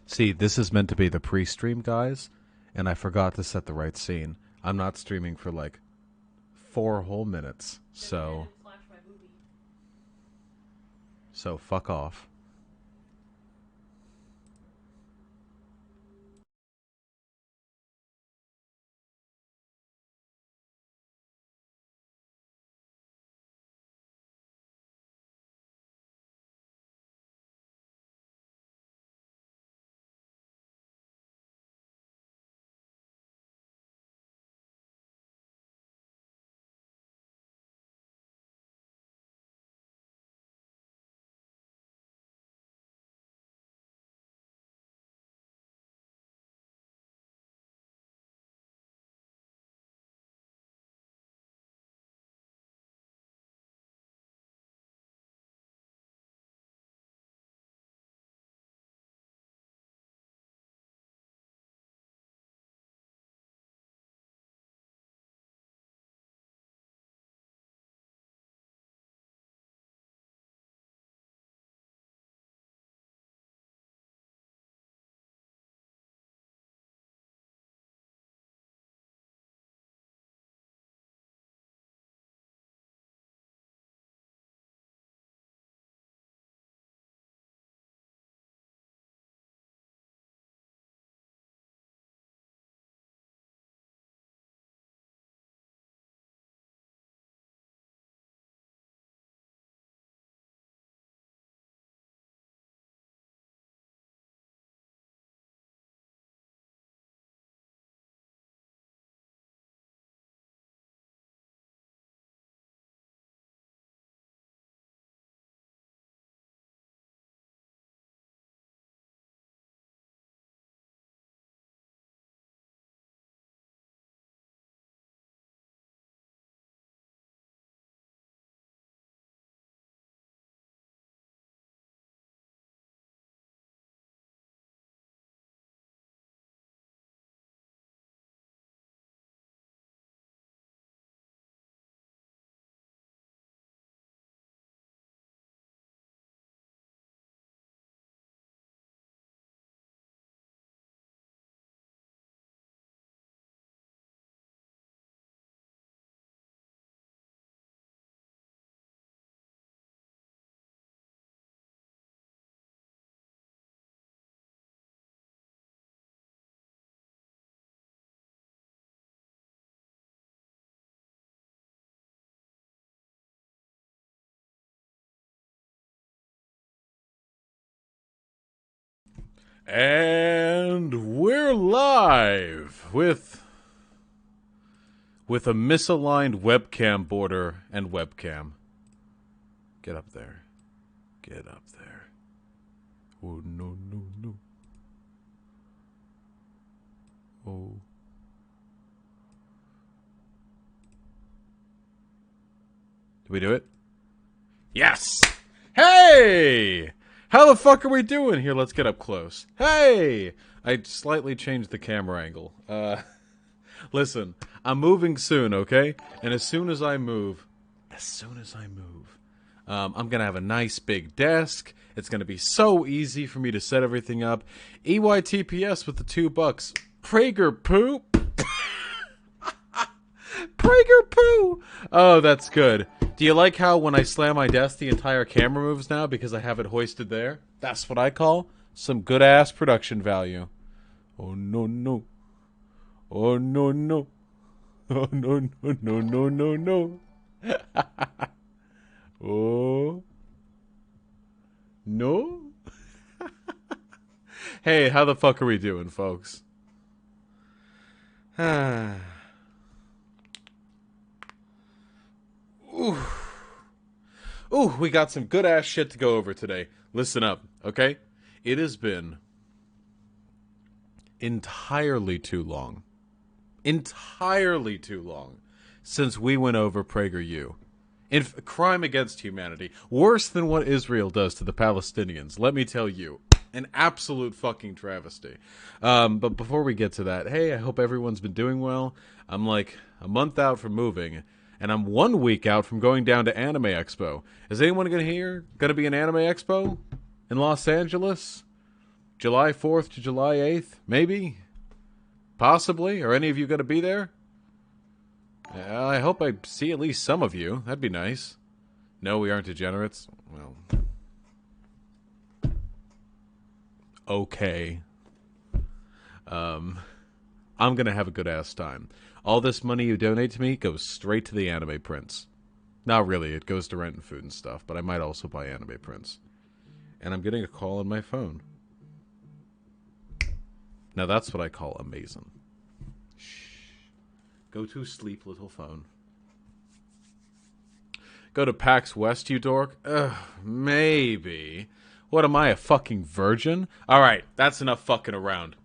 See, this is meant to be the pre-stream, guys, and I forgot to set the right scene. I'm not streaming for like 4 whole minutes, so fuck off. And we're live with a misaligned webcam border and webcam. Get up there. Get up there. Oh, no, no, no. Oh. Did we do it? Yes! Hey! How the fuck are we doing here? Let's get up close. Hey! I slightly changed the camera angle. Listen, I'm moving soon, okay? And as soon as I move, I'm gonna have a nice big desk. It's gonna be so easy for me to set everything up. EYTPS with the $2. Prager poop. Prager poo! Oh, that's good. Do you like how when I slam my desk, the entire camera moves now because I have it hoisted there? That's what I call some good-ass production value. Oh, no, no. Oh, no, no. Oh, no, no, no, no, no, no. Oh. No? Hey, how the fuck are we doing, folks? Ooh. Ooh, we got some good-ass shit to go over today. Listen up, okay? It has been entirely too long since we went over Prager U. Crime against humanity. Worse than what Israel does to the Palestinians, let me tell you. An absolute fucking travesty. But before we get to that, hey, I hope everyone's been doing well. I'm like a month out from moving, and I'm 1 week out from going down to Anime Expo. Is anyone gonna be an Anime Expo in Los Angeles? July 4th to July 8th, maybe? Possibly? Are any of you going to be there? I hope I see at least some of you. That'd be nice. No, we aren't degenerates? Well. Okay. I'm going to have a good-ass time. All this money you donate to me goes straight to the anime prints. Not really. It goes to rent and food and stuff, but I might also buy anime prints. And I'm getting a call on my phone. Now that's what I call amazing. Shh. Go to sleep, little phone. Go to PAX West, you dork? Maybe. What am I, a fucking virgin? Alright, that's enough fucking around.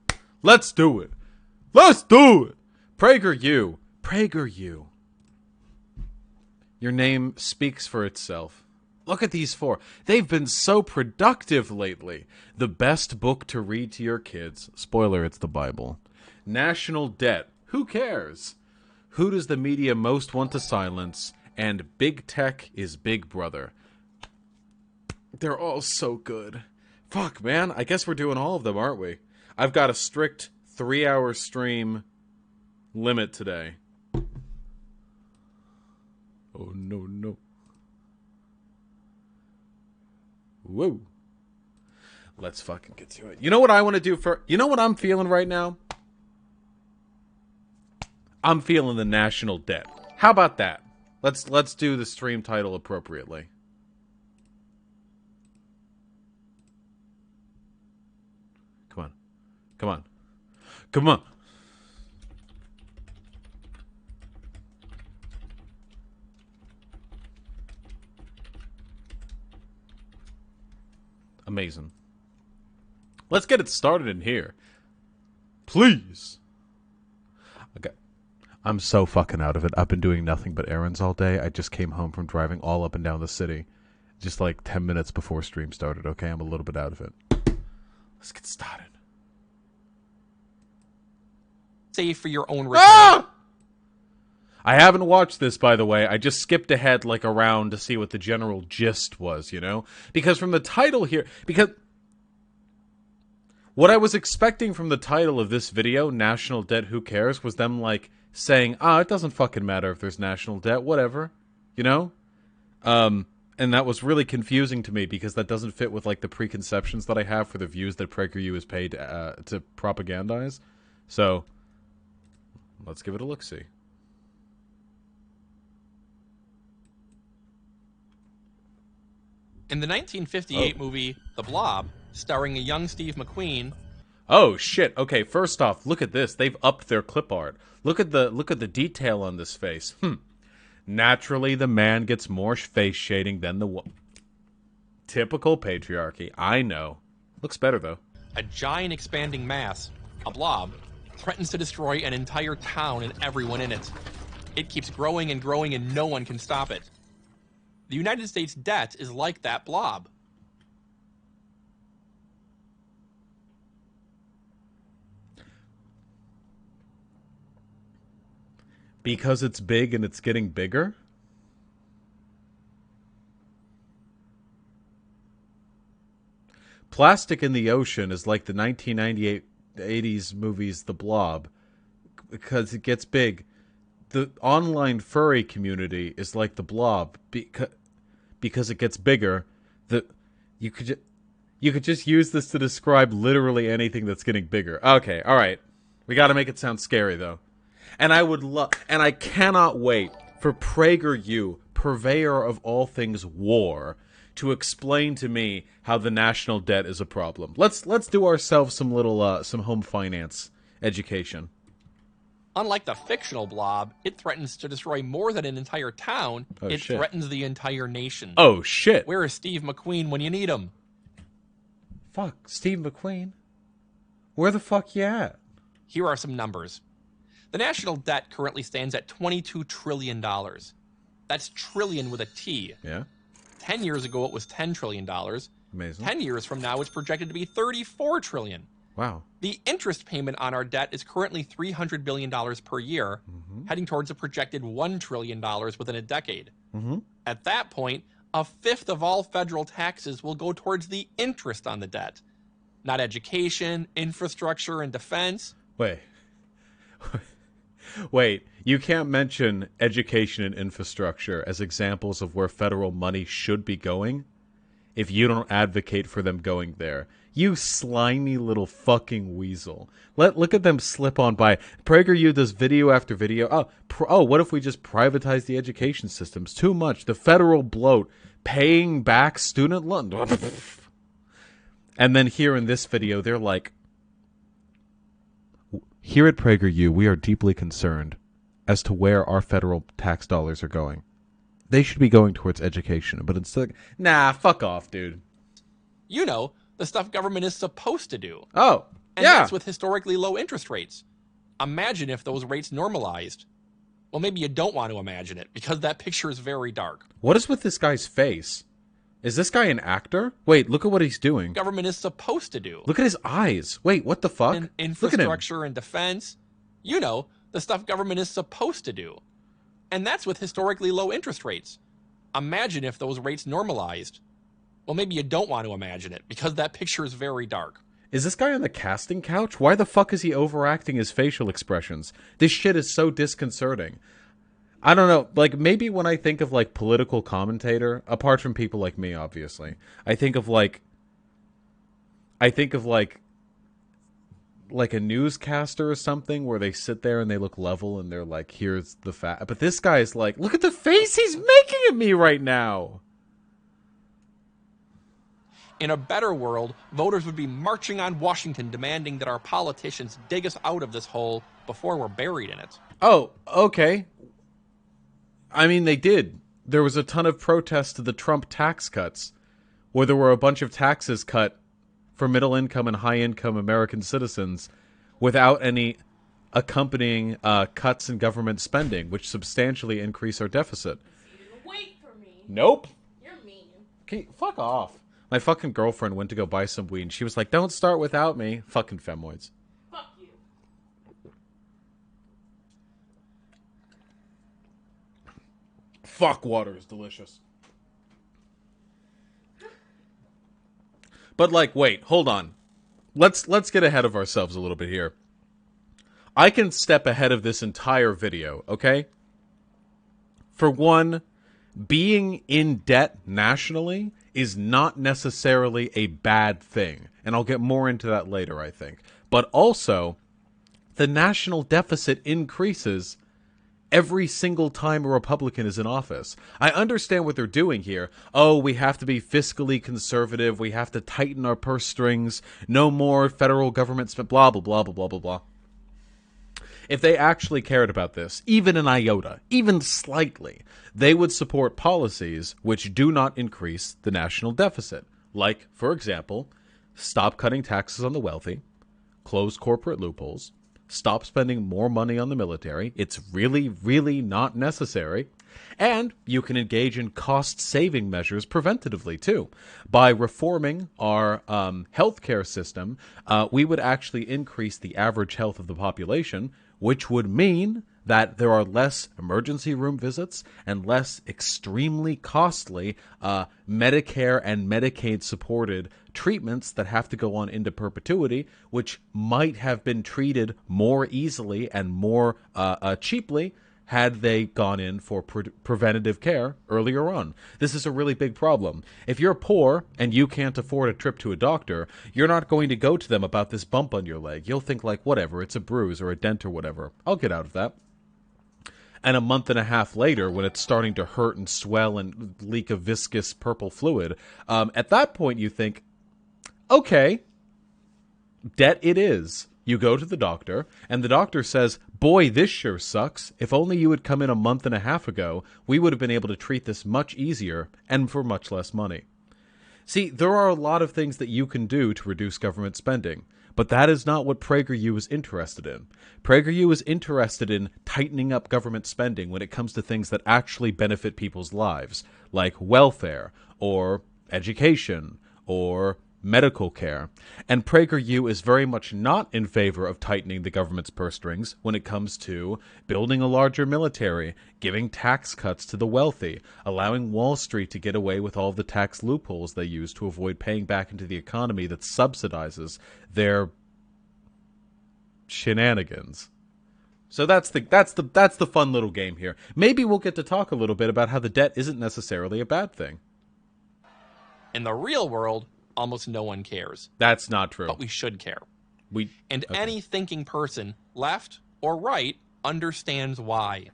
Let's do it. Let's do it! Prager U. Prager U. Your name speaks for itself. Look at these four. They've been so productive lately. The best book to read to your kids. Spoiler, it's the Bible. National debt. Who cares? Who does the media most want to silence? And big tech is Big Brother. They're all so good. Fuck, man. I guess we're doing all of them, aren't we? I've got a strict 3-hour stream limit today. Oh, no, no. Whoa. Let's fucking get to it. You know what I want to do for... You know what I'm feeling right now? I'm feeling the national debt. How about that? Let's do the stream title appropriately. Come on. Come on. Come on. Amazing. Let's get it started in here. Please. Okay. I'm so fucking out of it. I've been doing nothing but errands all day. I just came home from driving all up and down the city. Just like 10 minutes before stream started, okay? I'm a little bit out of it. Let's get started. Save for your own return. Ah! I haven't watched this, by the way. I just skipped ahead like a round to see what the general gist was, you know? Because from the title here... Because... What I was expecting from the title of this video, National Debt, Who Cares, was them, like, saying, it doesn't fucking matter if there's national debt, whatever. You know? And that was really confusing to me because that doesn't fit with, like, the preconceptions that I have for the views that Prager U is paid to propagandize. So, let's give it a look-see. In the 1958 movie The Blob, starring a young Steve McQueen... Oh shit. Okay, first off, look at this. They've upped their clip art. Look at the detail on this face. Naturally, the man gets more face shading than the woman. Typical patriarchy. I know. Looks better though. A giant expanding mass, a blob, threatens to destroy an entire town and everyone in it. It keeps growing and growing and no one can stop it. The United States debt is like that blob. Because it's big and it's getting bigger? Plastic in the ocean is like the 1998 80s movies The Blob. Because it gets big. The online furry community is like The Blob because it gets bigger. You could just use this to describe literally anything that's getting bigger. Okay, all right. We got to make it sound scary though. And I cannot wait for Prager U, purveyor of all things war, to explain to me how the national debt is a problem. Let's do ourselves some little some home finance education. Unlike the fictional blob, it threatens to destroy more than an entire town. It threatens the entire nation. Oh, shit. Where is Steve McQueen when you need him? Fuck, Steve McQueen? Where the fuck you at? Here are some numbers. The national debt currently stands at $22 trillion. That's trillion with a T. Yeah. 10 years ago, it was $10 trillion. Amazing. 10 years from now, it's projected to be $34 trillion. Wow. The interest payment on our debt is currently $300 billion per year, heading towards a projected $1 trillion within a decade. At that point, a fifth of all federal taxes will go towards the interest on the debt. not education, infrastructure, and defense. Wait. Wait, you can't mention education and infrastructure as examples of where federal money should be going if you don't advocate for them going there. You slimy little fucking weasel. Look at them slip on by. Prager U does video after video. What if we just privatize the education systems? Too much. The federal bloat paying back student loan. And then here in this video, they're like, here at Prager U, we are deeply concerned as to where our federal tax dollars are going. They should be going towards education, but instead, nah, fuck off, dude. You know, the stuff government is supposed to do. Oh, and yeah. that's with historically low interest rates. Imagine if those rates normalized. Well, maybe you don't want to imagine it, because that picture is very dark. What is with this guy's face? Is this guy an actor? Wait, look at what he's doing. Government is supposed to do. Look at his eyes. Wait, what the fuck? Infrastructure and defense. You know, the stuff government is supposed to do. And that's with historically low interest rates. Imagine if those rates normalized. Well, maybe you don't want to imagine it, because that picture is very dark. Is this guy on the casting couch? Why the fuck is he overacting his facial expressions? This shit is so disconcerting. I don't know, like, maybe when I think of, like, political commentator, apart from people like me, obviously, I think of, like, a newscaster or something where they sit there and they look level and they're like, here's the fact. But this guy's like, look at the face he's making at me right now. In a better world, voters would be marching on Washington demanding that our politicians dig us out of this hole before we're buried in it. Oh, okay. I mean, they did. There was a ton of protests to the Trump tax cuts, where there were a bunch of taxes cut for middle-income and high-income American citizens without any accompanying cuts in government spending, which substantially increase our deficit. You didn't wait for me. Nope. You're mean. Okay, fuck off. My fucking girlfriend went to go buy some weed, and she was like, don't start without me. Fucking femoids. Fuck you. Fuck, water is delicious. But, like, wait, hold on. Let's get ahead of ourselves a little bit here. I can step ahead of this entire video, okay? For one, being in debt nationally is not necessarily a bad thing. And I'll get more into that later, I think. But also, the national deficit increases every single time a Republican is in office. I understand what they're doing here. Oh, we have to be fiscally conservative. We have to tighten our purse strings. No more federal government spend, blah, blah, blah, blah, blah, blah, blah. If they actually cared about this, even an iota, even slightly, they would support policies which do not increase the national deficit. Like, for example, stop cutting taxes on the wealthy, close corporate loopholes, stop spending more money on the military. It's really, really not necessary. And you can engage in cost-saving measures preventatively, too. By reforming our healthcare system, we would actually increase the average health of the population, which would mean that there are less emergency room visits and less extremely costly Medicare and Medicaid-supported treatments that have to go on into perpetuity, which might have been treated more easily and more cheaply had they gone in for preventative care earlier on. This is a really big problem. If you're poor and you can't afford a trip to a doctor, you're not going to go to them about this bump on your leg. You'll think like, whatever, it's a bruise or a dent or whatever. I'll get out of that. And a month and a half later, when it's starting to hurt and swell and leak a viscous purple fluid, at that point you think, okay, debt it is. You go to the doctor, and the doctor says, boy, this sure sucks. If only you had come in a month and a half ago, we would have been able to treat this much easier and for much less money. See, there are a lot of things that you can do to reduce government spending, but that is not what Prager U is interested in. Prager U is interested in tightening up government spending when it comes to things that actually benefit people's lives, like welfare, or education, or medical care. And Prager U is very much not in favor of tightening the government's purse strings when it comes to building a larger military, giving tax cuts to the wealthy, allowing Wall Street to get away with all of the tax loopholes they use to avoid paying back into the economy that subsidizes their shenanigans. So that's the fun little game here. Maybe we'll get to talk a little bit about how the debt isn't necessarily a bad thing. In the real world, almost no one cares. That's not true. But we should care. Okay. Any thinking person, left or right, understands why.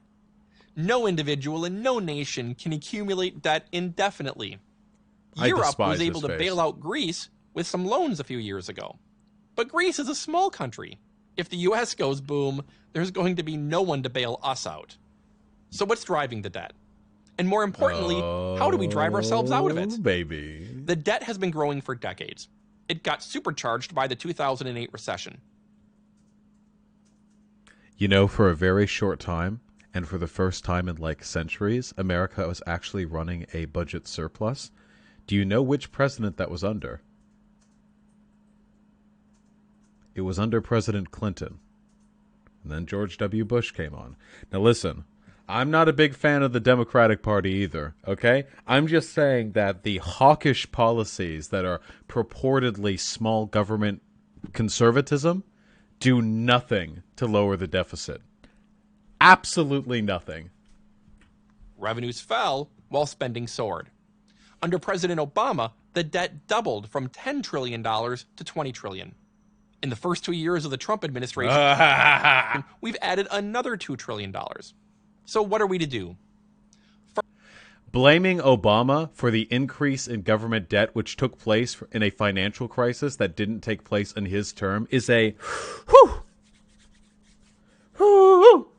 No individual and no nation can accumulate debt indefinitely. Europe was able to bail out Greece with some loans a few years ago. But Greece is a small country. If the U.S. goes boom, there's going to be no one to bail us out. So what's driving the debt? And more importantly, how do we drive ourselves out of it? Baby. The debt has been growing for decades. It got supercharged by the 2008 recession. You know, for a very short time, and for the first time in like centuries, America was actually running a budget surplus. Do you know which president that was under? It was under President Clinton. And then George W. Bush came on. Now listen, I'm not a big fan of the Democratic Party either, okay? I'm just saying that the hawkish policies that are purportedly small government conservatism do nothing to lower the deficit. Absolutely nothing. Revenues fell while spending soared. Under President Obama, the debt doubled from $10 trillion to $20 trillion. In the first 2 years of the Trump administration, we've added another $2 trillion. So what are we to do? Blaming Obama for the increase in government debt, which took place in a financial crisis that didn't take place in his term, is a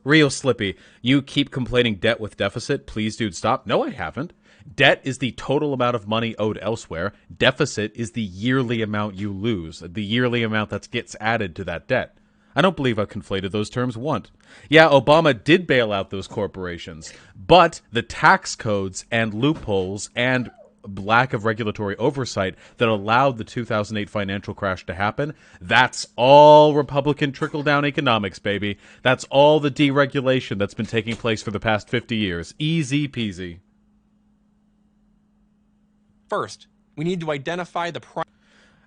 real slippy. You keep complaining debt with deficit. Please, dude, stop. No, I haven't. Debt is the total amount of money owed elsewhere. Deficit is the yearly amount you lose, the yearly amount that gets added to that debt. I don't believe I've conflated those terms once. Yeah, Obama did bail out those corporations, but the tax codes and loopholes and lack of regulatory oversight that allowed the 2008 financial crash to happen, that's all Republican trickle-down economics, baby. That's all the deregulation that's been taking place for the past 50 years. Easy peasy. First, we need to identify the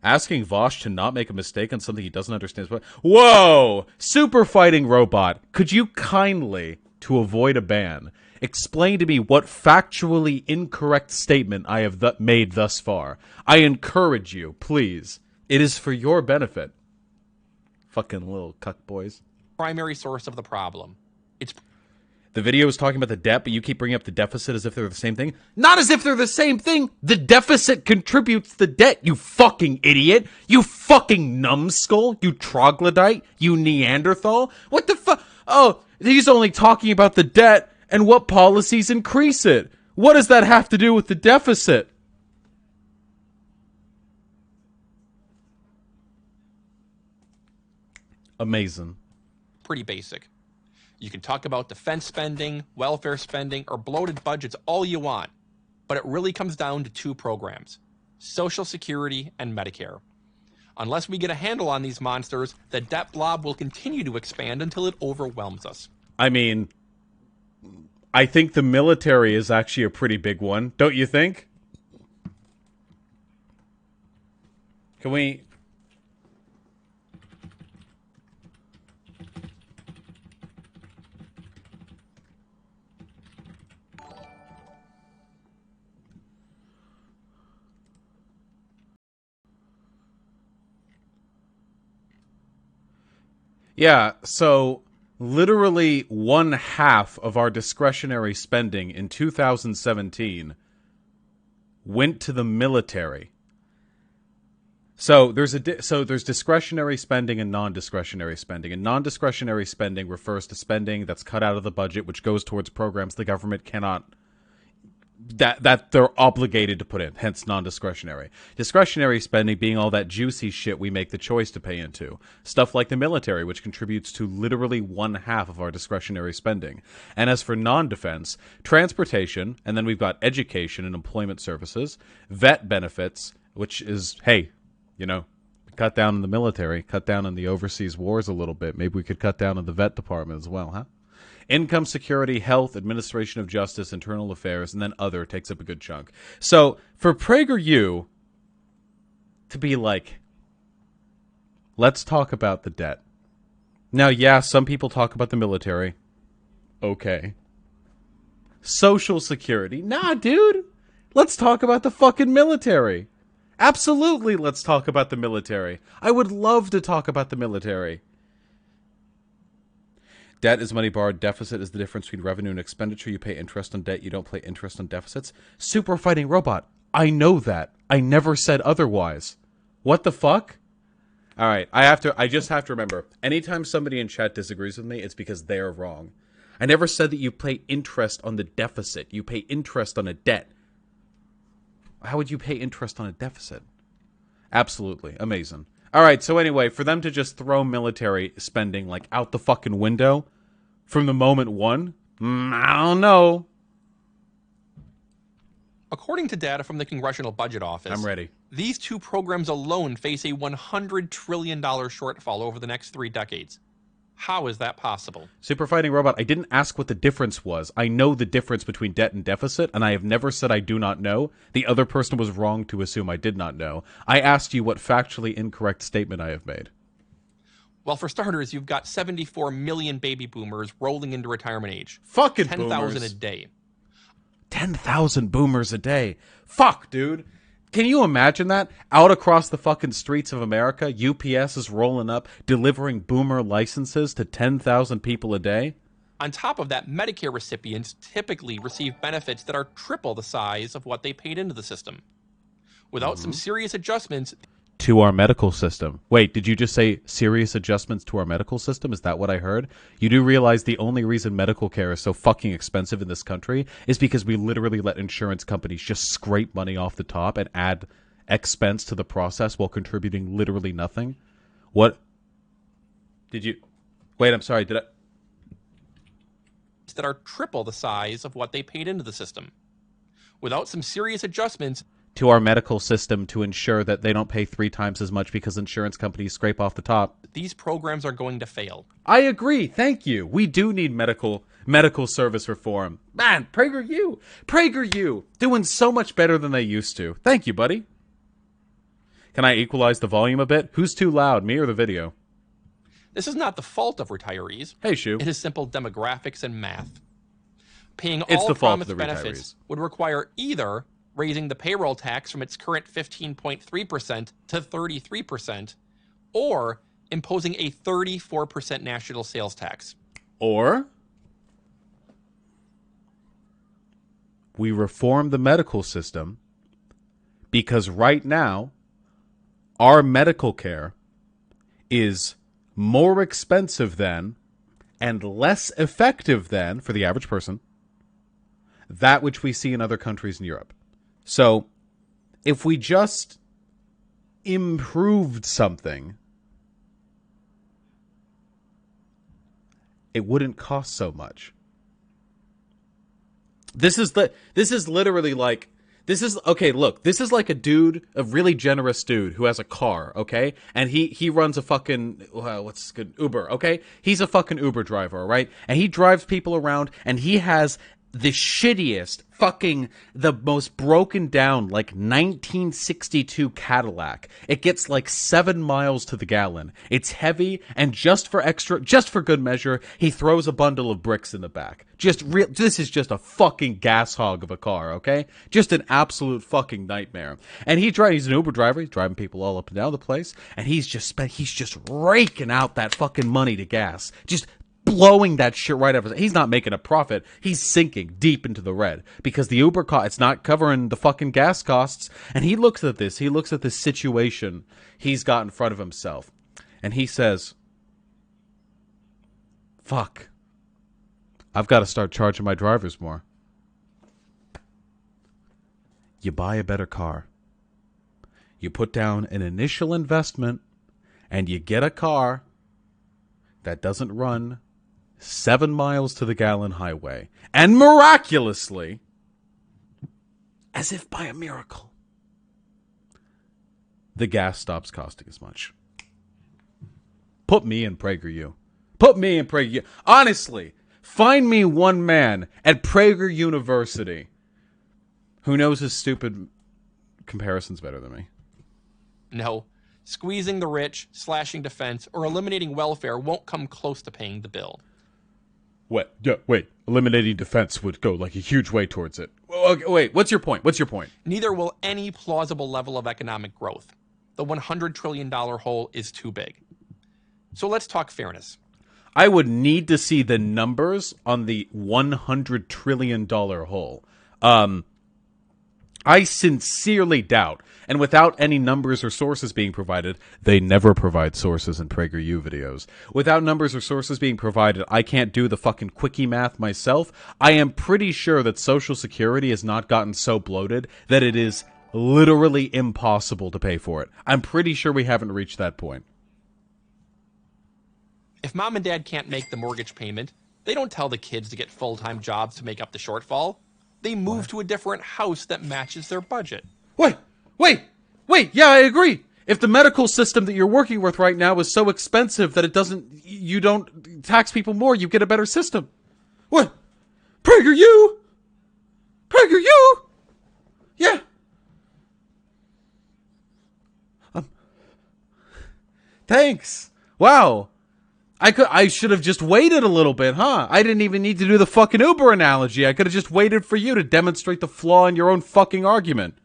Asking Vosh to not make a mistake on something he doesn't understand. Whoa! Super fighting robot, could you kindly, to avoid a ban, explain to me what factually incorrect statement I have made thus far? I encourage you, please. It is for your benefit. Fucking little cuck boys. Primary source of the problem. The video is talking about the debt, but you keep bringing up the deficit as if they're the same thing. Not as if they're the same thing. The deficit contributes the debt, you fucking idiot. You fucking numbskull. You troglodyte. You Neanderthal. What the fuck? Oh, he's only talking about the debt and what policies increase it. What does that have to do with the deficit? Amazing. Pretty basic. You can talk about defense spending, welfare spending, or bloated budgets all you want, but it really comes down to two programs, Social Security and Medicare. Unless we get a handle on these monsters, the debt blob will continue to expand until it overwhelms us. I mean, I think the military is actually a pretty big one, don't you think? Can we... Yeah, so literally 1/2 of our discretionary spending in 2017 went to the military. So there's discretionary spending and non-discretionary spending. And non-discretionary spending refers to spending that's cut out of the budget, which goes towards programs the government cannot that they're obligated to put in, hence non-discretionary. Discretionary spending being all that juicy shit we make the choice to pay into. Stuff like the military, which contributes to literally 1/2 of our discretionary spending. And as for non-defense, transportation, and then we've got education and employment services, vet benefits, which is, hey, You know, cut down in the military, cut down in the overseas wars a little bit. Maybe we could cut down in the vet department as well, huh? Income security, health, administration of justice, internal affairs, and then other takes up a good chunk. So for Prager U to be like, let's talk about the debt. Now, yeah, some people talk about the military. Okay. Social security. Nah, dude. Let's talk about the fucking military. Absolutely, let's talk about the military. I would love to talk about the military. Debt is money borrowed. Deficit is the difference between revenue and expenditure. You pay interest on debt. You don't pay interest on deficits. Super fighting robot. I know that. I never said otherwise. What the fuck? All right. I just have to remember. Anytime somebody in chat disagrees with me, it's because they're wrong. I never said that you pay interest on the deficit. You pay interest on a debt. How would you pay interest on a deficit? Absolutely. Amazing. All right. So anyway, for them to just throw military spending like out the fucking window from the moment one, I don't know. According to data from the Congressional Budget Office, I'm ready. These two programs alone face a $100 trillion shortfall over the next 3 decades. How is that possible? Super Fighting Robot, I didn't ask what the difference was. I know the difference between debt and deficit, and I have never said I do not know. The other person was wrong to assume I did not know. I asked you what factually incorrect statement I have made. Well, for starters, you've got 74 million baby boomers rolling into retirement age. Fucking 10,000 a day. 10,000 boomers a day. Fuck, dude. Can you imagine that? Out across the fucking streets of America, UPS is rolling up, delivering boomer licenses to 10,000 people a day? On top of that, Medicare recipients typically receive benefits that are triple the size of what they paid into the system. Without some serious adjustments... To our medical system. Wait, did you just say serious adjustments to our medical system? Is that what I heard? You do realize the only reason medical care is so fucking expensive in this country is because we literally let insurance companies just scrape money off the top and add expense to the process while contributing literally nothing? What? Did you... Wait, I'm sorry, did I... That are triple the size of what they paid into the system. Without some serious adjustments... To our medical system to ensure that they don't pay 3 times as much because insurance companies scrape off the top. These programs are going to fail. I agree. Thank you. We do need medical service reform. Man, Prager U, doing so much better than they used to. Thank you, buddy. Can I equalize the volume a bit? Who's too loud, me or the video? This is not the fault of retirees. Hey, Shu. It is simple demographics and math. Paying It's all the fault of promised the benefits retirees. would require either raising the payroll tax from its current 15.3% to 33%, or imposing a 34% national sales tax. Or we reform the medical system because right now our medical care is more expensive than and less effective than, for the average person, that which we see in other countries in Europe. So, if we just improved something, it wouldn't cost so much. This is literally like, this is like a dude, a really generous dude who has a car, okay? And he runs a fucking, what's good, Uber, okay? He's a fucking Uber driver, right? And he drives people around, and he has the shittiest, fucking, the most broken down, like 1962 Cadillac. It gets like 7 miles to the gallon. It's heavy, and just for good measure, he throws a bundle of bricks in the back. This is just a fucking gas hog of a car, okay? Just an absolute fucking nightmare. And he's an Uber driver. He's driving people all up and down the place, and he's just raking out that fucking money to gas. Just blowing that shit right over. He's not making a profit. He's sinking deep into the red because the Uber it's not covering the fucking gas costs. And he looks at this. He looks at this situation he's got in front of himself, and he says, "Fuck, I've got to start charging my drivers more." You buy a better car. You put down an initial investment, and you get a car that doesn't run 7 miles to the gallon highway. And miraculously, as if by a miracle, the gas stops costing as much. Put me in Prager U. Put me in Prager U. Honestly, find me one man at Prager University who knows his stupid comparisons better than me. No, squeezing the rich, slashing defense, or eliminating welfare won't come close to paying the bill. What? Yeah, wait. Eliminating defense would go like a huge way towards it. Okay, wait, what's your point? What's your point? Neither will any plausible level of economic growth. The $100 trillion hole is too big. So let's talk fairness. I would need to see the numbers on the $100 trillion hole. I sincerely doubt, and without any numbers or sources being provided, they never provide sources in Prager U videos. Without numbers or sources being provided, I can't do the fucking quickie math myself. I am pretty sure that Social Security has not gotten so bloated that it is literally impossible to pay for it. I'm pretty sure we haven't reached that point. If mom and dad can't make the mortgage payment, they don't tell the kids to get full-time jobs to make up the shortfall. They move to a different house that matches their budget. Wait, yeah, I agree. If the medical system that you're working with right now is so expensive that you don't tax people more, you get a better system. What? Prager U? Prager U? Yeah. Thanks. Wow. I should have just waited a little bit, huh? I didn't even need to do the fucking Uber analogy. I could have just waited for you to demonstrate the flaw in your own fucking argument.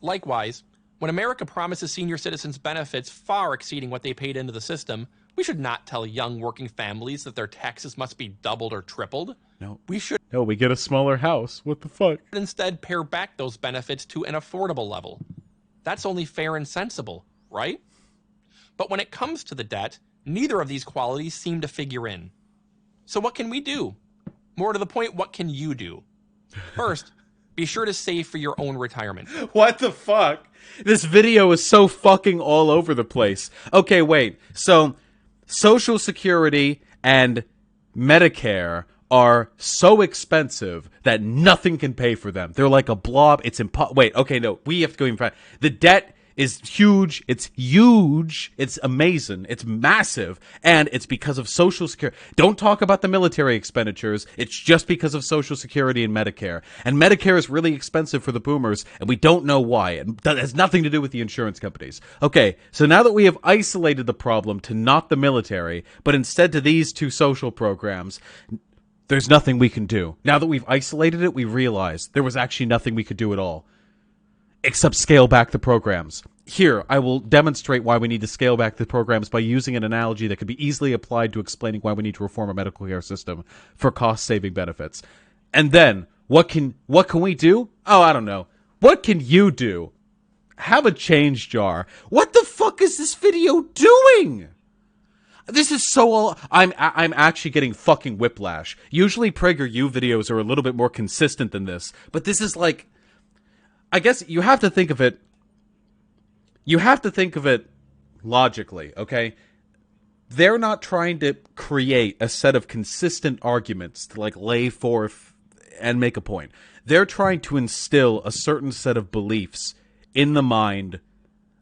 Likewise, when America promises senior citizens benefits far exceeding what they paid into the system, we should not tell young working families that their taxes must be doubled or tripled. No. We get a smaller house. What the fuck? Instead pare back those benefits to an affordable level. That's only fair and sensible, right? But when it comes to the debt, neither of these qualities seem to figure in. So what can we do? More to the point, what can you do? First, be sure to save for your own retirement. What the fuck? This video is so fucking all over the place. Okay, wait. So, Social Security and Medicare are so expensive that nothing can pay for them. They're like a blob. It's wait, okay, no. We have to go even further. The debt is huge. It's huge. It's amazing. It's massive. And it's because of Social Security. Don't talk about the military expenditures. It's just because of Social Security and Medicare. And Medicare is really expensive for the boomers, and we don't know why. And that has nothing to do with the insurance companies. Okay, so now that we have isolated the problem to not the military, but instead to these two social programs, there's nothing we can do. Now that we've isolated it, we realize there was actually nothing we could do at all. Except scale back the programs. Here, I will demonstrate why we need to scale back the programs by using an analogy that could be easily applied to explaining why we need to reform our medical care system for cost-saving benefits. And then, what can we do? Oh, I don't know. What can you do? Have a change jar. What the fuck is this video doing? This is so I'm actually getting fucking whiplash. Usually Prager U videos are a little bit more consistent than this, but this is like, I guess you have to think of it. You have to think of it logically, okay? They're not trying to create a set of consistent arguments to like lay forth and make a point. They're trying to instill a certain set of beliefs in the mind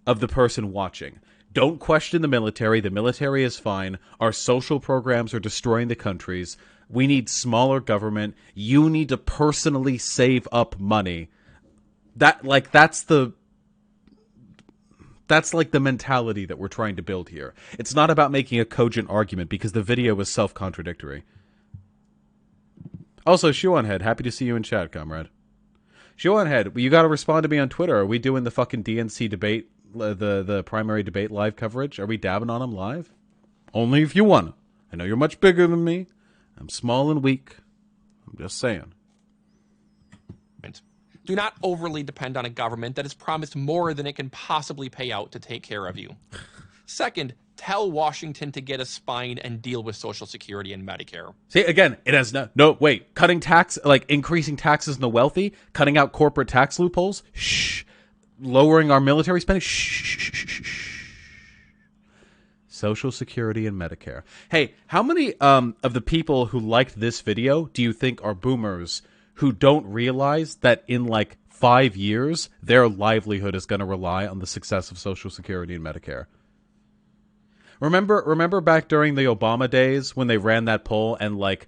of the person watching. Don't question the military. The military is fine. Our social programs are destroying the countries. We need smaller government. You need to personally save up money. That's like the mentality that we're trying to build here. It's not about making a cogent argument because the video is self-contradictory. Also, Shoe on Head, happy to see you in chat, comrade. Shoe on Head, you got to respond to me on Twitter. Are we doing the fucking DNC debate, the primary debate live coverage? Are we dabbing on them live? Only if you want. I know you're much bigger than me. I'm small and weak. I'm just saying. Do not overly depend on a government that has promised more than it can possibly pay out to take care of you. Second, tell Washington to get a spine and deal with Social Security and Medicare. See, again, it has wait, cutting tax, like increasing taxes on the wealthy, cutting out corporate tax loopholes, shh, lowering our military spending, shh. Social Security and Medicare. Hey, how many of the people who liked this video do you think are boomers who don't realize that in like 5 years, their livelihood is going to rely on the success of Social Security and Medicare. Remember back during the Obama days when they ran that poll and like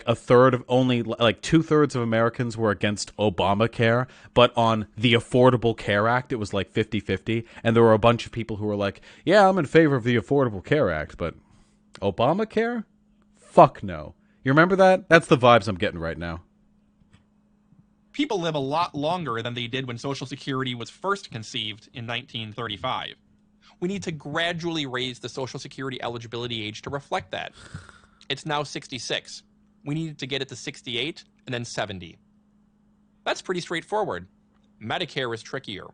a third of only like 2/3 of Americans were against Obamacare, but on the Affordable Care Act it was like 50-50, and there were a bunch of people who were like, yeah, I'm in favor of the Affordable Care Act, but Obamacare? Fuck no. You remember that? That's the vibes I'm getting right now. People live a lot longer than they did when Social Security was first conceived in 1935. We need to gradually raise the Social Security eligibility age to reflect that. It's now 66. We need to get it to 68 and then 70. That's pretty straightforward. Medicare is trickier.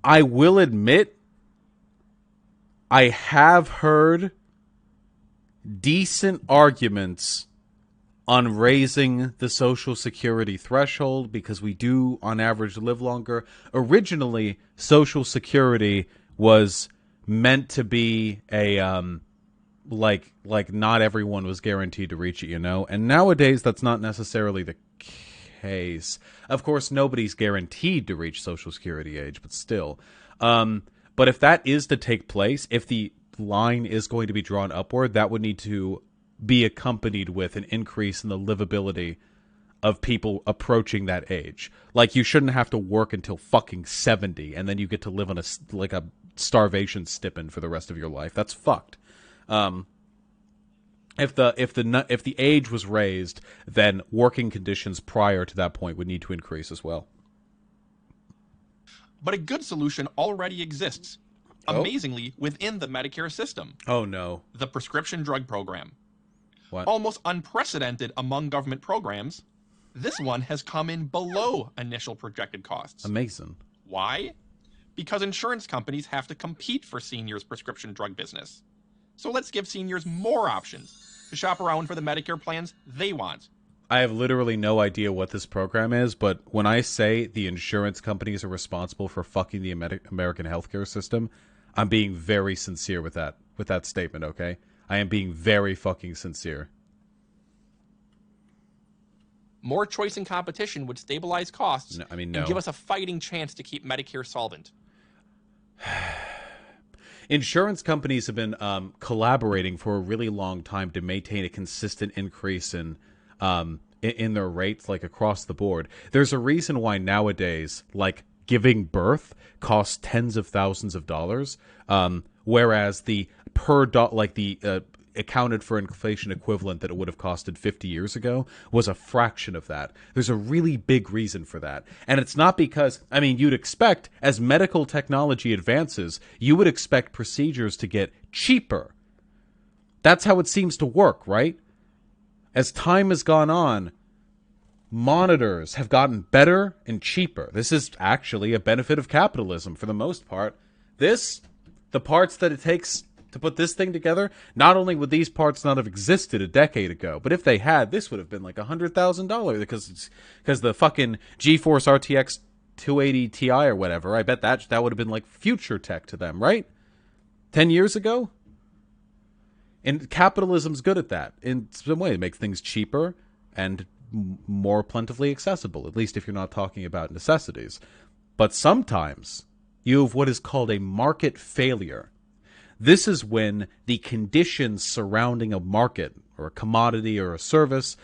I will admit, I have heard decent arguments on raising the Social Security threshold because we do, on average, live longer. Originally, Social Security was meant to be a like not everyone was guaranteed to reach it, you know? And nowadays, that's not necessarily the case. Of course, nobody's guaranteed to reach Social Security age, but still. But if that is to take place, if the line is going to be drawn upward, that would need to be accompanied with an increase in the livability of people approaching that age. Like, you shouldn't have to work until fucking 70 and then you get to live on a starvation stipend for the rest of your life. That's fucked. If the age was raised, then working conditions prior to that point would need to increase as well. But a good solution already exists, amazingly, within the Medicare system. Oh, no. The prescription drug program. What? Almost unprecedented among government programs, this one has come in below initial projected costs. Amazing. Why? Because insurance companies have to compete for seniors' prescription drug business. So let's give seniors more options to shop around for the Medicare plans they want. I have literally no idea what this program is, but when I say the insurance companies are responsible for fucking the American healthcare system, I'm being very sincere with that statement, okay? I am being very fucking sincere. More choice and competition would stabilize costs No. and give us a fighting chance to keep Medicare solvent. Insurance companies have been collaborating for a really long time to maintain a consistent increase in their rates, like across the board. There's a reason why nowadays, like, giving birth costs tens of thousands of dollars, whereas the accounted for inflation equivalent that it would have costed 50 years ago was a fraction of that. There's a really big reason for that. And it's not because, you'd expect, as medical technology advances, you would expect procedures to get cheaper. That's how it seems to work, right? As time has gone on, monitors have gotten better and cheaper. This is actually a benefit of capitalism for the most part. The parts that it takes to put this thing together, not only would these parts not have existed a decade ago, but if they had, this would have been like $100,000 because the fucking GeForce RTX 280 Ti or whatever, I bet that would have been like future tech to them, right? 10 years ago? And capitalism's good at that. In some way, it makes things cheaper and more plentifully accessible, at least if you're not talking about necessities. But sometimes you have what is called a market failure. This is when the conditions surrounding a market or a commodity or a service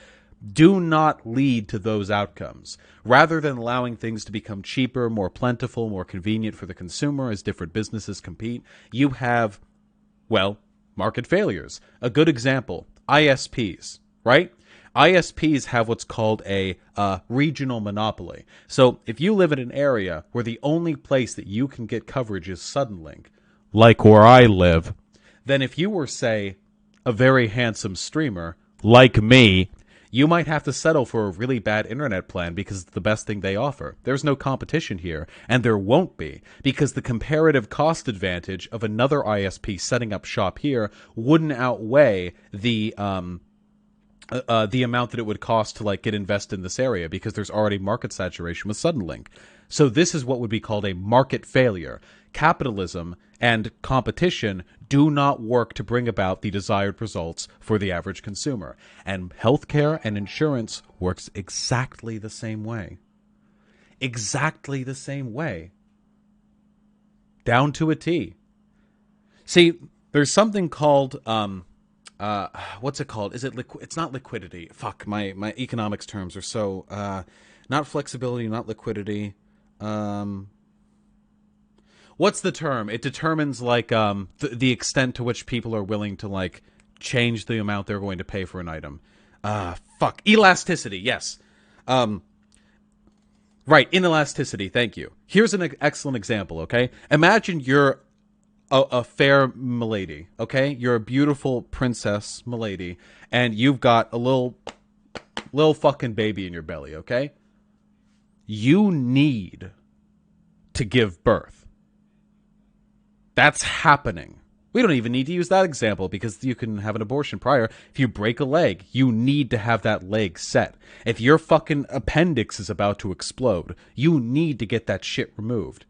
do not lead to those outcomes. Rather than allowing things to become cheaper, more plentiful, more convenient for the consumer as different businesses compete, you have, market failures. A good example, ISPs, right? ISPs have what's called a regional monopoly. So if you live in an area where the only place that you can get coverage is Suddenlink, like where I live, then if you were, say, a very handsome streamer, like me, you might have to settle for a really bad internet plan because it's the best thing they offer. There's no competition here, and there won't be, because the comparative cost advantage of another ISP setting up shop here wouldn't outweigh the the amount that it would cost to like get invested in this area because there's already market saturation with Suddenlink. So this is what would be called a market failure. Capitalism and competition do not work to bring about the desired results for the average consumer. And healthcare and insurance works exactly the same way. Exactly the same way. Down to a T. See, there's something called what's it called? Is it it's not liquidity. Fuck, my economics terms are so not flexibility, not liquidity. What's the term? It determines like the extent to which people are willing to like change the amount they're going to pay for an item. Fuck, elasticity. Yes. Right, inelasticity. Thank you. Here's an excellent example. Okay, imagine you're a fair milady, okay? You're a beautiful princess milady, and you've got a little fucking baby in your belly, okay? You need to give birth. That's happening. We don't even need to use that example because you can have an abortion prior. If you break a leg, you need to have that leg set. If your fucking appendix is about to explode, you need to get that shit removed.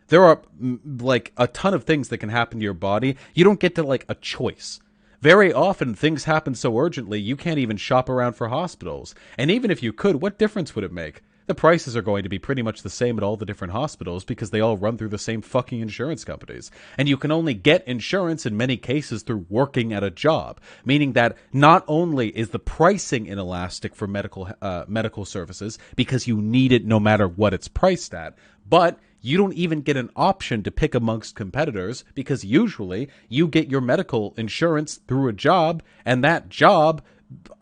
There are like a ton of things that can happen to your body. You don't get to like a choice. Very often things happen so urgently you can't even shop around for hospitals. And even if you could, what difference would it make? The prices are going to be pretty much the same at all the different hospitals because they all run through the same fucking insurance companies. And you can only get insurance in many cases through working at a job, meaning that not only is the pricing inelastic for medical services because you need it no matter what it's priced at, but you don't even get an option to pick amongst competitors because usually you get your medical insurance through a job, and that job,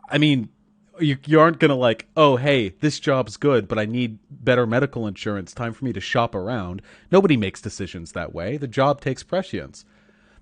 I mean, you aren't going to like, oh, hey, this job's good, but I need better medical insurance. Time for me to shop around. Nobody makes decisions that way. The job takes prescience.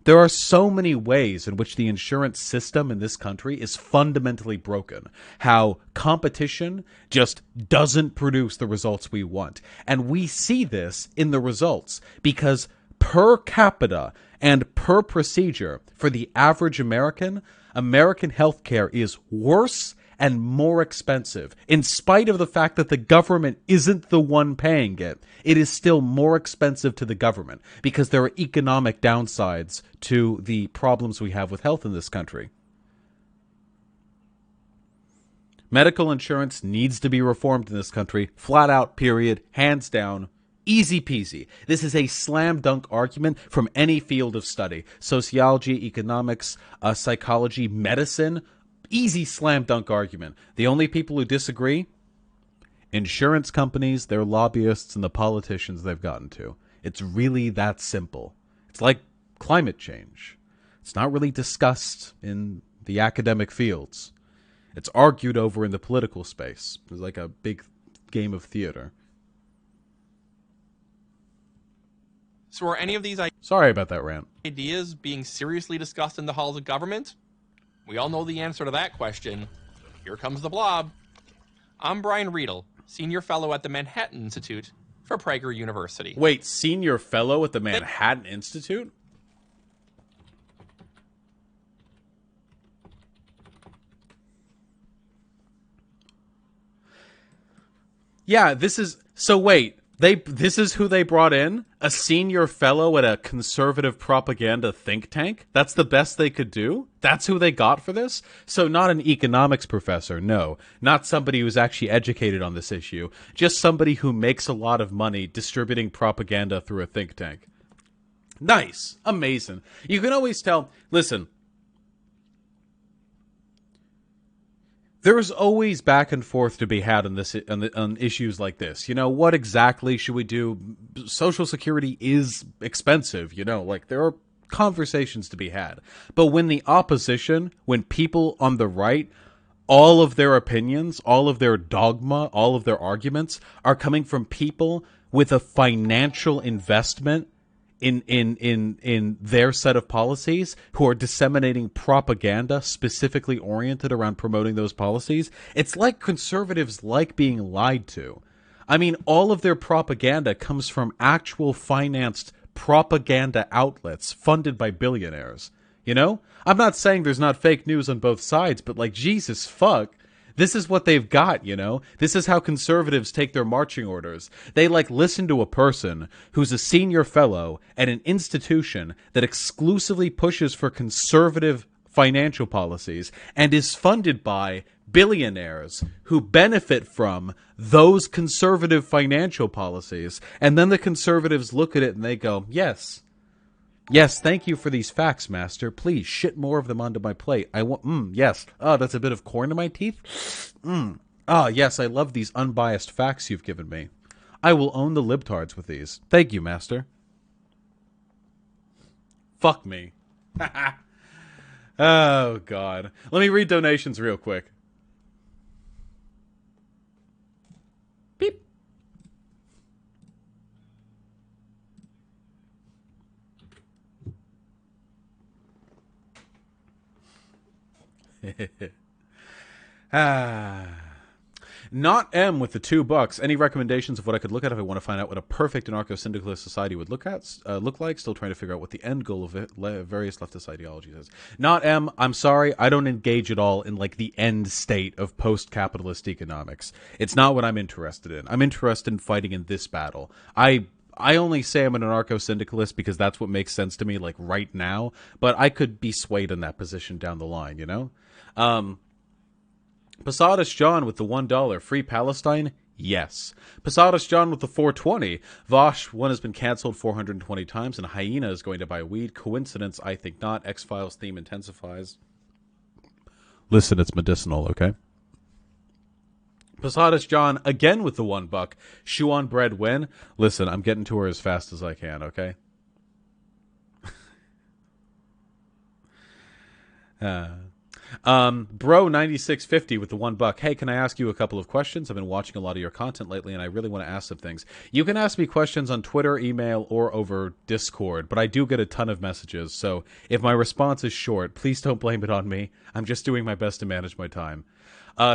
There are so many ways in which the insurance system in this country is fundamentally broken. How competition just doesn't produce the results we want. And we see this in the results because per capita and per procedure for the average American, American healthcare is worse and more expensive. In spite of the fact that the government isn't the one paying it, it is still more expensive to the government because there are economic downsides to the problems we have with health in this country. Medical insurance needs to be reformed in this country, flat out, period, hands down, easy peasy. This is a slam dunk argument from any field of study. Sociology, economics, psychology, medicine. Easy slam dunk argument. The only people who disagree, insurance companies, their lobbyists, and the politicians they've gotten to. It's really that simple. It's like climate change. It's not really discussed in the academic fields. It's argued over in the political space. It's like a big game of theater. So are any of these Sorry about that rant. ideas being seriously discussed in the halls of government? We all know the answer to that question. Here comes the blob. I'm Brian Riedel, Senior Fellow at the Manhattan Institute for Prager University. Wait, Senior Fellow at the Manhattan Institute? Yeah, this is... So wait, this is who they brought in? A senior fellow at a conservative propaganda think tank? That's the best they could do? That's who they got for this? So not an economics professor, no. Not somebody who's actually educated on this issue. Just somebody who makes a lot of money distributing propaganda through a think tank. Nice. Amazing. You can always tell... Listen... There's always back and forth to be had on issues like this. You know, what exactly should we do? Social Security is expensive, you know, like there are conversations to be had. But when the opposition, when people on the right, all of their opinions, all of their dogma, all of their arguments are coming from people with a financial investment in their set of policies, who are disseminating propaganda specifically oriented around promoting those policies, it's like conservatives like being lied to. I mean, all of their propaganda comes from actual financed propaganda outlets funded by billionaires. You know? I'm not saying there's not fake news on both sides, but like, Jesus fuck. This is what they've got, you know? This is how conservatives take their marching orders. They, like, listen to a person who's a senior fellow at an institution that exclusively pushes for conservative financial policies and is funded by billionaires who benefit from those conservative financial policies. And then the conservatives look at it and they go, yes, thank you for these facts, master. Please shit more of them onto my plate. I want, yes. Oh, that's a bit of corn in my teeth. Yes, I love these unbiased facts you've given me. I will own the libtards with these. Thank you, master. Fuck me. Oh, God. Let me read donations real quick. Beep. Not M with the $2. Any recommendations of what I could look at if I want to find out what a perfect anarcho-syndicalist society would look like? Still trying to figure out what the end goal of various leftist ideologies is. Not M. I'm sorry. I don't engage at all in like the end state of post-capitalist economics. It's not what I'm interested in. I'm interested in fighting in this battle. I only say I'm an anarcho-syndicalist because that's what makes sense to me, like, right now. But I could be swayed in that position down the line, you know? Posadas John with the $1. Free Palestine? Yes. Posadas John with the $4.20. Vosh, one has been canceled 420 times, and Hyena is going to buy weed. Coincidence? I think not. X-Files theme intensifies. Listen, it's medicinal, okay? Posadas John again with the $1. Shoe on bread win. Listen, I'm getting to her as fast as I can, okay? Bro 9650 with the $1. Hey, can I ask you a couple of questions? I've been watching a lot of your content lately and I really want to ask some things. You can ask me questions on Twitter, email, or over Discord, but I do get a ton of messages, so if my response is short, please don't blame it on me. I'm just doing my best to manage my time.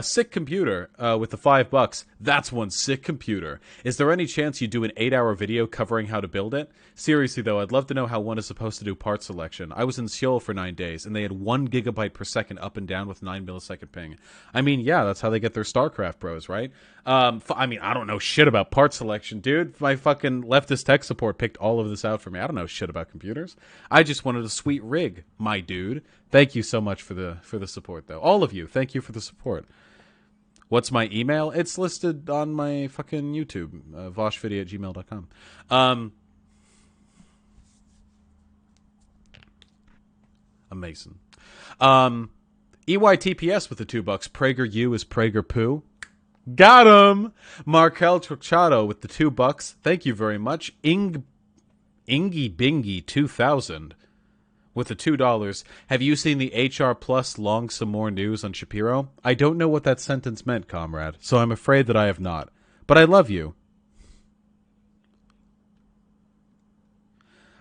Sick Computer with the $5. That's one sick computer. Is there any chance you do an 8-hour video covering how to build it? Seriously though, I'd love to know how one is supposed to do part selection. I was in Seoul for 9 days, and they had 1 gigabyte per second up and down with 9 millisecond ping. I mean, yeah, that's how they get their StarCraft pros, right? I mean, I don't know shit about part selection, dude. My fucking leftist tech support picked all of this out for me. I don't know shit about computers. I just wanted a sweet rig, my dude. Thank you so much for the support, though. All of you, thank you for the support. What's my email? It's listed on my fucking YouTube, voshvideo@gmail.com. Amazing. EYTPS with the $2. Prager U is Prager poo. Got him! Markel Trucciato with the $2. Thank you very much. Ingy Bingy 2000 with the $2. Have you seen the HR Plus long some more news on Shapiro? I don't know what that sentence meant, comrade, so I'm afraid that I have not. But I love you.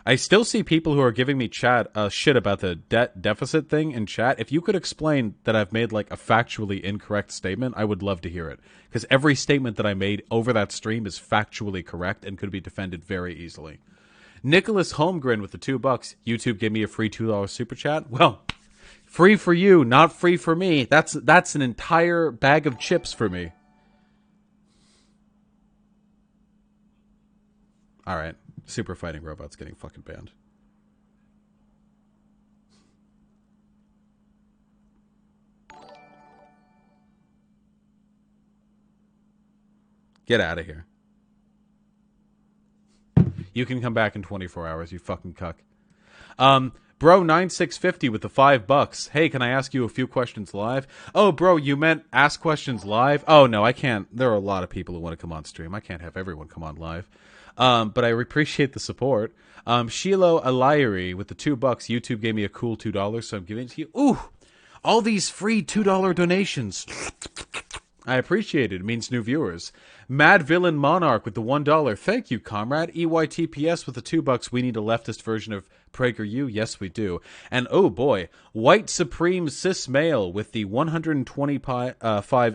I still see people who are giving me shit about the debt deficit thing in chat. If you could explain that I've made like a factually incorrect statement, I would love to hear it. Because every statement that I made over that stream is factually correct and could be defended very easily. Nicholas Holmgren with the $2. YouTube gave me a free $2 super chat. Well, free for you, not free for me. That's an entire bag of chips for me. All right. Super Fighting Robots getting fucking banned. Get out of here. You can come back in 24 hours, you fucking cuck. Bro 9650 with the $5. Hey, can I ask you a few questions live? Oh, bro, you meant ask questions live? Oh, no, I can't. There are a lot of people who want to come on stream. I can't have everyone come on live. But I appreciate the support. Shiloh Alayri with the $2. YouTube gave me a cool $2, so I'm giving it to you. Ooh, all these free $2 donations. I appreciate it. It means new viewers. Mad Villain Monarch with the $1. Thank you, comrade. EYTPS with the $2. We need a leftist version of Prager U. Yes, we do. And oh boy, White Supreme Cis Male with the 125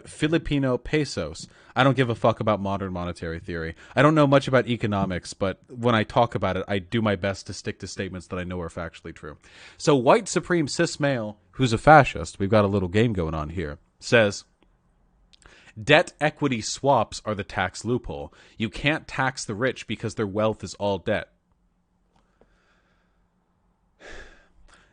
Filipino pesos. I don't give a fuck about modern monetary theory. I don't know much about economics, but when I talk about it, I do my best to stick to statements that I know are factually true. So White Supreme Cis Male, who's a fascist, we've got a little game going on here, says, debt equity swaps are the tax loophole. You can't tax the rich because their wealth is all debt.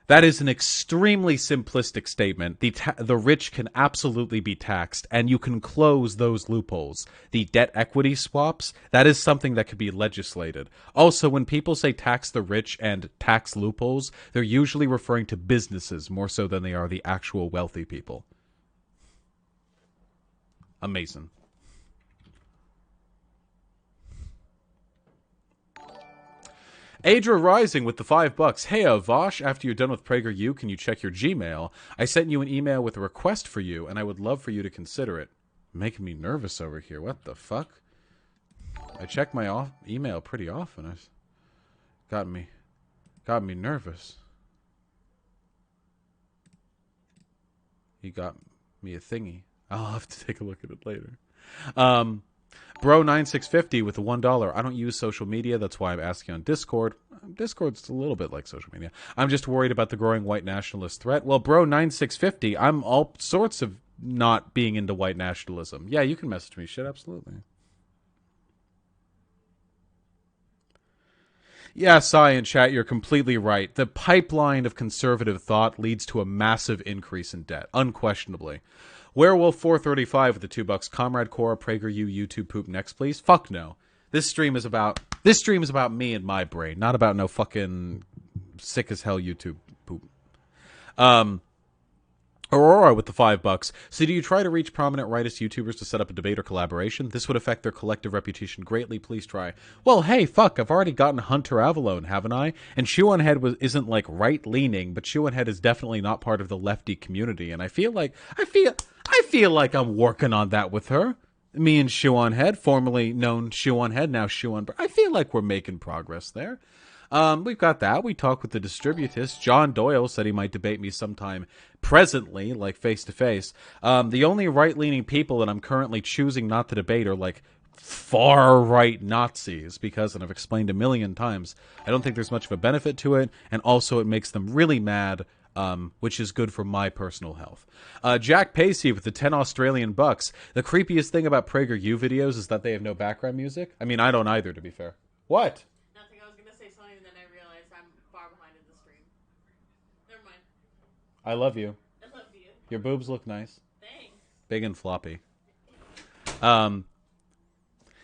That is an extremely simplistic statement. The rich can absolutely be taxed, and you can close those loopholes. The debt equity swaps, that is something that could be legislated. Also, when people say tax the rich and tax loopholes, they're usually referring to businesses more so than they are the actual wealthy people. Amazing. Adra Rising with the $5. Hey, Vosh, after you're done with Prager U, can you check your Gmail? I sent you an email with a request for you, and I would love for you to consider it. Making me nervous over here. What the fuck? I check my email pretty often. It's got me nervous. He got me a thingy. I'll have to take a look at it later. Bro9650 with the $1. I don't use social media. That's why I'm asking on Discord. Discord's a little bit like social media. I'm just worried about the growing white nationalist threat. Well, Bro9650, I'm all sorts of not being into white nationalism. Yeah, you can message me. Shit, absolutely. Yeah, Sai in chat, you're completely right. The pipeline of conservative thought leads to a massive increase in debt, unquestionably. Werewolf 435 with the $2. Comrade Cora, Prager U, YouTube poop next, please. Fuck no. This stream is about me and my brain, not about no fucking sick as hell YouTube poop. Aurora with the $5. So do you try to reach prominent rightist YouTubers to set up a debate or collaboration? This would affect their collective reputation greatly. Please try. Well, hey, fuck, I've already gotten Hunter Avalone, haven't I? And Shoe on Head isn't like right-leaning, but Shoe on Head is definitely not part of the lefty community, and I feel like I'm working on that with her. Me and Shoe on Head, formerly known Shoe on Head, now Shoe on. I feel like we're making progress there. We've got that. We talked with the distributist. John Doyle said he might debate me sometime presently, like face-to-face. The only right-leaning people that I'm currently choosing not to debate are, like, far-right Nazis, because, and I've explained a million times, I don't think there's much of a benefit to it, and also it makes them really mad, which is good for my personal health. Jack Pacey with the 10 Australian bucks. The creepiest thing about Prager U videos is that they have no background music. I mean, I don't either, to be fair. What? Nothing. I was gonna say something, and then I realized I'm far behind in the stream. Never mind. I love you. I love you. Your boobs look nice. Thanks. Big and floppy.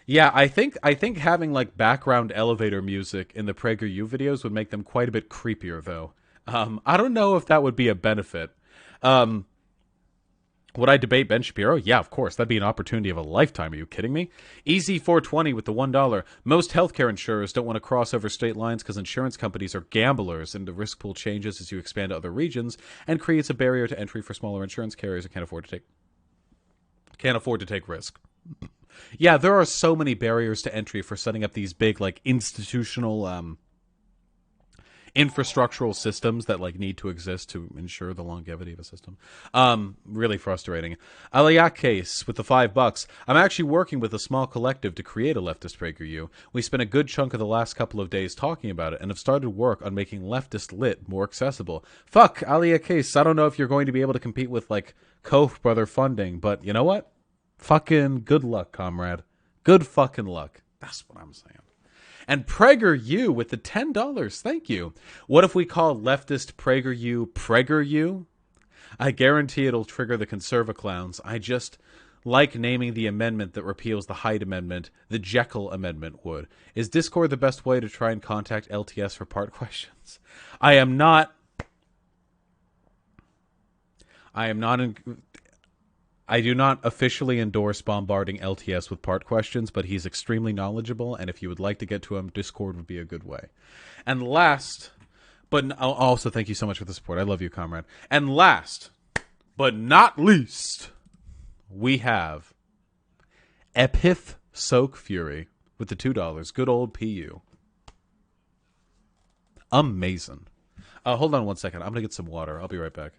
Yeah, I think having like background elevator music in the Prager U videos would make them quite a bit creepier, though. I don't know if that would be a benefit. Would I debate Ben Shapiro? Yeah, of course. That'd be an opportunity of a lifetime. Are you kidding me? Easy420 with the $1. Most healthcare insurers don't want to cross over state lines because insurance companies are gamblers, and the risk pool changes as you expand to other regions and creates a barrier to entry for smaller insurance carriers that can't afford to take risk. Yeah, there are so many barriers to entry for setting up these big, like, institutional infrastructural systems that like need to exist to ensure the longevity of a system. Really frustrating. Aliakes with the $5. I'm actually working with a small collective to create a leftist Prager U. We spent a good chunk of the last couple of days talking about it and have started work on making leftist lit more accessible. Fuck, Aliakes, I don't know if you're going to be able to compete with like Koch brother funding, but you know what? Fucking good luck, comrade. Good fucking luck. That's what I'm saying. And Prager U with the $10. Thank you. What if we call leftist Prager U Prager U? I guarantee it'll trigger the conserva clowns. I just like naming the amendment that repeals the Hyde Amendment. The Jekyll Amendment would. Is Discord the best way to try and contact LTS for part questions? I do not officially endorse bombarding LTS with part questions, but he's extremely knowledgeable, and if you would like to get to him, Discord would be a good way. And last, but also thank you so much for the support. I love you, comrade. And last, but not least, we have Epith Soak Fury with the $2. Good old PU. Amazing. Hold on one second. I'm going to get some water. I'll be right back.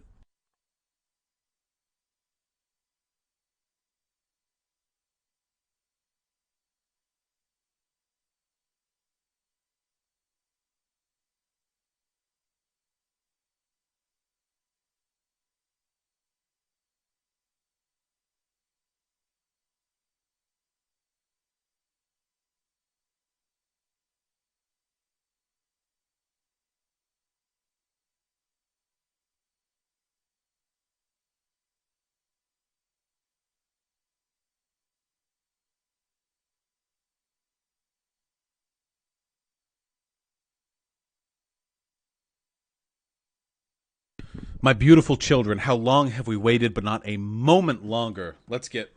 My beautiful children, how long have we waited, but not a moment longer? Let's get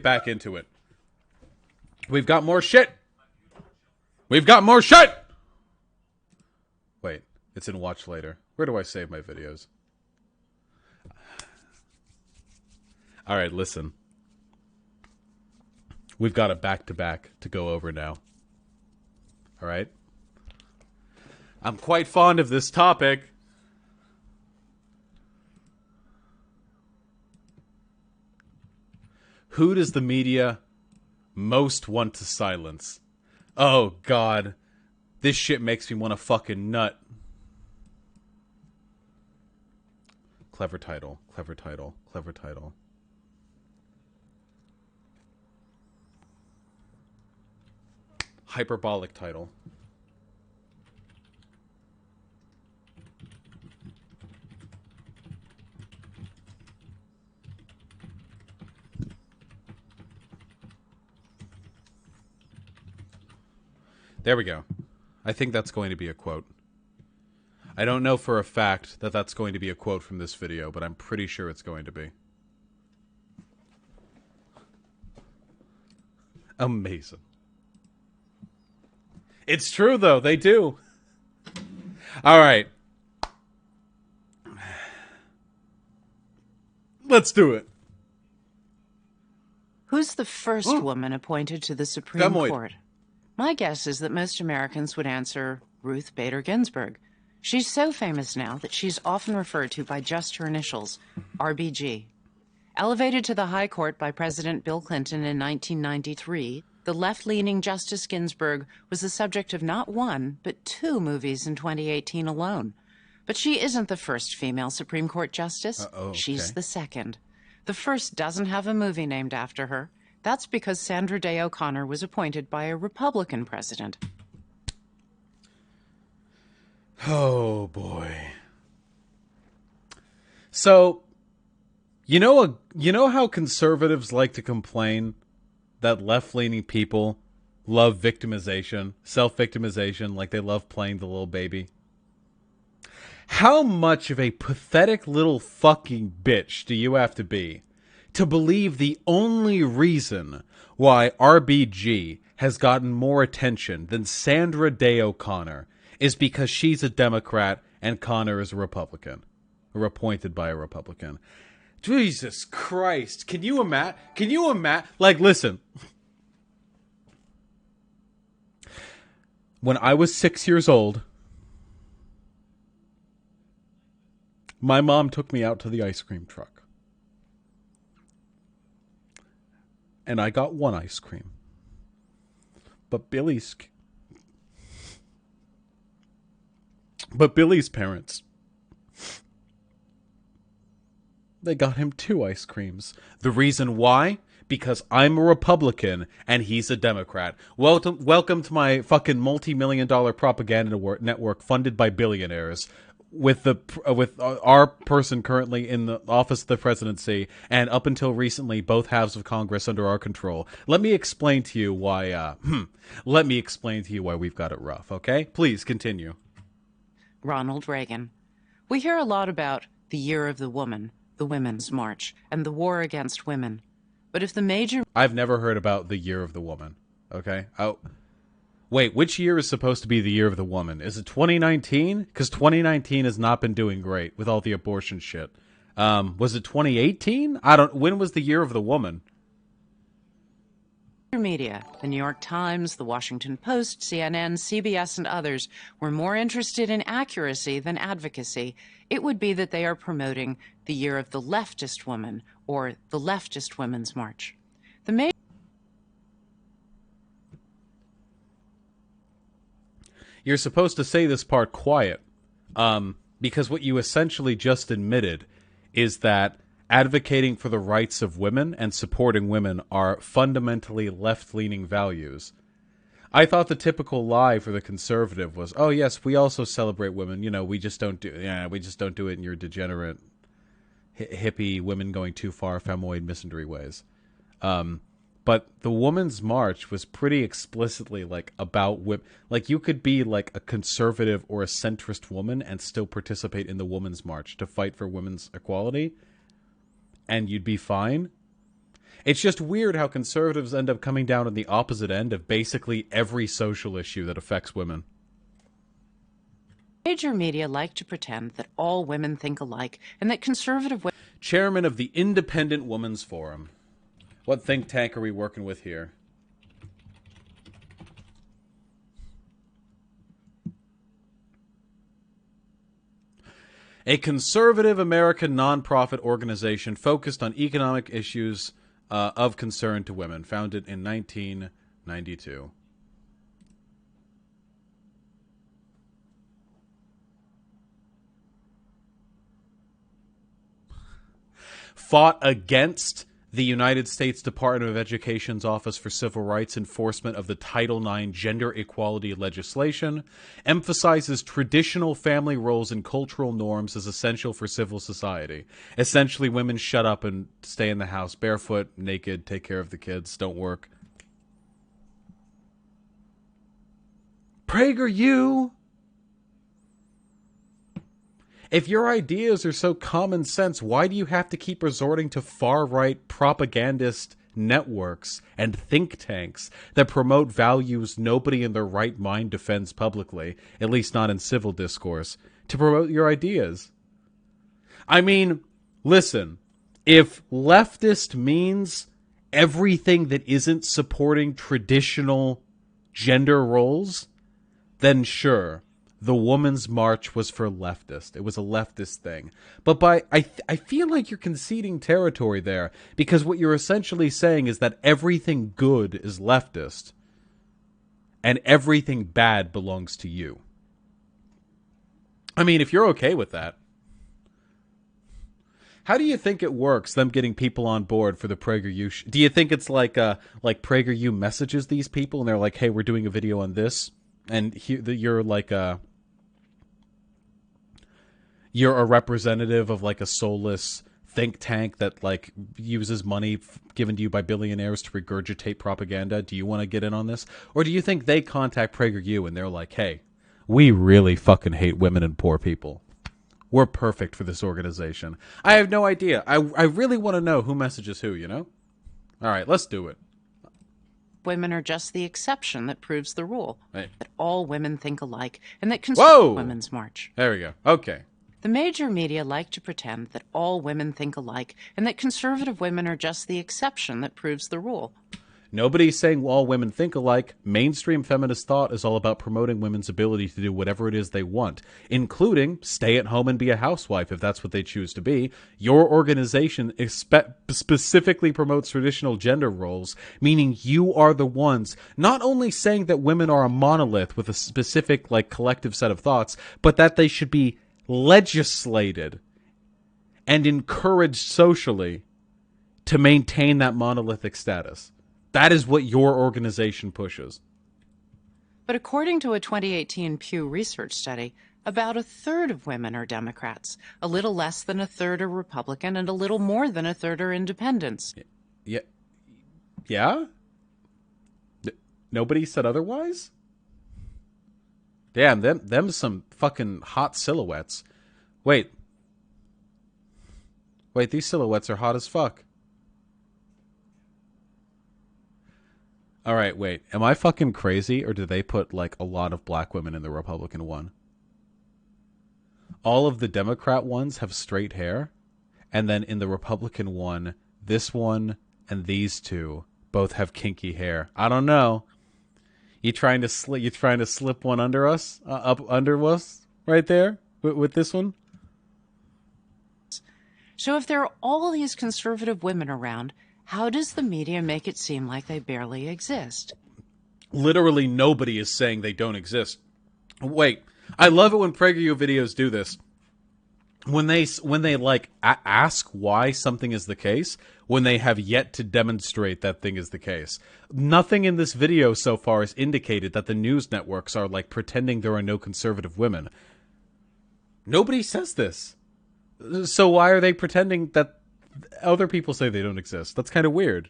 back into it. We've got more shit. We've got more shit. Wait, it's in watch later. Where do I save my videos? All right, listen. We've got a back-to-back to go over now. All right? I'm quite fond of this topic. Who does the media most want to silence? Oh, God. This shit makes me want to fucking nut. Clever title. Clever title. Clever title. Hyperbolic title. There we go. I think that's going to be a quote. I don't know for a fact that that's going to be a quote from this video, but I'm pretty sure it's going to be. Amazing. It's true, though. They do. All right. Let's do it. Who's the first woman appointed to the Supreme Court? My guess is that most Americans would answer Ruth Bader Ginsburg. She's so famous now that she's often referred to by just her initials, RBG. Elevated to the High Court by President Bill Clinton in 1993, the left-leaning Justice Ginsburg was the subject of not one, but 2 movies in 2018 alone. But she isn't the first female Supreme Court justice. She's the second. The first doesn't have a movie named after her. That's because Sandra Day O'Connor was appointed by a Republican president. Oh, boy. So, you know how conservatives like to complain that left-leaning people love victimization, self-victimization, like they love playing the little baby? How much of a pathetic little fucking bitch do you have to be to believe the only reason why RBG has gotten more attention than Sandra Day O'Connor is because she's a Democrat and Connor is a Republican, or appointed by a Republican? Jesus Christ. Can you imagine? Like, listen. When I was 6 years old, my mom took me out to the ice cream truck. And I got 1 ice cream. But Billy's parents, they got him 2 ice creams. The reason why? Because I'm a Republican and he's a Democrat. Welcome to my fucking multi-million-dollar propaganda network funded by billionaires, with our person currently in the office of the presidency, and up until recently, both halves of Congress under our control. Let me explain to you why. Let me explain to you why we've got it rough. Okay, please continue. Ronald Reagan. We hear a lot about the Year of the Woman, the Women's March, and the war against women. But if the major... I've never heard about the Year of the Woman. Okay. Wait, which year is supposed to be the Year of the Woman? Is it 2019? Because 2019 has not been doing great with all the abortion shit. Was it 2018? When was the year of the woman? Media, the New York Times, the Washington Post, CNN, CBS, and others were more interested in accuracy than advocacy, it would be that they are promoting the year of the leftist woman, or the leftist women's march. You're supposed to say this part quiet, because what you essentially just admitted is that advocating for the rights of women and supporting women are fundamentally left-leaning values. I thought the typical lie for the conservative was, "Oh yes, we also celebrate women. You know, we just don't do it in your degenerate, hippie, women going too far, femoid misandry ways." But the Women's March was pretty explicitly like about women. Like you could be like a conservative or a centrist woman and still participate in the Women's March to fight for women's equality, and you'd be fine. It's just weird how conservatives end up coming down on the opposite end of basically every social issue that affects women. Major media like to pretend that all women think alike and that conservative women... Chairman of the Independent Women's Forum. What think tank are we working with here? A conservative American nonprofit organization focused on economic issues of concern to women, founded in 1992. Fought against the United States Department of Education's Office for Civil Rights enforcement of the Title IX gender equality legislation, emphasizes traditional family roles and cultural norms as essential for civil society. Essentially, women shut up and stay in the house, barefoot, naked, take care of the kids, don't work. Prager U! If your ideas are so common sense, why do you have to keep resorting to far-right propagandist networks and think tanks that promote values nobody in their right mind defends publicly, at least not in civil discourse, to promote your ideas? I mean, listen, if leftist means everything that isn't supporting traditional gender roles, then sure. The Women's March was for leftist. It was a leftist thing. But I feel like you're conceding territory there, because what you're essentially saying is that everything good is leftist and everything bad belongs to you. I mean, if you're okay with that, how do you think it works, them getting people on board for the Prager U? Do you think it's like Prager U messages these people and they're like, "Hey, we're doing a video on this," and you're like you're a representative of like a soulless think tank that like uses money given to you by billionaires to regurgitate propaganda? Do you want to get in on this? Or do you think they contact Prager U and they're like, "Hey, we really fucking hate women and poor people. We're perfect for this organization"? I have no idea. I really want to know who messages who, you know? All right, let's do it. Women are just the exception that proves the rule. Hey. That all women think alike and that Whoa! Women's March. There we go. Okay. The major media like to pretend that all women think alike and that conservative women are just the exception that proves the rule. Nobody's saying all women think alike. Mainstream feminist thought is all about promoting women's ability to do whatever it is they want, including stay at home and be a housewife if that's what they choose to be. Your organization specifically promotes traditional gender roles, meaning you are the ones not only saying that women are a monolith with a specific like collective set of thoughts, but that they should be legislated and encouraged socially to maintain that monolithic status. That is what your organization pushes. But according to a 2018 Pew Research study, about a third of women are Democrats, a little less than a third are Republican, and a little more than a third are independents. Yeah? Nobody said otherwise? Damn, them some fucking hot silhouettes. Wait, these silhouettes are hot as fuck. All right, wait. Am I fucking crazy, or do they put, like, a lot of black women in the Republican one? All of the Democrat ones have straight hair, And then in the Republican one, this one and these two both have kinky hair. I don't know. You trying to slip one under us, up under us, right there with this one? So if there are all these conservative women around, how does the media make it seem like they barely exist? Literally nobody is saying they don't exist. Wait, I love it when Prager U videos do this. When they like ask why something is the case, when they have yet to demonstrate that thing is the case. Nothing in this video so far has indicated that the news networks are like pretending there are no conservative women. Nobody says this. So why are they pretending that other people say they don't exist? That's kind of weird.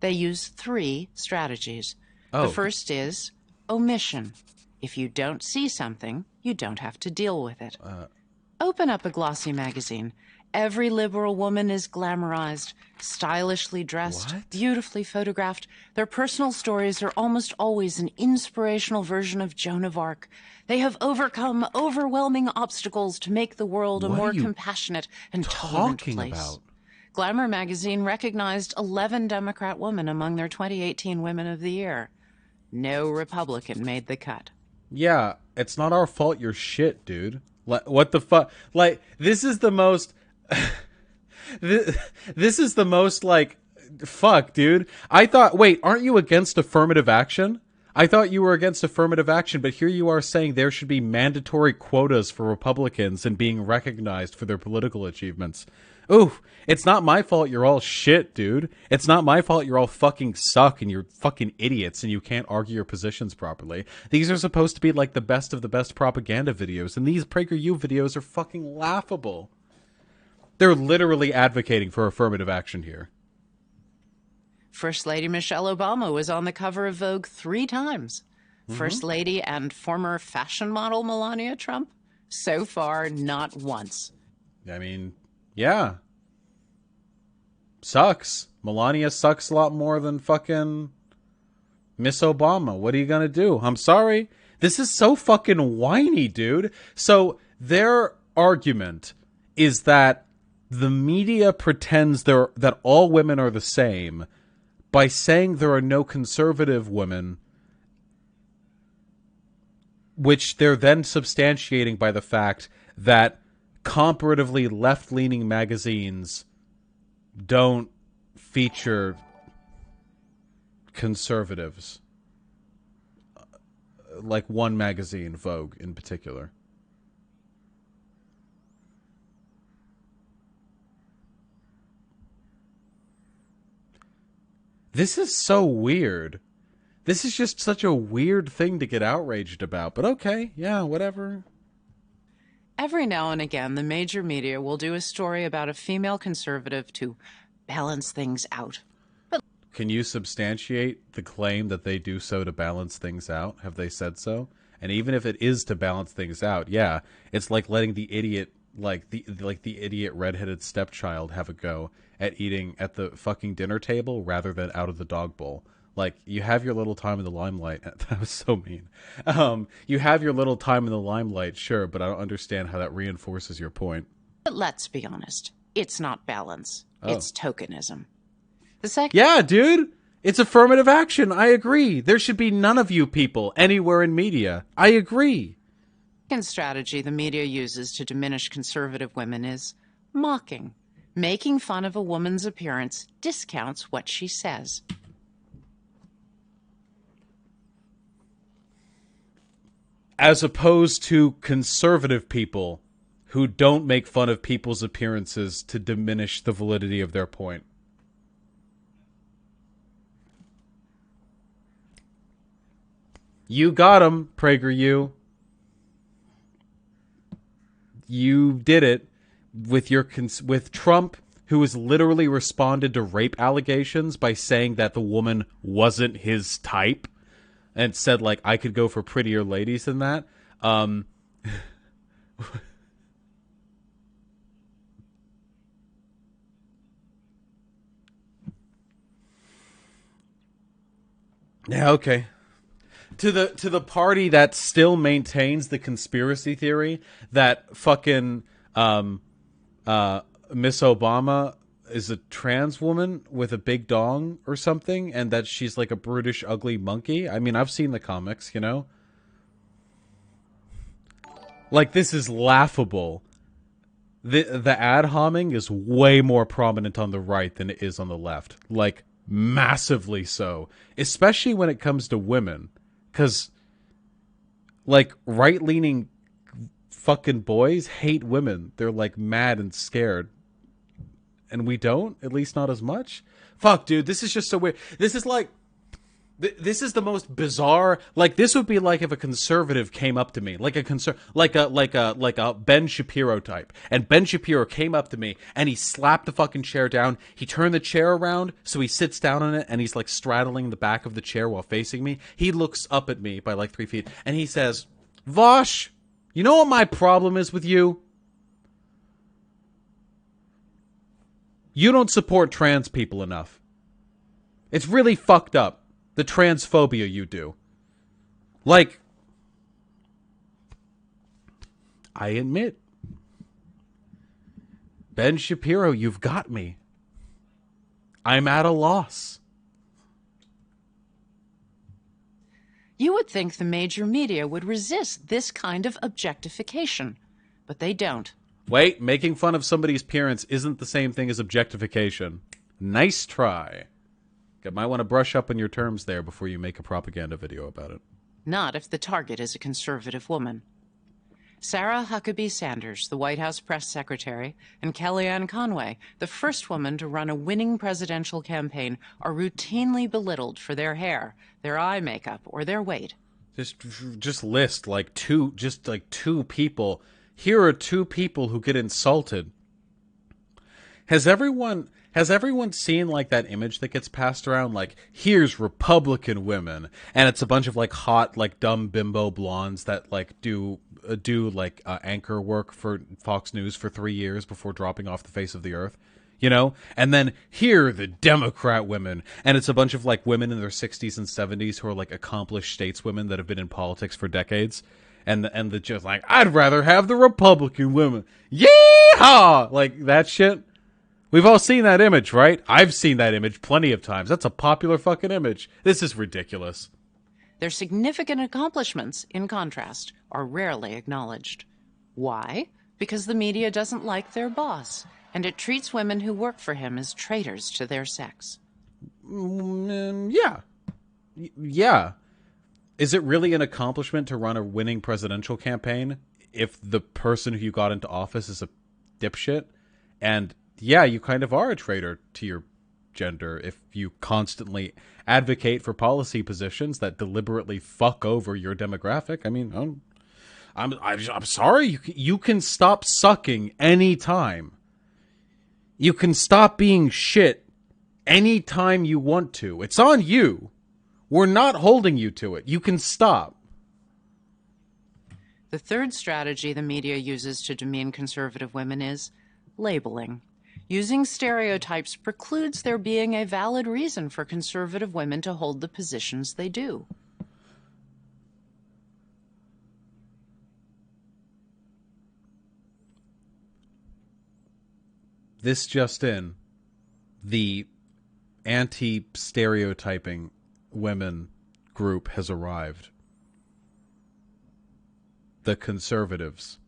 They use 3 strategies. Oh. The first is omission. If you don't see something, you don't have to deal with it. Open up a glossy magazine. Every liberal woman is glamorized, stylishly dressed, beautifully photographed. Their personal stories are almost always an inspirational version of Joan of Arc. They have overcome overwhelming obstacles to make the world a more compassionate and tolerant place. Glamour magazine recognized 11 Democrat women among their 2018 Women of the Year. No Republican made the cut. Yeah, it's not our fault you're shit, dude. What the fuck? Like, this is the most... this is the most, like... Fuck, dude. I thought... Wait, aren't you against affirmative action? I thought you were against affirmative action, but here you are saying there should be mandatory quotas for Republicans and being recognized for their political achievements. Ooh, it's not my fault you're all shit, dude. It's not my fault you're all fucking suck and you're fucking idiots and you can't argue your positions properly. These are supposed to be like the best of the best propaganda videos, and these Prager U videos are fucking laughable. They're literally advocating for affirmative action here. First Lady Michelle Obama was on the cover of Vogue 3 times. First Lady and former fashion model Melania Trump? So far, not once. I mean... Yeah. Sucks. Melania sucks a lot more than fucking Miss Obama. What are you gonna do? I'm sorry. This is so fucking whiny, dude. So their argument is that the media pretends that all women are the same by saying there are no conservative women, which they're then substantiating by the fact that comparatively left-leaning magazines don't feature conservatives. Like one magazine, Vogue, in particular. This is so weird. This is just such a weird thing to get outraged about. But okay, yeah, whatever. Every now and again, the major media will do a story about a female conservative to balance things out. But can you substantiate the claim that they do so to balance things out? Have they said so? And even if it is to balance things out, yeah, it's like letting the idiot, the idiot redheaded stepchild have a go at eating at the fucking dinner table rather than out of the dog bowl. Like, you have your little time in the limelight. That was so mean. You have your little time in the limelight, sure, but I don't understand how that reinforces your point. But let's be honest. It's not balance. It's tokenism. Yeah, dude! It's affirmative action. I agree. There should be none of you people anywhere in media. I agree. The second strategy the media uses to diminish conservative women is mocking. Making fun of a woman's appearance discounts what she says. As opposed to conservative people who don't make fun of people's appearances to diminish the validity of their point. You got him, Prager U. You did it with Trump, who has literally responded to rape allegations by saying that the woman wasn't his type. And said, like, I could go for prettier ladies than that. Yeah, okay. To the party that still maintains the conspiracy theory that fucking Miss Obama is a trans woman with a big dong or something, and that she's like a brutish, ugly monkey. I mean, I've seen the comics, you know? Like, this is laughable. The ad homing is way more prominent on the right than it is on the left. Like, massively so. Especially when it comes to women. Because, like, right-leaning fucking boys hate women. They're, like, mad and scared. And we don't? At least not as much? Fuck, dude, this is just so weird. This is like... This is the most bizarre... Like, this would be like if a conservative came up to me. Like a Ben Shapiro type. And Ben Shapiro came up to me, and he slapped the fucking chair down. He turned the chair around, so he sits down on it, and he's, like, straddling the back of the chair while facing me. He looks up at me by, like, 3 feet, and he says, Vosh, you know what my problem is with you? You don't support trans people enough. It's really fucked up, the transphobia you do. Like, I admit, Ben Shapiro, you've got me. I'm at a loss. You would think the major media would resist this kind of objectification, but they don't. Wait, making fun of somebody's appearance isn't the same thing as objectification. Nice try. You might want to brush up on your terms there before you make a propaganda video about it. Not if the target is a conservative woman. Sarah Huckabee Sanders, the White House press secretary, and Kellyanne Conway, the first woman to run a winning presidential campaign, are routinely belittled for their hair, their eye makeup, or their weight. Just list like two people. Here are 2 people who get insulted. Has everyone seen like that image that gets passed around? Like, here's Republican women, and it's a bunch of like hot, like dumb bimbo blondes that like do anchor work for Fox News for 3 years before dropping off the face of the earth, you know? And then here are the Democrat women, and it's a bunch of like women in their 60s and 70s who are like accomplished stateswomen that have been in politics for decades. And the just like, I'd rather have the Republican women. Yeehaw! Like that shit. We've all seen that image, right? I've seen that image plenty of times. That's a popular fucking image. This is ridiculous. Their significant accomplishments, in contrast, are rarely acknowledged. Why? Because the media doesn't like their boss, and it treats women who work for him as traitors to their sex. Yeah. Yeah. Is it really an accomplishment to run a winning presidential campaign if the person who you got into office is a dipshit? And yeah, you kind of are a traitor to your gender if you constantly advocate for policy positions that deliberately fuck over your demographic. I mean, I'm sorry. You can stop sucking anytime. You can stop being shit anytime you want to. It's on you. We're not holding you to it. You can stop. The third strategy the media uses to demean conservative women is labeling. Using stereotypes precludes there being a valid reason for conservative women to hold the positions they do. This just in, the anti-stereotyping women group has arrived. The conservatives.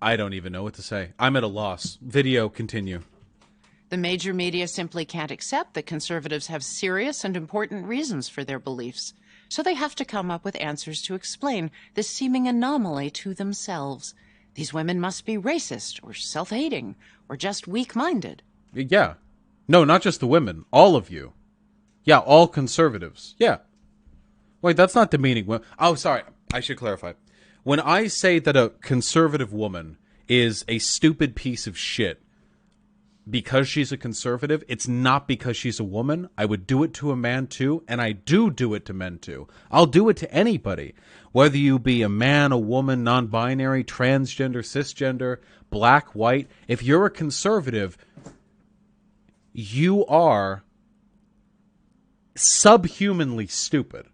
I don't even know what to say. I'm at a loss. Video, continue. The major media simply can't accept that conservatives have serious and important reasons for their beliefs, so they have to come up with answers to explain this seeming anomaly to themselves. These women must be racist or self-hating or just weak-minded. Yeah. No, not just the women. All of you. Yeah, all conservatives. Yeah. Wait, that's not demeaning women. Oh, sorry. I should clarify. When I say that a conservative woman is a stupid piece of shit because she's a conservative, it's not because she's a woman. I would do it to a man too, and I do it to men too. I'll do it to anybody. Whether you be a man, a woman, non-binary, transgender, cisgender, black, white. If you're a conservative, you are subhumanly stupid.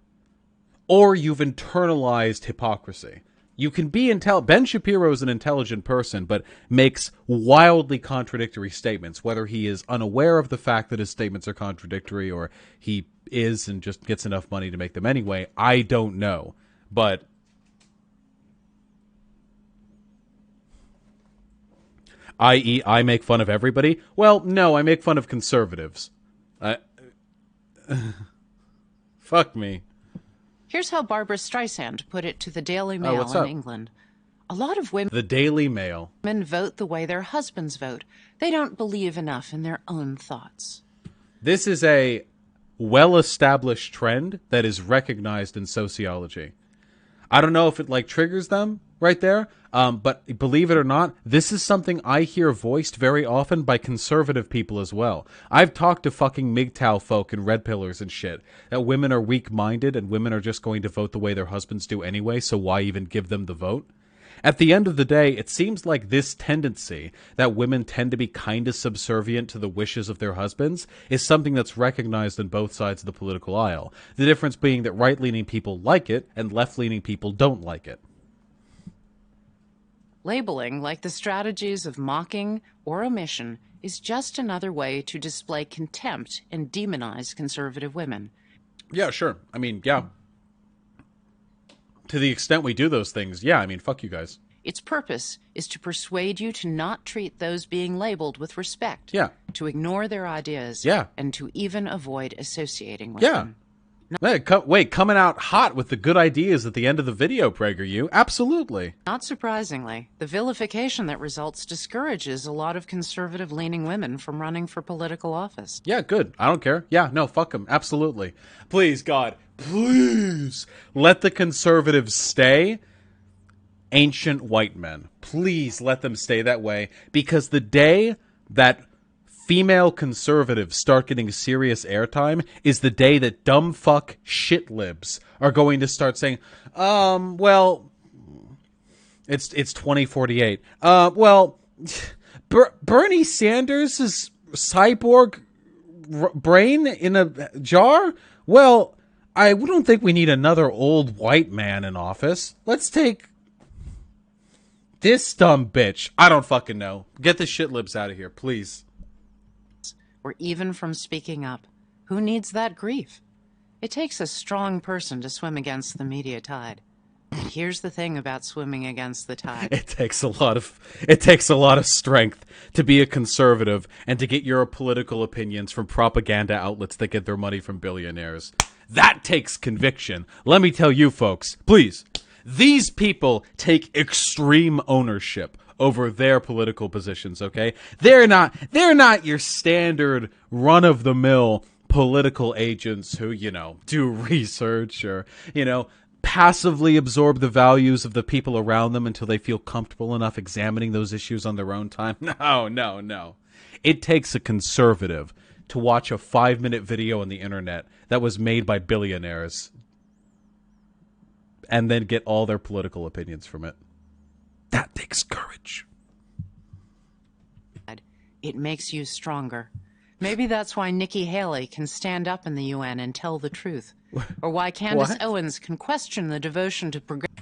Or you've internalized hypocrisy. You can be Ben Shapiro is an intelligent person, but makes wildly contradictory statements, whether he is unaware of the fact that his statements are contradictory or he is and just gets enough money to make them anyway. I don't know. But i.e., I make fun of everybody? Well, no, I make fun of conservatives. Fuck me. Here's how Barbara Streisand put it to the Daily Mail in England. A lot of women... The Daily Mail. ...vote the way their husbands vote. They don't believe enough in their own thoughts. This is a well-established trend that is recognized in sociology. I don't know if it, triggers them right there, but believe it or not, this is something I hear voiced very often by conservative people as well. I've talked to fucking MGTOW folk and red pillars and shit, that women are weak-minded and women are just going to vote the way their husbands do anyway, so why even give them the vote? At the end of the day, it seems like this tendency that women tend to be kind of subservient to the wishes of their husbands is something that's recognized on both sides of the political aisle. The difference being that right-leaning people like it and left-leaning people don't like it. Labeling, like the strategies of mocking or omission, is just another way to display contempt and demonize conservative women. Yeah, sure. I mean, yeah. To the extent we do those things, yeah, I mean, fuck you guys. Its purpose is to persuade you to not treat those being labeled with respect. Yeah. To ignore their ideas. Yeah. And to even avoid associating with yeah. them. Wait, coming out hot with the good ideas at the end of the video, Prager U. Absolutely. Not surprisingly, the vilification that results discourages a lot of conservative-leaning women from running for political office. Yeah, good. I don't care. Yeah, no, fuck them. Absolutely. Please, God, please let the conservatives stay ancient white men. Please let them stay that way, because the day that female conservatives start getting serious airtime is the day that dumb fuck shit libs are going to start saying, well, it's 2048. Bernie Sanders' cyborg brain in a jar? Well, I don't think we need another old white man in office. Let's take this dumb bitch. I don't fucking know. Get the shit libs out of here, please. Or even from speaking up. Who needs that grief? It takes a strong person to swim against the media tide. And here's the thing about swimming against the tide. It takes a lot of strength to be a conservative and to get your political opinions from propaganda outlets that get their money from billionaires. That takes conviction. Let me tell you folks, please, these people take extreme ownership over their political positions, okay? They're not your standard run-of-the-mill political agents who, do research or, passively absorb the values of the people around them until they feel comfortable enough examining those issues on their own time. No. It takes a conservative to watch a 5-minute video on the internet that was made by billionaires and then get all their political opinions from it. That takes courage. It makes you stronger. Maybe that's why Nikki Haley can stand up in the UN and tell the truth. Or why Candace Owens can question the devotion to progressive...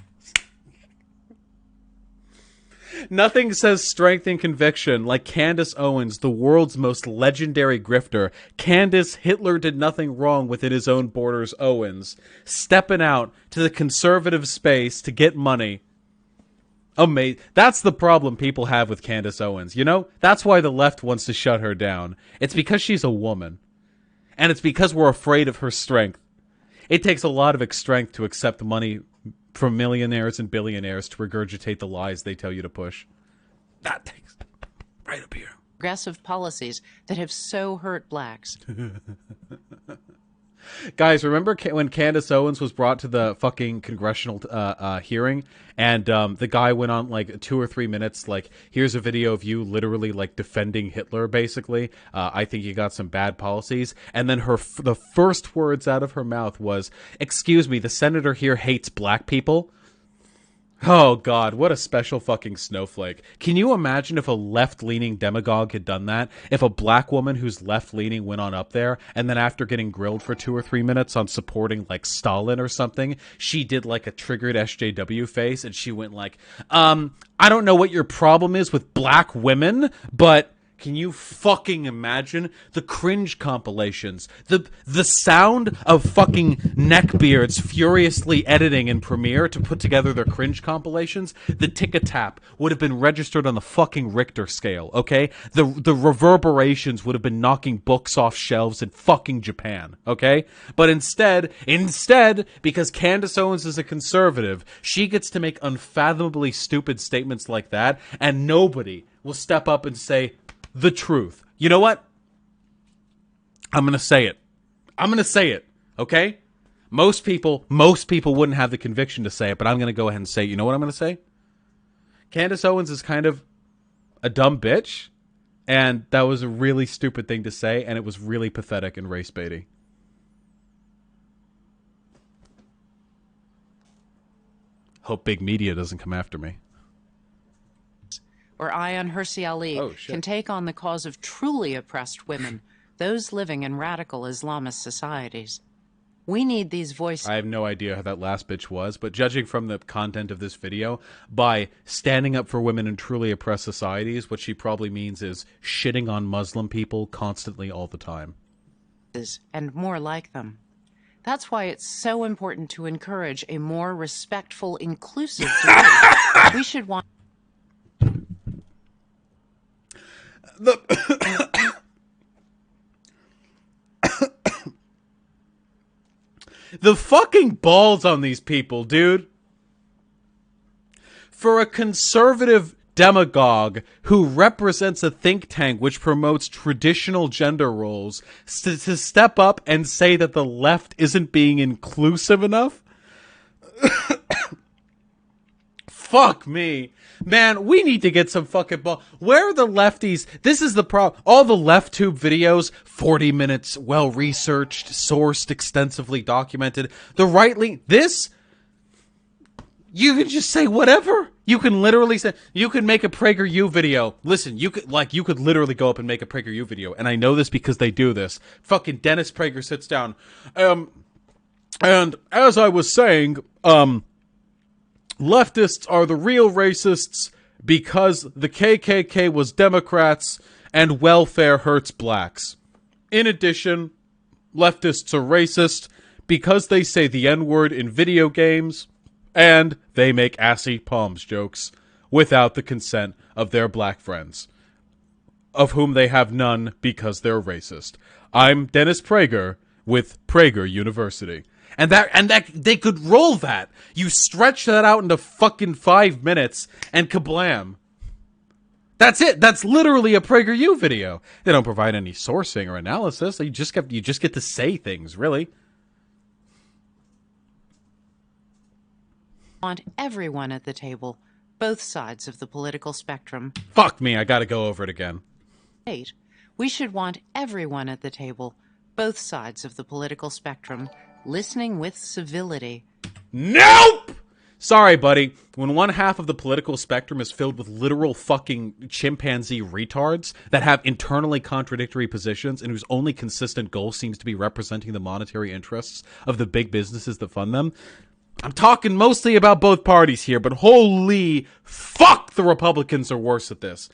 Nothing says strength and conviction like Candace Owens, the world's most legendary grifter. Candace, Hitler did nothing wrong within his own borders, Owens, stepping out to the conservative space to get money. Amazing. That's the problem people have with Candace Owens. That's why the left wants to shut her down. It's because she's a woman. And it's because we're afraid of her strength. It takes a lot of strength to accept money from millionaires and billionaires to regurgitate the lies they tell you to push. That takes right up here. Progressive policies that have so hurt blacks. Guys, remember when Candace Owens was brought to the fucking congressional hearing, and the guy went on 2 or 3 minutes, here's a video of you literally defending Hitler, basically. I think you got some bad policies. And then the first words out of her mouth was, "Excuse me, the senator here hates black people." Oh, God, what a special fucking snowflake. Can you imagine if a left-leaning demagogue had done that? If a black woman who's left-leaning went on up there, and then after getting grilled for 2 or 3 minutes on supporting, like, Stalin or something, she did, like, a triggered SJW face, and she went like, I don't know what your problem is with black women, but... Can you fucking imagine the cringe compilations? The sound of fucking neckbeards furiously editing in Premiere to put together their cringe compilations? The tick-a-tap would have been registered on the fucking Richter scale, okay? The reverberations would have been knocking books off shelves in fucking Japan, okay? But instead, because Candace Owens is a conservative, she gets to make unfathomably stupid statements like that, and nobody will step up and say the truth. You know what? I'm going to say it. Okay? Most people wouldn't have the conviction to say it, but I'm going to go ahead and say it. You know what I'm going to say? Candace Owens is kind of a dumb bitch, and that was a really stupid thing to say, and it was really pathetic and race baity. Hope big media doesn't come after me. Or Ayaan Hirsi Ali can take on the cause of truly oppressed women, those living in radical Islamist societies. We need these voices. I have no idea how that last bitch was, but judging from the content of this video, by standing up for women in truly oppressed societies, what she probably means is shitting on Muslim people constantly all the time. And more like them. That's why it's so important to encourage a more respectful, inclusive debate. We should want... The fucking balls on these people, dude. For a conservative demagogue who represents a think tank which promotes traditional gender roles to step up and say that the left isn't being inclusive enough? Fuck me. Man, we need to get some fucking ball. Where are the lefties? This is the problem. All the left tube videos, 40 minutes, well-researched, sourced, extensively documented. The right-leaning, this, you can just say whatever. You can literally say, you can make a Prager U video. Listen, you could literally go up and make a Prager U video. And I know this because they do this. Fucking Dennis Prager sits down. And as I was saying, leftists are the real racists because the KKK was Democrats and welfare hurts blacks. In addition, leftists are racist because they say the N-word in video games and they make assy palms jokes without the consent of their black friends, of whom they have none because they're racist. I'm Dennis Prager with Prager University. And that they could roll that. You stretch that out into fucking 5 minutes and kablam. That's it. That's literally a Prager U video. They don't provide any sourcing or analysis. You just get to say things, really. Want everyone at the table, both sides of the political spectrum. Fuck me, I gotta go over it again. We should want everyone at the table, both sides of the political spectrum, listening with civility. Nope! Sorry, buddy. When one half of the political spectrum is filled with literal fucking chimpanzee retards that have internally contradictory positions and whose only consistent goal seems to be representing the monetary interests of the big businesses that fund them, I'm talking mostly about both parties here, but holy fuck, the Republicans are worse at this.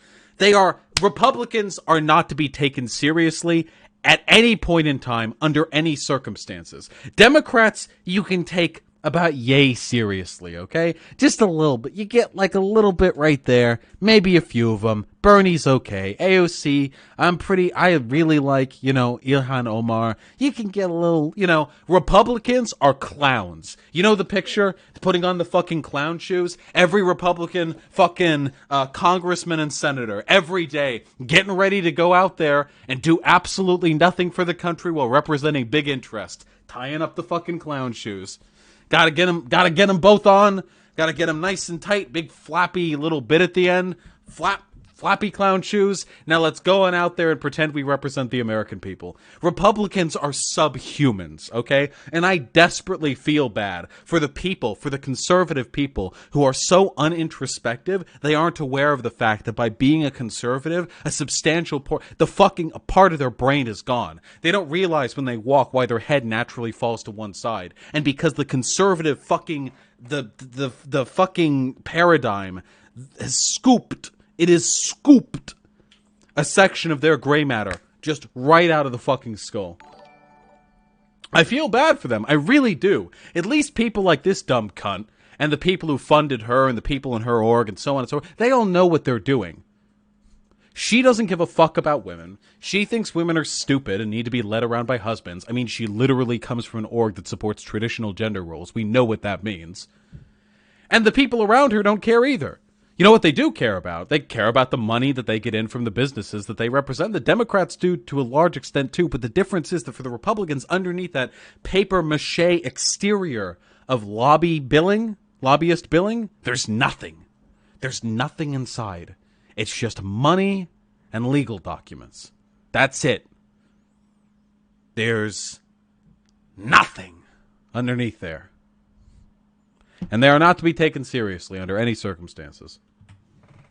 Republicans are not to be taken seriously at any point in time, under any circumstances. Democrats, you can take about yay seriously, okay? Just a little bit. You get like a little bit right there. Maybe a few of them. Bernie's okay. AOC, I really like, Ilhan Omar. You can get a little, Republicans are clowns. You know the picture? Putting on the fucking clown shoes? Every Republican fucking congressman and senator, every day, getting ready to go out there and do absolutely nothing for the country while representing big interest. Tying up the fucking clown shoes. Gotta get them both on. Gotta get them nice and tight. Big flappy little bit at the end. flappy clown shoes. Now let's go on out there and pretend we represent the American people. Republicans are subhumans, okay? And I desperately feel bad for the people, for the conservative people who are so unintrospective, they aren't aware of the fact that by being a conservative, a substantial a part of their brain is gone. They don't realize when they walk why their head naturally falls to one side. And because the conservative fucking the fucking paradigm has scooped a section of their gray matter just right out of the fucking skull. I feel bad for them. I really do. At least people like this dumb cunt and the people who funded her and the people in her org and so on and so forth, they all know what they're doing. She doesn't give a fuck about women. She thinks women are stupid and need to be led around by husbands. I mean, she literally comes from an org that supports traditional gender roles. We know what that means. And the people around her don't care either. You know what they do care about? They care about the money that they get in from the businesses that they represent. The Democrats do to a large extent too, but the difference is that for the Republicans, underneath that papier-mâché exterior of lobbyist billing, there's nothing. There's nothing inside. It's just money and legal documents. That's it. There's nothing underneath there. And they are not to be taken seriously under any circumstances.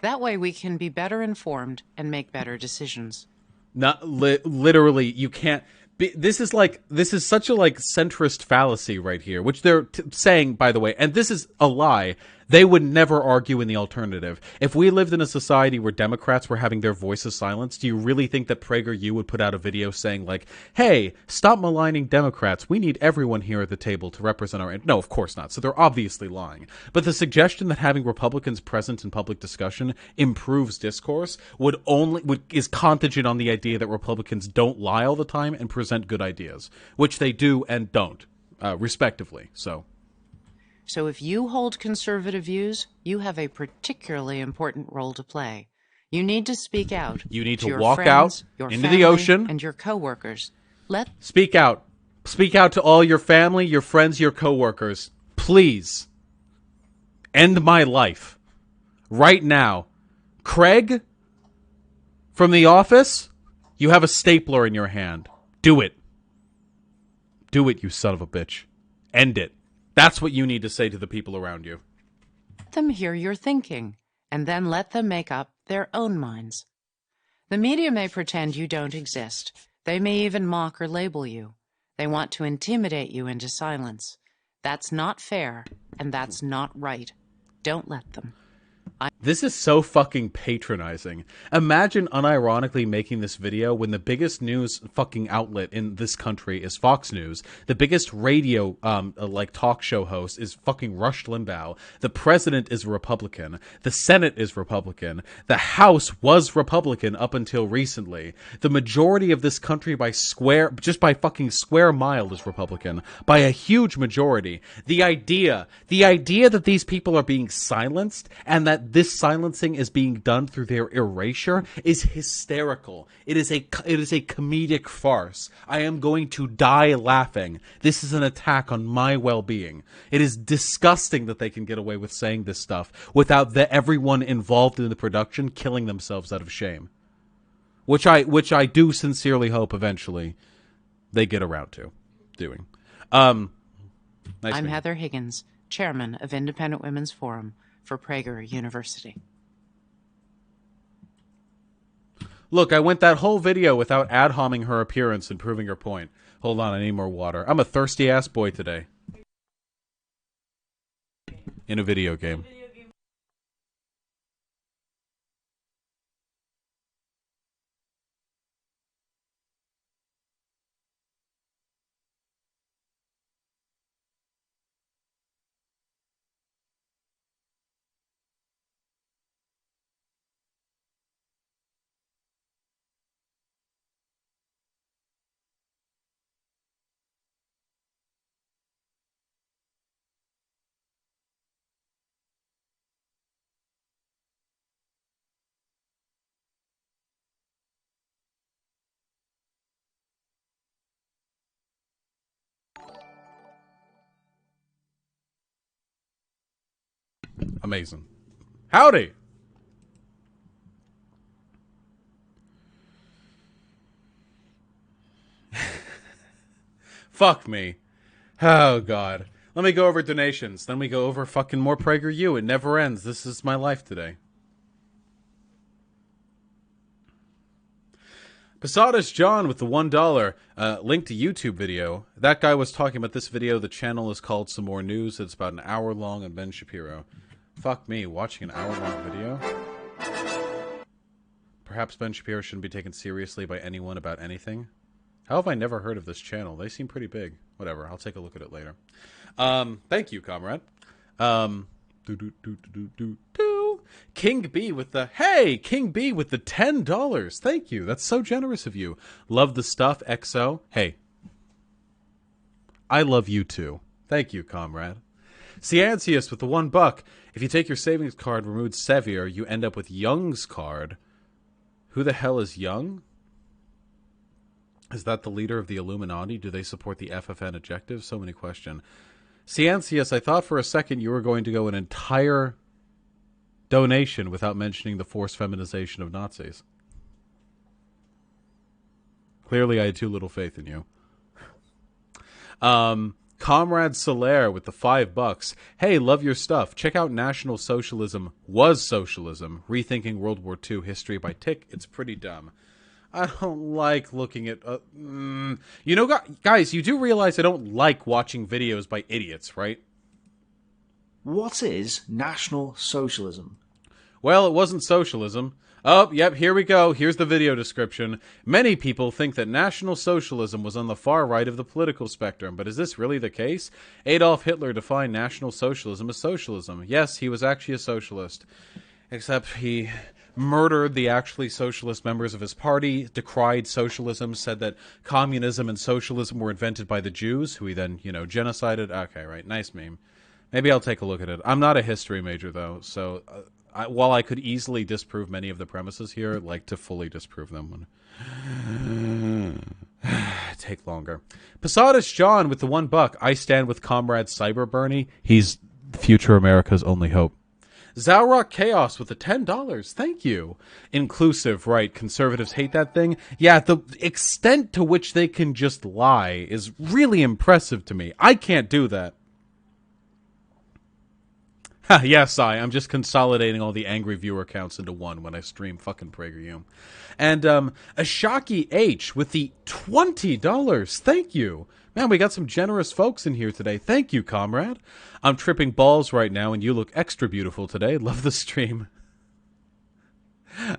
That way we can be better informed and make better decisions. Not literally, you can't. This is such a centrist fallacy right here, which they're saying, by the way, and this is a lie. They would never argue in the alternative. If we lived in a society where Democrats were having their voices silenced, do you really think that Prager U would put out a video saying like, hey, stop maligning Democrats. We need everyone here at the table to represent our... No, of course not. So they're obviously lying. But the suggestion that having Republicans present in public discussion improves discourse is contingent on the idea that Republicans don't lie all the time and present good ideas, which they do and don't, respectively. So if you hold conservative views, you have a particularly important role to play. You need to speak out. You need to your walk friends, out your into family, the ocean. And your coworkers. Speak out. Speak out to all your family, your friends, your coworkers. Please. End my life. Right now. Craig, from The Office, you have a stapler in your hand. Do it. Do it, you son of a bitch. End it. That's what you need to say to the people around you. Let them hear your thinking, and then let them make up their own minds. The media may pretend you don't exist. They may even mock or label you. They want to intimidate you into silence. That's not fair, and that's not right. Don't let them. This is so fucking patronizing. Imagine unironically making this video when the biggest news fucking outlet in this country is Fox News. The biggest radio, talk show host is fucking Rush Limbaugh. The president is Republican. The Senate is Republican. The House was Republican up until recently. The majority of this country by fucking square mile is Republican. By a huge majority. The idea that these people are being silenced and that this silencing is being done through their erasure is hysterical. It is a comedic farce. I am going to die laughing. This is an attack on my well-being. It is disgusting that they can get away with saying this stuff without everyone involved in the production killing themselves out of shame. Which I do sincerely hope eventually they get around to doing. I'm Heather Higgins, chairman of Independent Women's Forum for Prager University. Look, I went that whole video without ad-homming her appearance and proving her point. Hold on, I need more water. I'm a thirsty-ass boy today. In a video game. Amazing. Howdy! Fuck me. Oh, God. Let me go over donations. Then we go over fucking more Prager U. It never ends. This is my life today. Posadas John with the $1 link to YouTube video. That guy was talking about this video. The channel is called Some More News. It's about an hour long on Ben Shapiro. Fuck me, watching an hour-long video? Perhaps Ben Shapiro shouldn't be taken seriously by anyone about anything. How have I never heard of this channel? They seem pretty big. Whatever, I'll take a look at it later. Thank you, comrade. King B with the $10. Thank you. That's so generous of you. Love the stuff, XO. Hey, I love you too. Thank you, comrade. Ciancius with the $1. If you take your savings card, remove Sevier, you end up with Young's card. Who the hell is Young? Is that the leader of the Illuminati? Do they support the FFN objective? So many questions. Ciancius, I thought for a second you were going to go an entire donation without mentioning the forced feminization of Nazis. Clearly I had too little faith in you. Comrade Solaire with the $5. Hey, love your stuff. Check out National Socialism Was Socialism, Rethinking World War II History by Tick. It's pretty dumb. I don't like looking at... You know, guys, you do realize I don't like watching videos by idiots, right? What is National Socialism? Well, it wasn't socialism. Oh, yep, here we go. Here's the video description. Many people think that National Socialism was on the far right of the political spectrum, but is this really the case? Adolf Hitler defined National Socialism as socialism. Yes, he was actually a socialist. Except he murdered the actually socialist members of his party, decried socialism, said that communism and socialism were invented by the Jews, who he then, genocided. Okay, right, nice meme. Maybe I'll take a look at it. I'm not a history major, though, so... while I could easily disprove many of the premises here, I'd like to fully disprove them would take longer. Posadas John with the $1. I stand with Comrade Cyber Bernie. He's future America's only hope. Zalrock Chaos with the $10. Thank you. Inclusive, right? Conservatives hate that thing. Yeah, the extent to which they can just lie is really impressive to me. I can't do that. Yes, I'm just consolidating all the angry viewer counts into one when I stream fucking Prager U. And Ashaki H with the $20. Thank you. Man, we got some generous folks in here today. Thank you, comrade. I'm tripping balls right now, and you look extra beautiful today. Love the stream.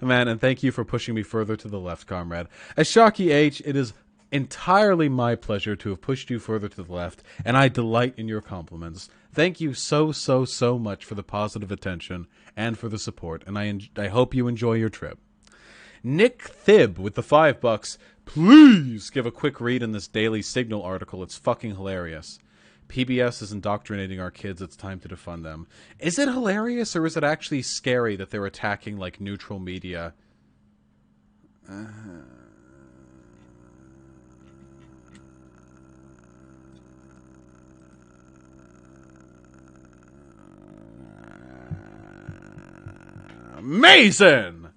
Man, and thank you for pushing me further to the left, comrade. Ashaki H, it is entirely my pleasure to have pushed you further to the left, and I delight in your compliments. Thank you so much for the positive attention and for the support, and I hope you enjoy your trip. Nick Thib with the $5. Please give a quick read in this Daily Signal article. It's fucking hilarious. PBS is indoctrinating our kids. It's time to defund them. Is it hilarious, or is it actually scary that they're attacking, like, neutral media? Amazing!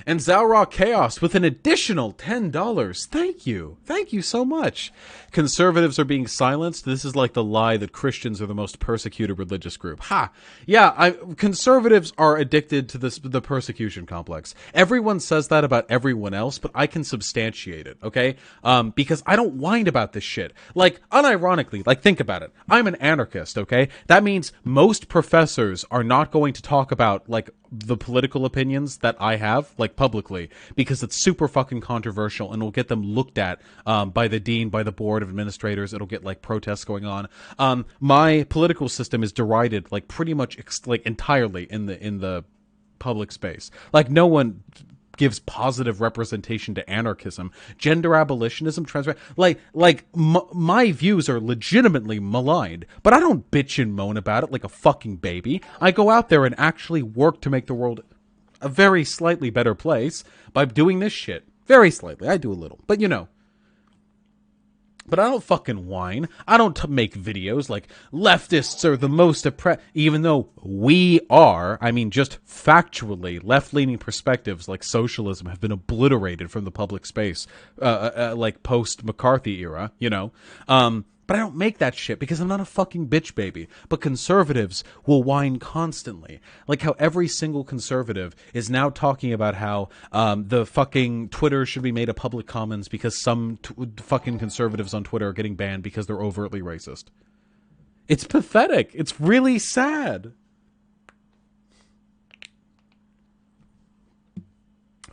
And Zalrock Chaos with an additional $10. Thank you. Thank you so much. Conservatives are being silenced. This is like the lie that Christians are the most persecuted religious group. Ha! Yeah, conservatives are addicted to the persecution complex. Everyone says that about everyone else, but I can substantiate it, okay? Because I don't whine about this shit. Like, unironically, think about it. I'm an anarchist, okay? That means most professors are not going to talk about, the political opinions that I have, publicly, because it's super fucking controversial and will get them looked at by the dean, by the board of administrators. It'll get protests going on. My political system is derided pretty much entirely in the public space. No one gives positive representation to anarchism, gender abolitionism, my views are legitimately maligned, but I don't bitch and moan about it like a fucking baby. I go out there and actually work to make the world a very slightly better place by doing this shit. Very slightly. I do a little, but But I don't fucking whine. I don't make videos like leftists are the most oppressed, even though we are. I mean, just factually, left-leaning perspectives like socialism have been obliterated from the public space, like post-McCarthy era, you know. But I don't make that shit because I'm not a fucking bitch baby. But conservatives will whine constantly. Like how every single conservative is now talking about how the fucking Twitter should be made a public commons because some fucking conservatives on Twitter are getting banned because they're overtly racist. It's pathetic. It's really sad.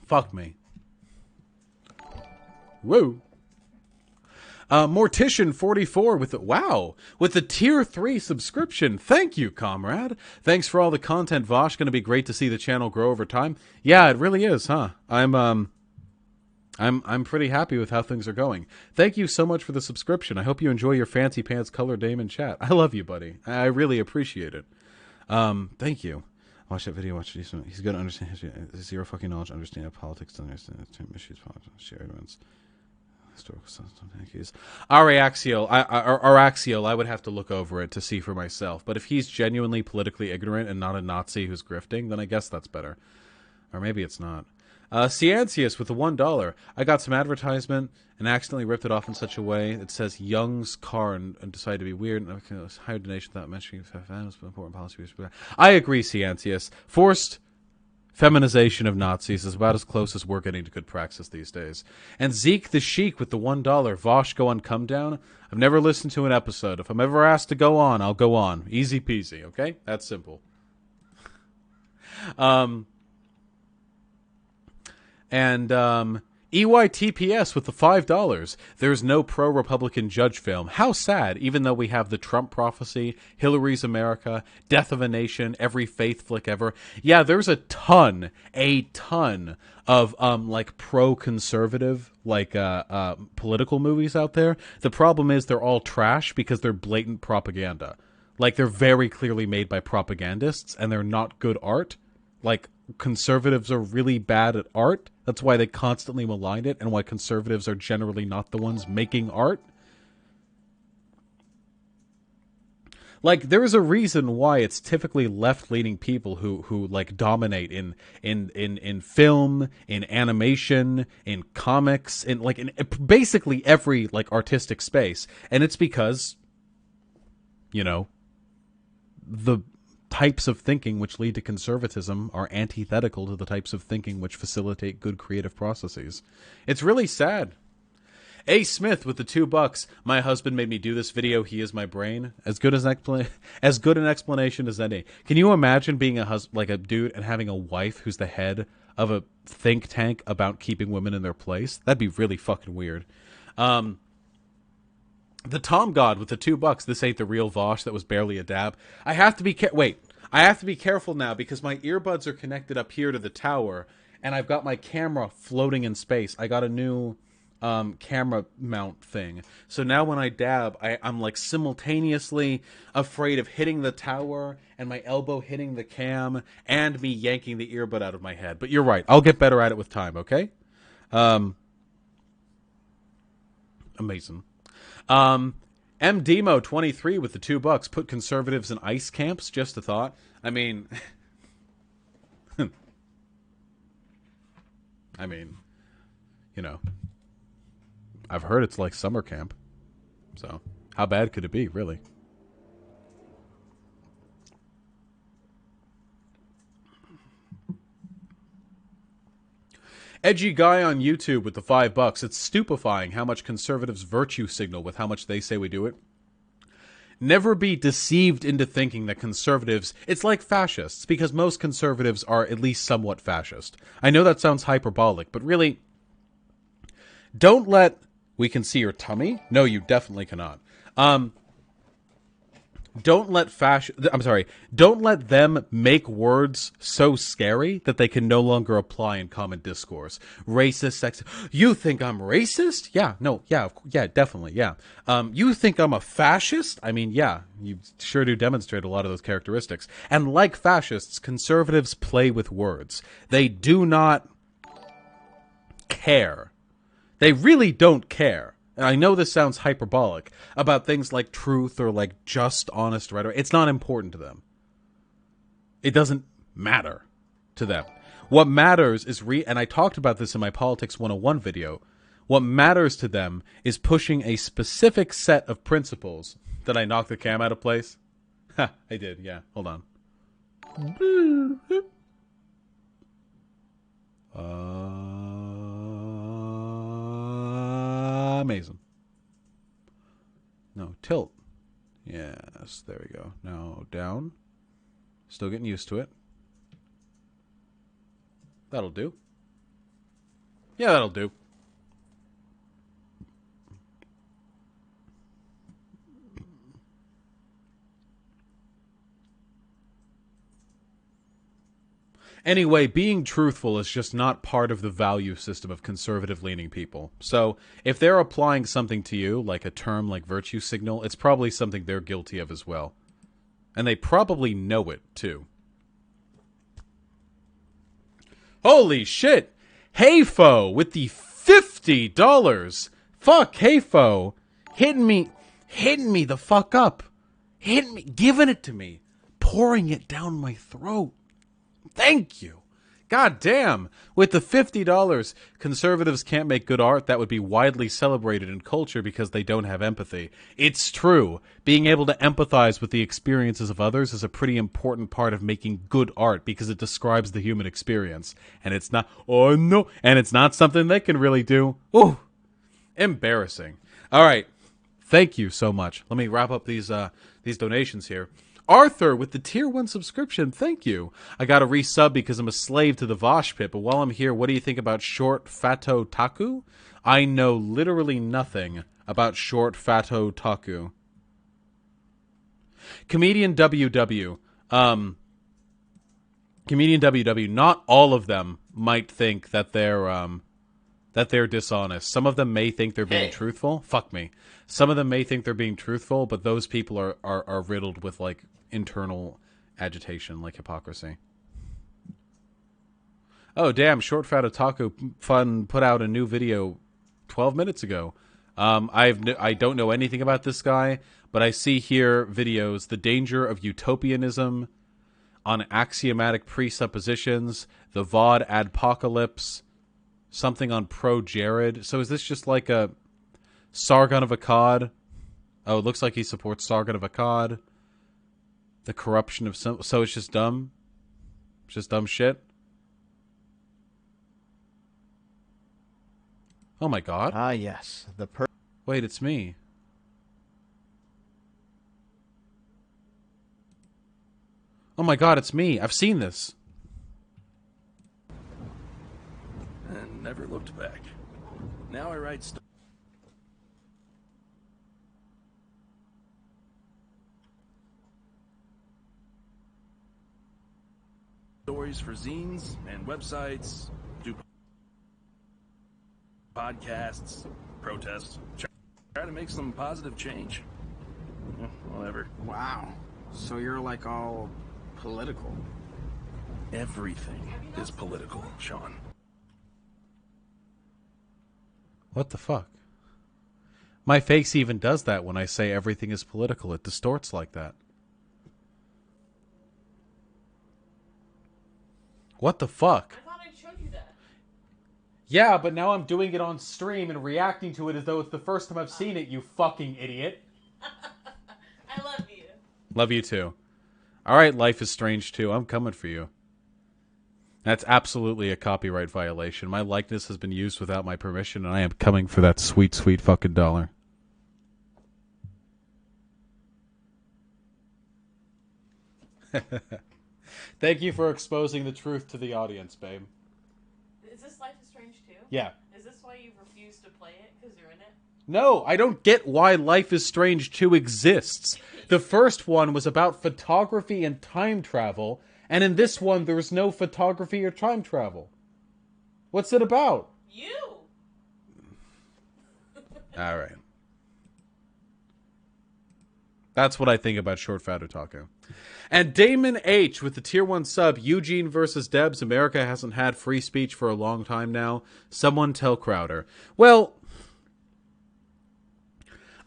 Fuck me. Whoa. Mortician44 with the tier 3 subscription. Thank you, comrade. Thanks for all the content, Vosh. Going to be great to see the channel grow over time. Yeah, it really is, huh? I'm pretty happy with how things are going. Thank you so much for the subscription. I hope you enjoy your fancy pants color dame in chat. I love you, buddy. I really appreciate it. Thank you. Watch that video. Watch it. He's going to understand history. Zero fucking knowledge. Understand politics. To understand issues. Share events. Historical issues. Araxial, I would have to look over it to see for myself. But if he's genuinely politically ignorant and not a Nazi who's grifting, then I guess that's better. Or maybe it's not. Ciancius with the $1. I got some advertisement and accidentally ripped it off in such a way it says Young's car and decided to be weird. And higher donation without mentioning important policy. I agree, Ciancius. Forced feminization of Nazis is about as close as we're getting to good praxis these days. And Zeke the Sheik with the $1. Vosh, go on, come down. I've never listened to an episode. If I'm ever asked to go on, I'll go on. Easy peasy, okay? That's simple. EYTPS with the $5. There's no pro-Republican judge film. How sad, even though we have the Trump prophecy, Hillary's America, Death of a Nation, every faith flick ever. Yeah, there's a ton of like pro-conservative like political movies out there. The problem is they're all trash because they're blatant propaganda. Like they're very clearly made by propagandists and they're not good art. Like conservatives are really bad at art. That's why they constantly malign it and why conservatives are generally not the ones making art. Like, there is a reason why it's typically left-leaning people who like dominate in film, in animation, in comics, in basically every like artistic space. And it's because, you know, the types of thinking which lead to conservatism are antithetical to the types of thinking which facilitate good creative processes. It's really sad. A. Smith with the $2. My husband made me do this video. He is my brain. As good an explanation as any. Can you imagine being a dude and having a wife who's the head of a think tank about keeping women in their place? That'd be really fucking weird. The Tom God with the $2. This ain't the real Vosh. That was barely a dab. I have to be I have to be careful now because my earbuds are connected up here to the tower, and I've got my camera floating in space. I got a new camera mount thing. So now when I dab, I'm like simultaneously afraid of hitting the tower and my elbow hitting the cam and me yanking the earbud out of my head. But you're right. I'll get better at it with time, okay? Amazing. MDemo 23 with the $2. Put conservatives in ice camps. Just a thought. I mean, you know, I've heard it's like summer camp. So how bad could it be, really? Edgy guy on YouTube with the $5. It's stupefying how much conservatives virtue signal with how much they say we do it. Never be deceived into thinking that conservatives, it's like fascists, because most conservatives are at least somewhat fascist. I know that sounds hyperbolic, but really, don't let... We can see your tummy? No, you definitely cannot. Don't let them make words so scary that they can no longer apply in common discourse. Racist, sexist. You think I'm racist? Yeah, no, yeah, definitely, yeah. You think I'm a fascist? I mean, yeah, you sure do demonstrate a lot of those characteristics. And like fascists, conservatives play with words. They do not care. They really don't care and I know this sounds hyperbolic, about things like truth or like just, honest rhetoric. It's not important to them. It doesn't matter to them. What matters is and I talked about this in my Politics 101 video. What matters to them is pushing a specific set of principles. Did I knock the cam out of place? Ha, I did, yeah. Hold on. Amazing. No, tilt. Yes, there we go. Now down. Still getting used to it. That'll do. Yeah, that'll do. Anyway, being truthful is just not part of the value system of conservative-leaning people. So, if they're applying something to you, like a term like virtue signal, it's probably something they're guilty of as well. And they probably know it, too. Holy shit! Hayfo with the $50! Fuck, Hayfo! Hitting me the fuck up. Hitting me, giving it to me. Pouring it down my throat. Thank you. God damn. With the $50, conservatives can't make good art that would be widely celebrated in culture because they don't have empathy. It's true. Being able to empathize with the experiences of others is a pretty important part of making good art because it describes the human experience. And it's not, oh no, and it's not something they can really do. Ooh, embarrassing. All right. Thank you so much. Let me wrap up these donations here. Arthur with the tier 1 subscription, thank you. I got a resub because I'm a slave to the Vosh pit, but while I'm here, what do you think about short Fato Taku? I know literally nothing about short Fato Taku. Comedian WW. Comedian WW, not all of them might think that they're dishonest. Some of them may think they're being truthful. Fuck me. Some of them may think they're being truthful, but those people are riddled with, like, internal agitation, like hypocrisy. Oh, damn. Short Fat Otaku Fun put out a new video 12 minutes ago. I don't know anything about this guy, but I see here videos, The Danger of Utopianism, on Axiomatic Presuppositions, The VOD Adpocalypse, something on Pro-Jared. So is this just like a Sargon of Akkad? Oh, it looks like he supports Sargon of Akkad. The corruption of some... So it's just dumb? It's just dumb shit? Oh my god. Ah, yes. Wait, it's me. Oh my god, it's me. I've seen this. And never looked back. Now I write stories for zines and websites, do podcasts, protests, try to make some positive change. Whatever. Wow. So you're like all political. Everything is political, Sean. What the fuck? My face even does that when I say everything is political. It distorts like that. What the fuck? I thought I showed you that. Yeah, but now I'm doing it on stream and reacting to it as though it's the first time I've seen it, you fucking idiot. I love you. Love you too. Alright, Life is Strange 2. I'm coming for you. That's absolutely a copyright violation. My likeness has been used without my permission, and I am coming for that sweet, sweet fucking dollar. Thank you for exposing the truth to the audience, babe. Is this Life is Strange 2? Yeah. Is this why you refuse to play it? Because you're in it? No, I don't get why Life is Strange 2 exists. The first one was about photography and time travel, and in this one there's no photography or time travel. What's it about? You! Alright. That's what I think about Short Fat Otaku. And Damon H. with the tier 1 sub, Eugene versus Debs, America hasn't had free speech for a long time now. Someone tell Crowder. Well,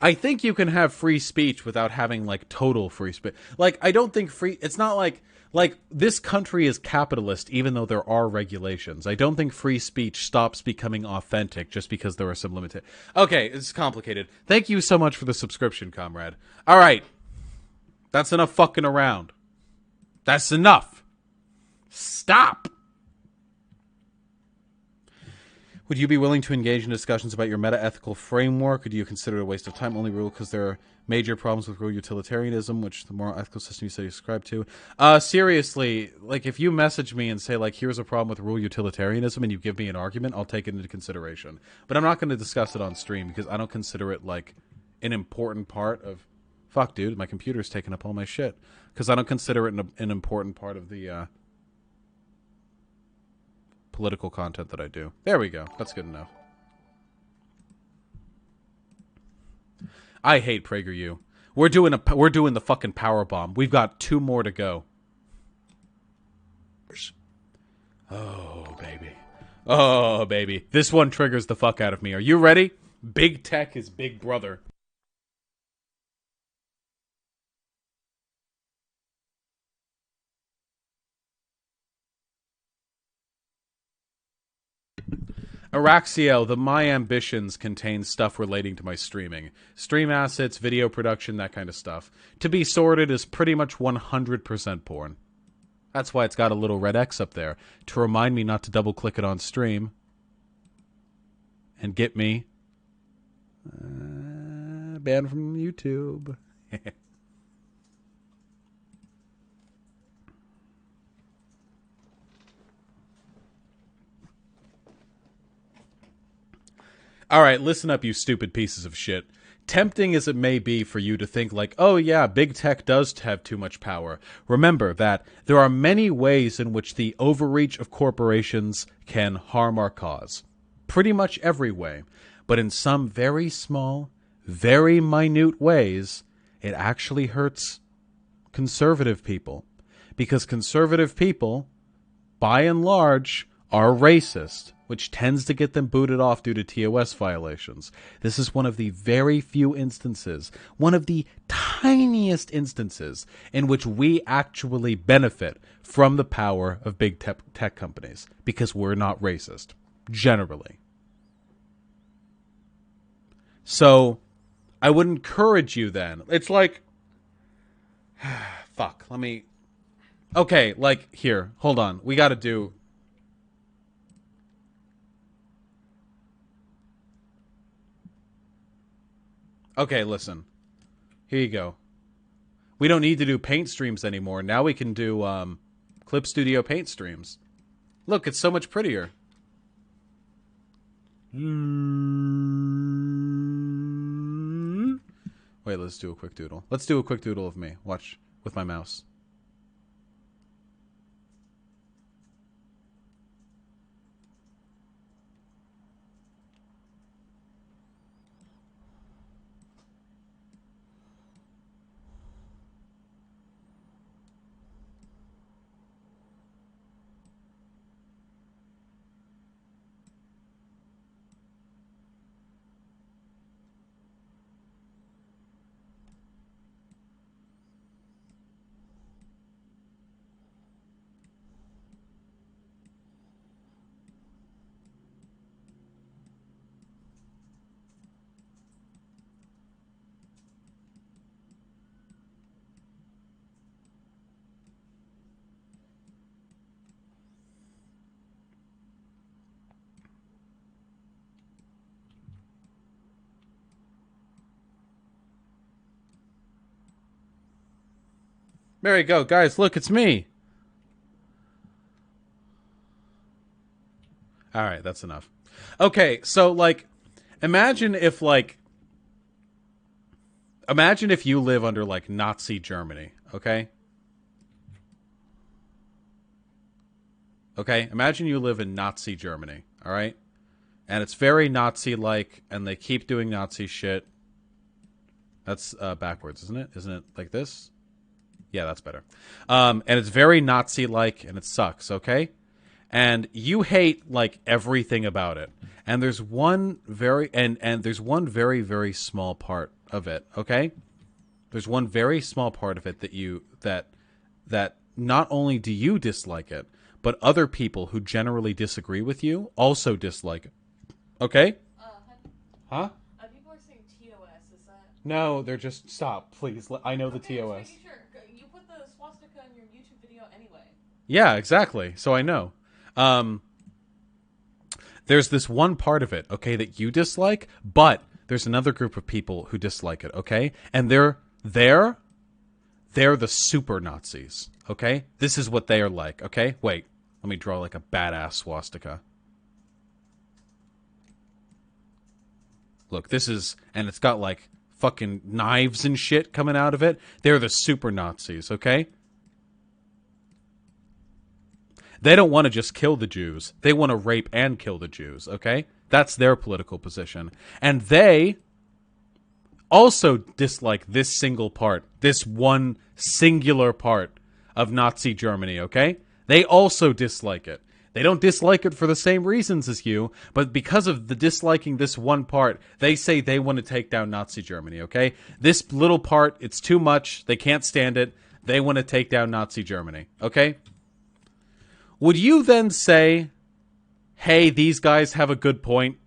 I think you can have free speech without having like total free speech. Like, I don't think it's not like this country is capitalist even though there are regulations. I don't think free speech stops becoming authentic just because there are some limited. Okay, it's complicated. Thank you so much for the subscription, comrade. All right. That's enough fucking around. That's enough. Stop. Would you be willing to engage in discussions about your meta-ethical framework, or do you consider it a waste of time? Only rule because there are major problems with rule utilitarianism, which the moral ethical system you say you subscribe to. Seriously, like, if you message me and say, like, here's a problem with rule utilitarianism, and you give me an argument, I'll take it into consideration. But I'm not going to discuss it on stream, because I don't consider it, like, an important part of... Fuck, dude, my computer's taking up all my shit. Because I don't consider it an important part of the, political content that I do. There we go. That's good enough. I hate Prager U. We're doing the fucking power bomb. We've got 2 more to go. Oh, baby. Oh, baby. This one triggers the fuck out of me. Are you ready? Big tech is big brother. Araxiel, the My Ambitions contains stuff relating to my streaming. Stream assets, video production, that kind of stuff. To be sorted is pretty much 100% porn. That's why it's got a little red X up there. To remind me not to double click it on stream. And get me banned from YouTube. All right, listen up, you stupid pieces of shit. Tempting as it may be for you to think like, oh yeah, big tech does have too much power. Remember that there are many ways in which the overreach of corporations can harm our cause. Pretty much every way. But in some very small, very minute ways, it actually hurts conservative people. Because conservative people, by and large, are racist, which tends to get them booted off due to TOS violations. This is one of the very few instances, one of the tiniest instances, in which we actually benefit from the power of big tech companies, because we're not racist, generally. So, I would encourage you then. It's like... Fuck, let me... Okay, like, here, hold on. We gotta do... Okay, listen. Here you go. We don't need to do paint streams anymore. Now we can do Clip Studio paint streams. Look, it's so much prettier. Wait, let's do a quick doodle. Let's do a quick doodle of me. Watch with my mouse. There you go. Guys, look, it's me. Alright, that's enough. Okay, so, like, imagine if you live under, like, Nazi Germany, okay? Okay, imagine you live in Nazi Germany, alright? And it's very Nazi-like, and they keep doing Nazi shit. That's backwards, isn't it? Isn't it like this? Yeah, that's better. And it's very Nazi-like, and it sucks, okay? And you hate, like, everything about it. And there's one very, very small part of it, okay? There's one very small part of it that not only do you dislike it, but other people who generally disagree with you also dislike it. Okay? Huh? People are saying TOS. Is that? No, they're just stop, please. I know the TOS. Just making sure. You put the swastika in your YouTube video anyway. Yeah, exactly. So I know. There's this one part of it, okay, that you dislike, but there's another group of people who dislike it, okay? And they're the super Nazis, okay? This is what they are like, okay? Wait, let me draw like a badass swastika. Look, this is, and it's got like fucking knives and shit coming out of it. They're the super Nazis, okay? They don't want to just kill the Jews. They want to rape and kill the Jews, okay? That's their political position. And they also dislike this single part, this one singular part of Nazi Germany, okay? They also dislike it. They don't dislike it for the same reasons as you, but because of the disliking this one part, they say they want to take down Nazi Germany, okay? This little part, it's too much. They can't stand it. They want to take down Nazi Germany, okay? Would you then say, hey, these guys have a good point?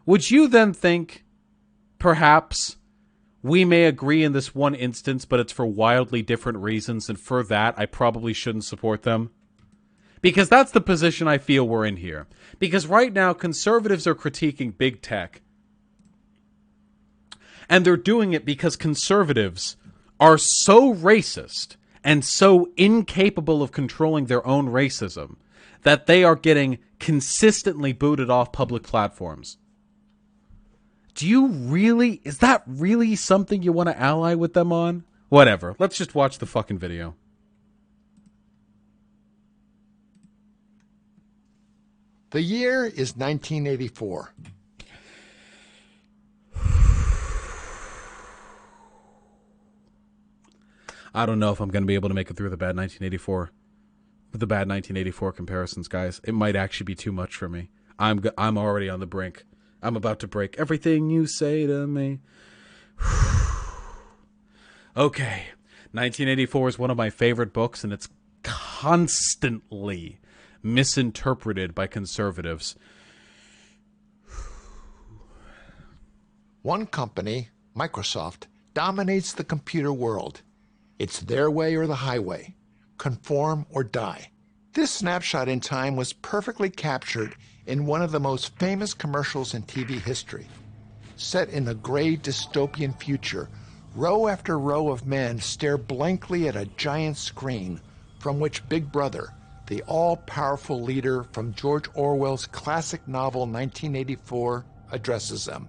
Would you then think, perhaps, we may agree in this one instance, but it's for wildly different reasons, and for that, I probably shouldn't support them? Because that's the position I feel we're in here. Because right now, conservatives are critiquing big tech. And they're doing it because conservatives are so racist and so incapable of controlling their own racism that they are getting consistently booted off public platforms. Do you really... Is that really something you want to ally with them on? Whatever. Let's just watch the fucking video. The year is 1984. I don't know if I'm going to be able to make it through the bad 1984 comparisons, guys. It might actually be too much for me. I'm already on the brink. I'm about to break everything you say to me. Okay. 1984 is one of my favorite books, and it's constantly misinterpreted by conservatives. One company, Microsoft, dominates the computer world. It's their way or the highway. Conform or die. This snapshot in time was perfectly captured in one of the most famous commercials in TV history. Set in a gray dystopian future, row after row of men stare blankly at a giant screen from which Big Brother, the all-powerful leader from George Orwell's classic novel 1984, addresses them.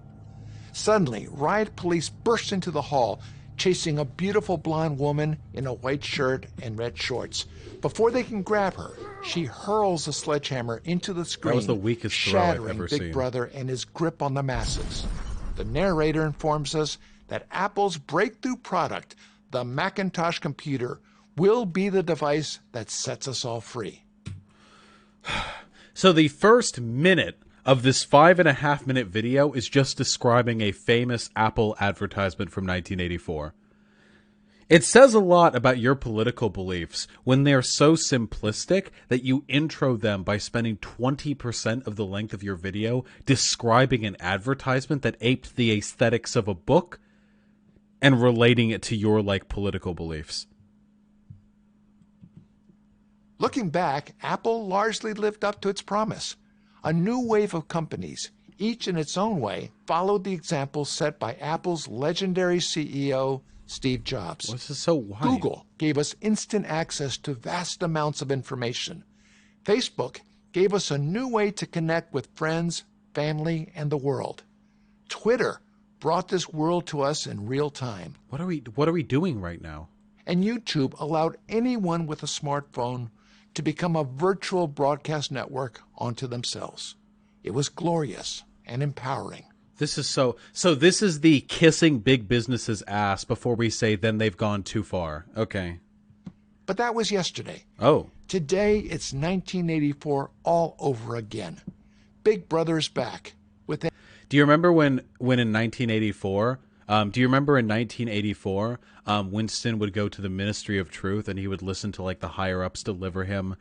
Suddenly, riot police burst into the hall, chasing a beautiful blonde woman in a white shirt and red shorts. Before they can grab her, she hurls a sledgehammer into the screen, that was the weakest throw I've shattering ever Big seen. Brother and his grip on the masses. The narrator informs us that Apple's breakthrough product, the Macintosh computer, will be the device that sets us all free. So the first minute of this 5.5-minute video is just describing a famous Apple advertisement from 1984. It says a lot about your political beliefs when they're so simplistic that you intro them by spending 20% of the length of your video describing an advertisement that aped the aesthetics of a book and relating it to your, political beliefs. Looking back, Apple largely lived up to its promise. A new wave of companies, each in its own way, followed the example set by Apple's legendary CEO, Steve Jobs. This is so wide. Google gave us instant access to vast amounts of information. Facebook gave us a new way to connect with friends, family, and the world. Twitter brought this world to us in real time. What are we doing right now? And YouTube allowed anyone with a smartphone to become a virtual broadcast network onto themselves. It was glorious and empowering. This is so this is the kissing big business's ass before we say then they've gone too far. Okay. But that was yesterday. Oh. Today, it's 1984 all over again. Big Brother's back. Do you remember when in 1984, Do you remember in 1984, Winston would go to the Ministry of Truth and he would listen to like the higher ups deliver him.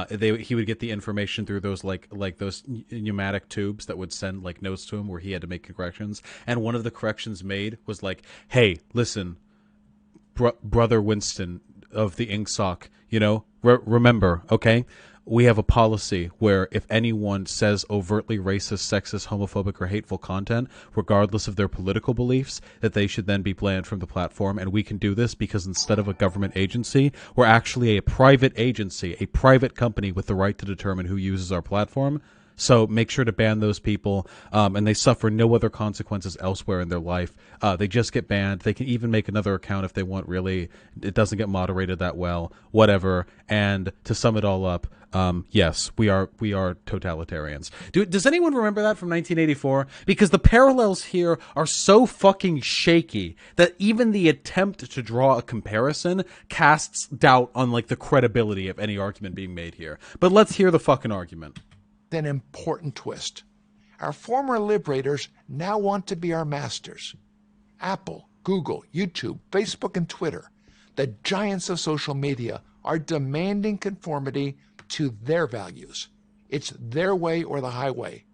He would get the information through those like those pneumatic tubes that would send like notes to him where he had to make corrections. And one of the corrections made was like, "Hey, listen, brother Winston of the Ingsoc, remember, okay? We have a policy where if anyone says overtly racist, sexist, homophobic, or hateful content, regardless of their political beliefs, that they should then be banned from the platform. And we can do this because instead of a government agency, we're actually a private agency, a private company with the right to determine who uses our platform. So make sure to ban those people, and they suffer no other consequences elsewhere in their life. They just get banned. They can even make another account if they want, really. It doesn't get moderated that well, whatever. And to sum it all up, yes, we are totalitarians. Does anyone remember that from 1984? Because the parallels here are so fucking shaky that even the attempt to draw a comparison casts doubt on like the credibility of any argument being made here. But let's hear the fucking argument. An important twist. Our former liberators now want to be our masters. Apple, Google, YouTube, Facebook, and Twitter, the giants of social media, are demanding conformity to their values. It's their way or the highway.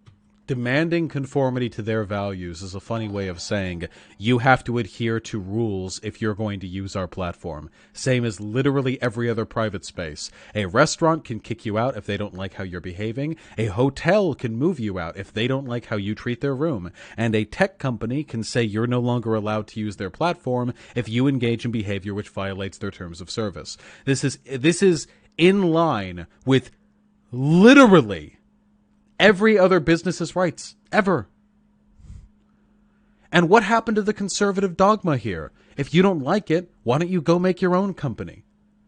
Demanding conformity to their values is a funny way of saying you have to adhere to rules if you're going to use our platform. Same as literally every other private space. A restaurant can kick you out if they don't like how you're behaving. A hotel can move you out if they don't like how you treat their room. And a tech company can say you're no longer allowed to use their platform if you engage in behavior which violates their terms of service. This is in line with literally every other business's rights, ever. And what happened to the conservative dogma here? If you don't like it, why don't you go make your own company?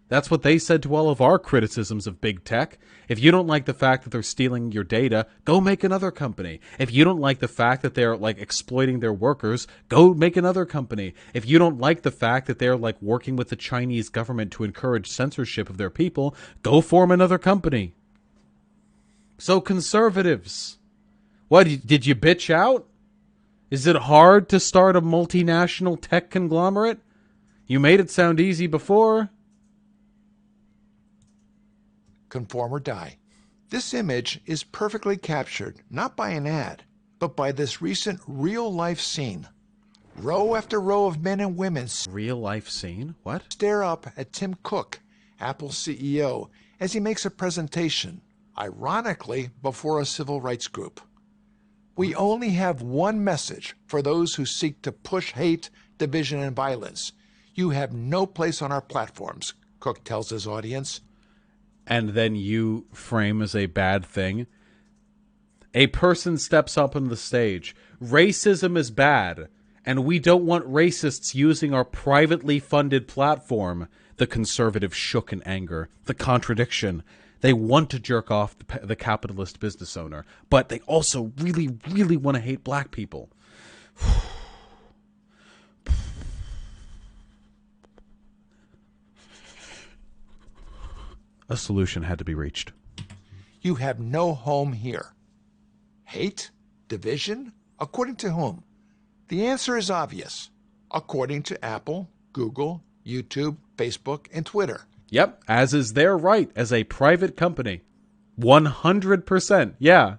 That's what they said to all of our criticisms of big tech. If you don't like the fact that they're stealing your data, go make another company. If you don't like the fact that they're like exploiting their workers, go make another company. If you don't like the fact that they're like working with the Chinese government to encourage censorship of their people, go form another company. So conservatives, what, did you bitch out? Is it hard to start a multinational tech conglomerate? You made it sound easy before. Conform or die. This image is perfectly captured, not by an ad, but by this recent real-life scene. Row after row of men and women real-life scene? What? Stare up at Tim Cook, Apple's CEO, as he makes a presentation, ironically before a civil rights group. We only have one message for those who seek to push hate, division, and violence. You have no place on our platforms, Cook tells his audience. And then you frame as a bad thing. A person steps up on the stage. Racism is bad, and we don't want racists using our privately funded platform. The conservative shook in anger. The contradiction. They want to jerk off the capitalist business owner, but they also really, really want to hate black people. A solution had to be reached. You have no home here. Hate? Division? According to whom? The answer is obvious. According to Apple, Google, YouTube, Facebook, and Twitter. Yep, as is their right as a private company. 100%, yeah.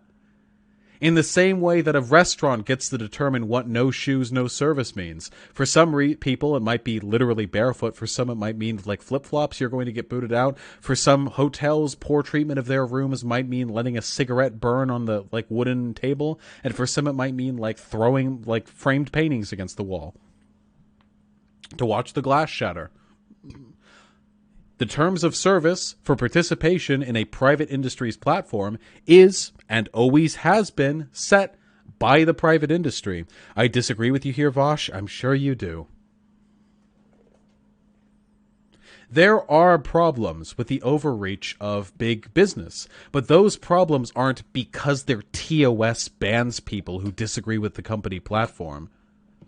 In the same way that a restaurant gets to determine what no shoes, no service means. For some people, it might be literally barefoot. For some, it might mean like flip-flops, you're going to get booted out. For some hotels, poor treatment of their rooms might mean letting a cigarette burn on the like wooden table. And for some, it might mean like throwing like framed paintings against the wall to watch the glass shatter. The terms of service for participation in a private industry's platform is, and always has been, set by the private industry. I disagree with you here, Vosh. I'm sure you do. There are problems with the overreach of big business, but those problems aren't because their TOS bans people who disagree with the company platform.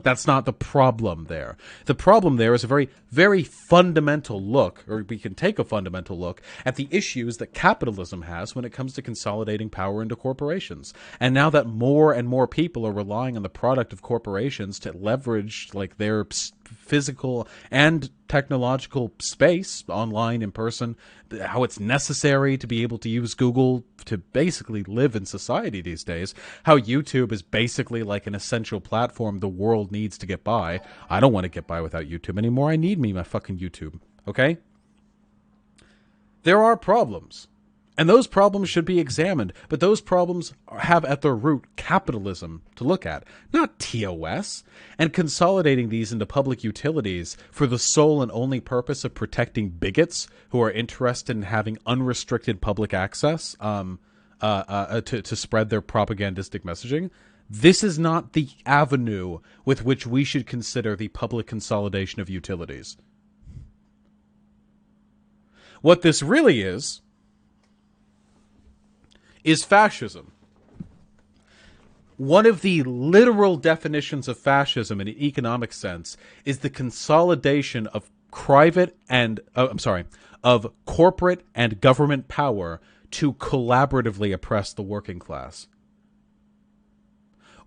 That's not the problem there. The problem there is a very, very fundamental look, or we can take a fundamental look, at the issues that capitalism has when it comes to consolidating power into corporations. And now that more and more people are relying on the product of corporations to leverage like their physical and technological space, online, in person, how it's necessary to be able to use Google to basically live in society these days, how YouTube is basically like an essential platform the world needs to get by. I don't want to get by without YouTube anymore. I need my fucking YouTube, okay? There are problems. And those problems should be examined, but those problems have at their root capitalism to look at, not TOS. And consolidating these into public utilities for the sole and only purpose of protecting bigots who are interested in having unrestricted public access to spread their propagandistic messaging, this is not the avenue with which we should consider the public consolidation of utilities. What this really is fascism. One of the literal definitions of fascism in an economic sense is the consolidation of corporate and government power to collaboratively oppress the working class.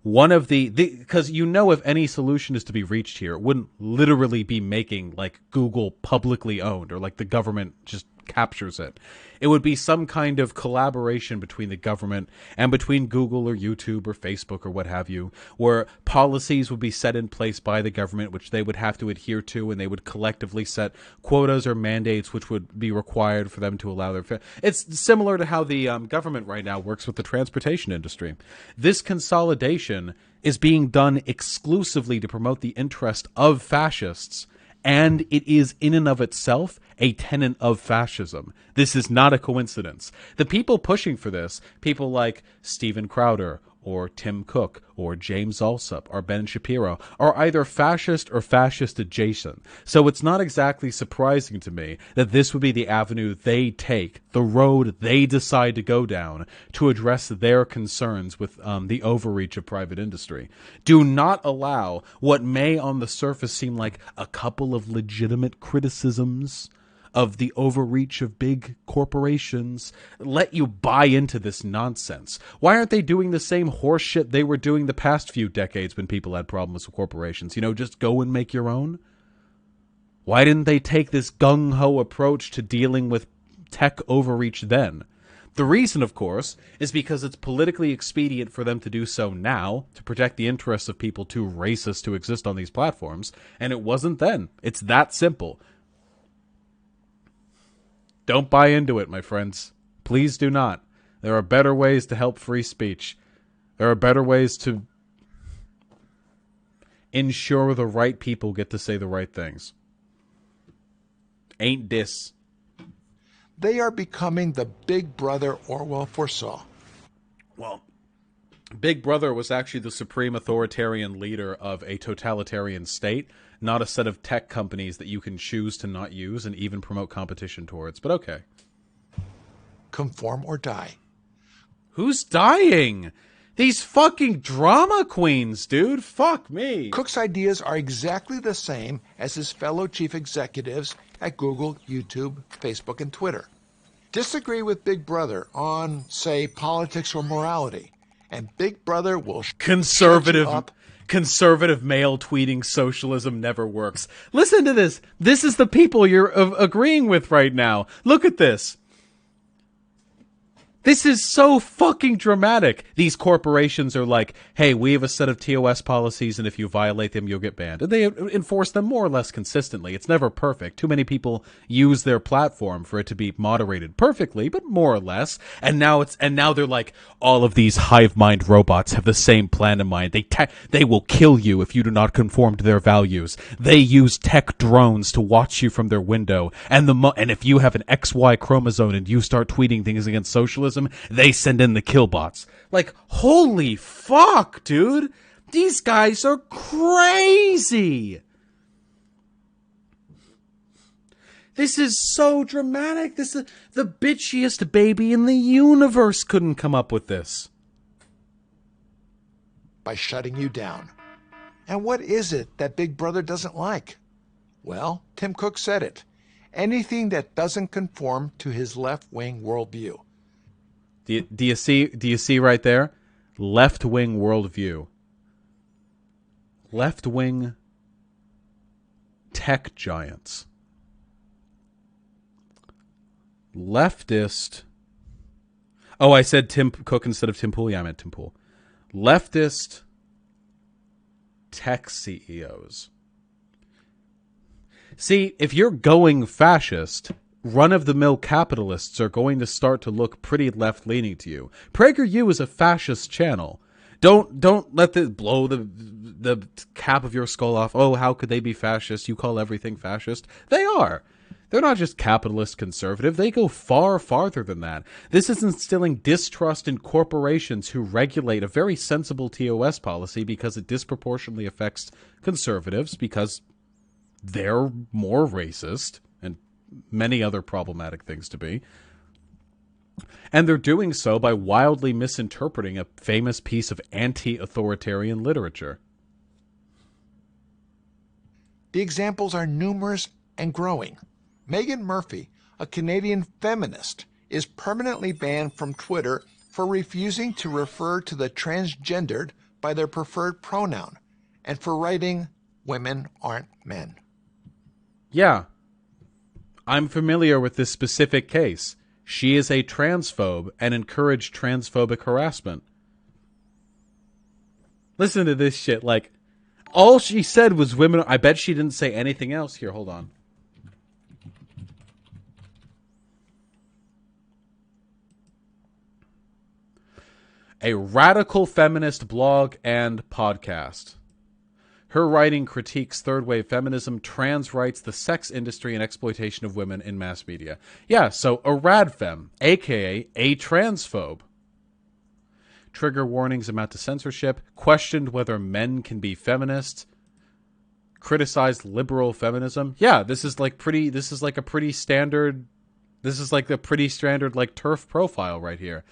One of because if any solution is to be reached here, it wouldn't literally be making like Google publicly owned or like the government just captures it. It would be some kind of collaboration between the government and between Google or YouTube or Facebook or what have you, where policies would be set in place by the government, which they would have to adhere to, and they would collectively set quotas or mandates which would be required for them to allow their... It's similar to how the government right now works with the transportation industry. This consolidation is being done exclusively to promote the interest of fascists, and it is in and of itself a tenet of fascism. This is not a coincidence. The people pushing for this, people like Steven Crowder or Tim Cook or James Alsop or Ben Shapiro, are either fascist or fascist adjacent. So it's not exactly surprising to me that this would be the avenue they take, the road they decide to go down to address their concerns with the overreach of private industry. Do not allow what may on the surface seem like a couple of legitimate criticisms of the overreach of big corporations let you buy into this nonsense. Why aren't they doing the same horse shit they were doing the past few decades when people had problems with corporations? Just go and make your own? Why didn't they take this gung-ho approach to dealing with tech overreach then? The reason, of course, is because it's politically expedient for them to do so now to protect the interests of people too racist to exist on these platforms, and it wasn't then. It's that simple. Don't buy into it, my friends. Please do not. There are better ways to help free speech. There are better ways to ensure the right people get to say the right things. Ain't this. They are becoming the Big Brother Orwell foresaw. Well, Big Brother was actually the supreme authoritarian leader of a totalitarian state, not a set of tech companies that you can choose to not use and even promote competition towards. But okay. Conform or die. Who's dying? These fucking drama queens, dude. Fuck me. Cook's ideas are exactly the same as his fellow chief executives at Google, YouTube, Facebook, and Twitter. Disagree with Big Brother on, say, politics or morality, and Big Brother will conservative up. Conservative male tweeting socialism never works. Listen to this. This is the people you're agreeing with right now. Look at this. This is so fucking dramatic. These corporations are like, hey, we have a set of TOS policies, and if you violate them, you'll get banned. And they enforce them more or less consistently. It's never perfect. Too many people use their platform for it to be moderated perfectly, but more or less. And now they're like, all of these hive mind robots have the same plan in mind. They will kill you if you do not conform to their values. They use tech drones to watch you from their window. And if you have an XY chromosome and you start tweeting things against socialism, they send in the killbots. Like, holy fuck, dude. These guys are crazy. This is so dramatic. This is the bitchiest baby in the universe couldn't come up with this. By shutting you down. And what is it that Big Brother doesn't like? Well, Tim Cook said it. Anything that doesn't conform to his left-wing worldview. Do you see right there? Left-wing worldview. Left-wing tech giants. Leftist. Oh, I said Tim Cook instead of Tim Pool. Yeah, I meant Tim Pool. Leftist tech CEOs. See, if you're going fascist, run-of-the-mill capitalists are going to start to look pretty left-leaning to you. Prager U is a fascist channel. Don't let this blow the cap of your skull off. Oh, how could they be fascist? You call everything fascist. They are. They're not just capitalist conservative. They go far farther than that. This is instilling distrust in corporations who regulate a very sensible TOS policy because it disproportionately affects conservatives because they're more racist and many other problematic things to be. And they're doing so by wildly misinterpreting a famous piece of anti-authoritarian literature. The examples are numerous and growing. Meghan Murphy, a Canadian feminist, is permanently banned from Twitter for refusing to refer to the transgendered by their preferred pronoun and for writing, "Women aren't men." Yeah, I'm familiar with this specific case. She is a transphobe and encouraged transphobic harassment. Listen to this shit. Like, all she said was women. I bet she didn't say anything else. Here, hold on. A radical feminist blog and podcast. Her writing critiques third-wave feminism, trans rights, the sex industry, and exploitation of women in mass media. Yeah, so a radfem, a.k.a. a transphobe. Trigger warnings amount to censorship, questioned whether men can be feminists, criticized liberal feminism. Yeah, this is like a pretty standard like turf profile right here.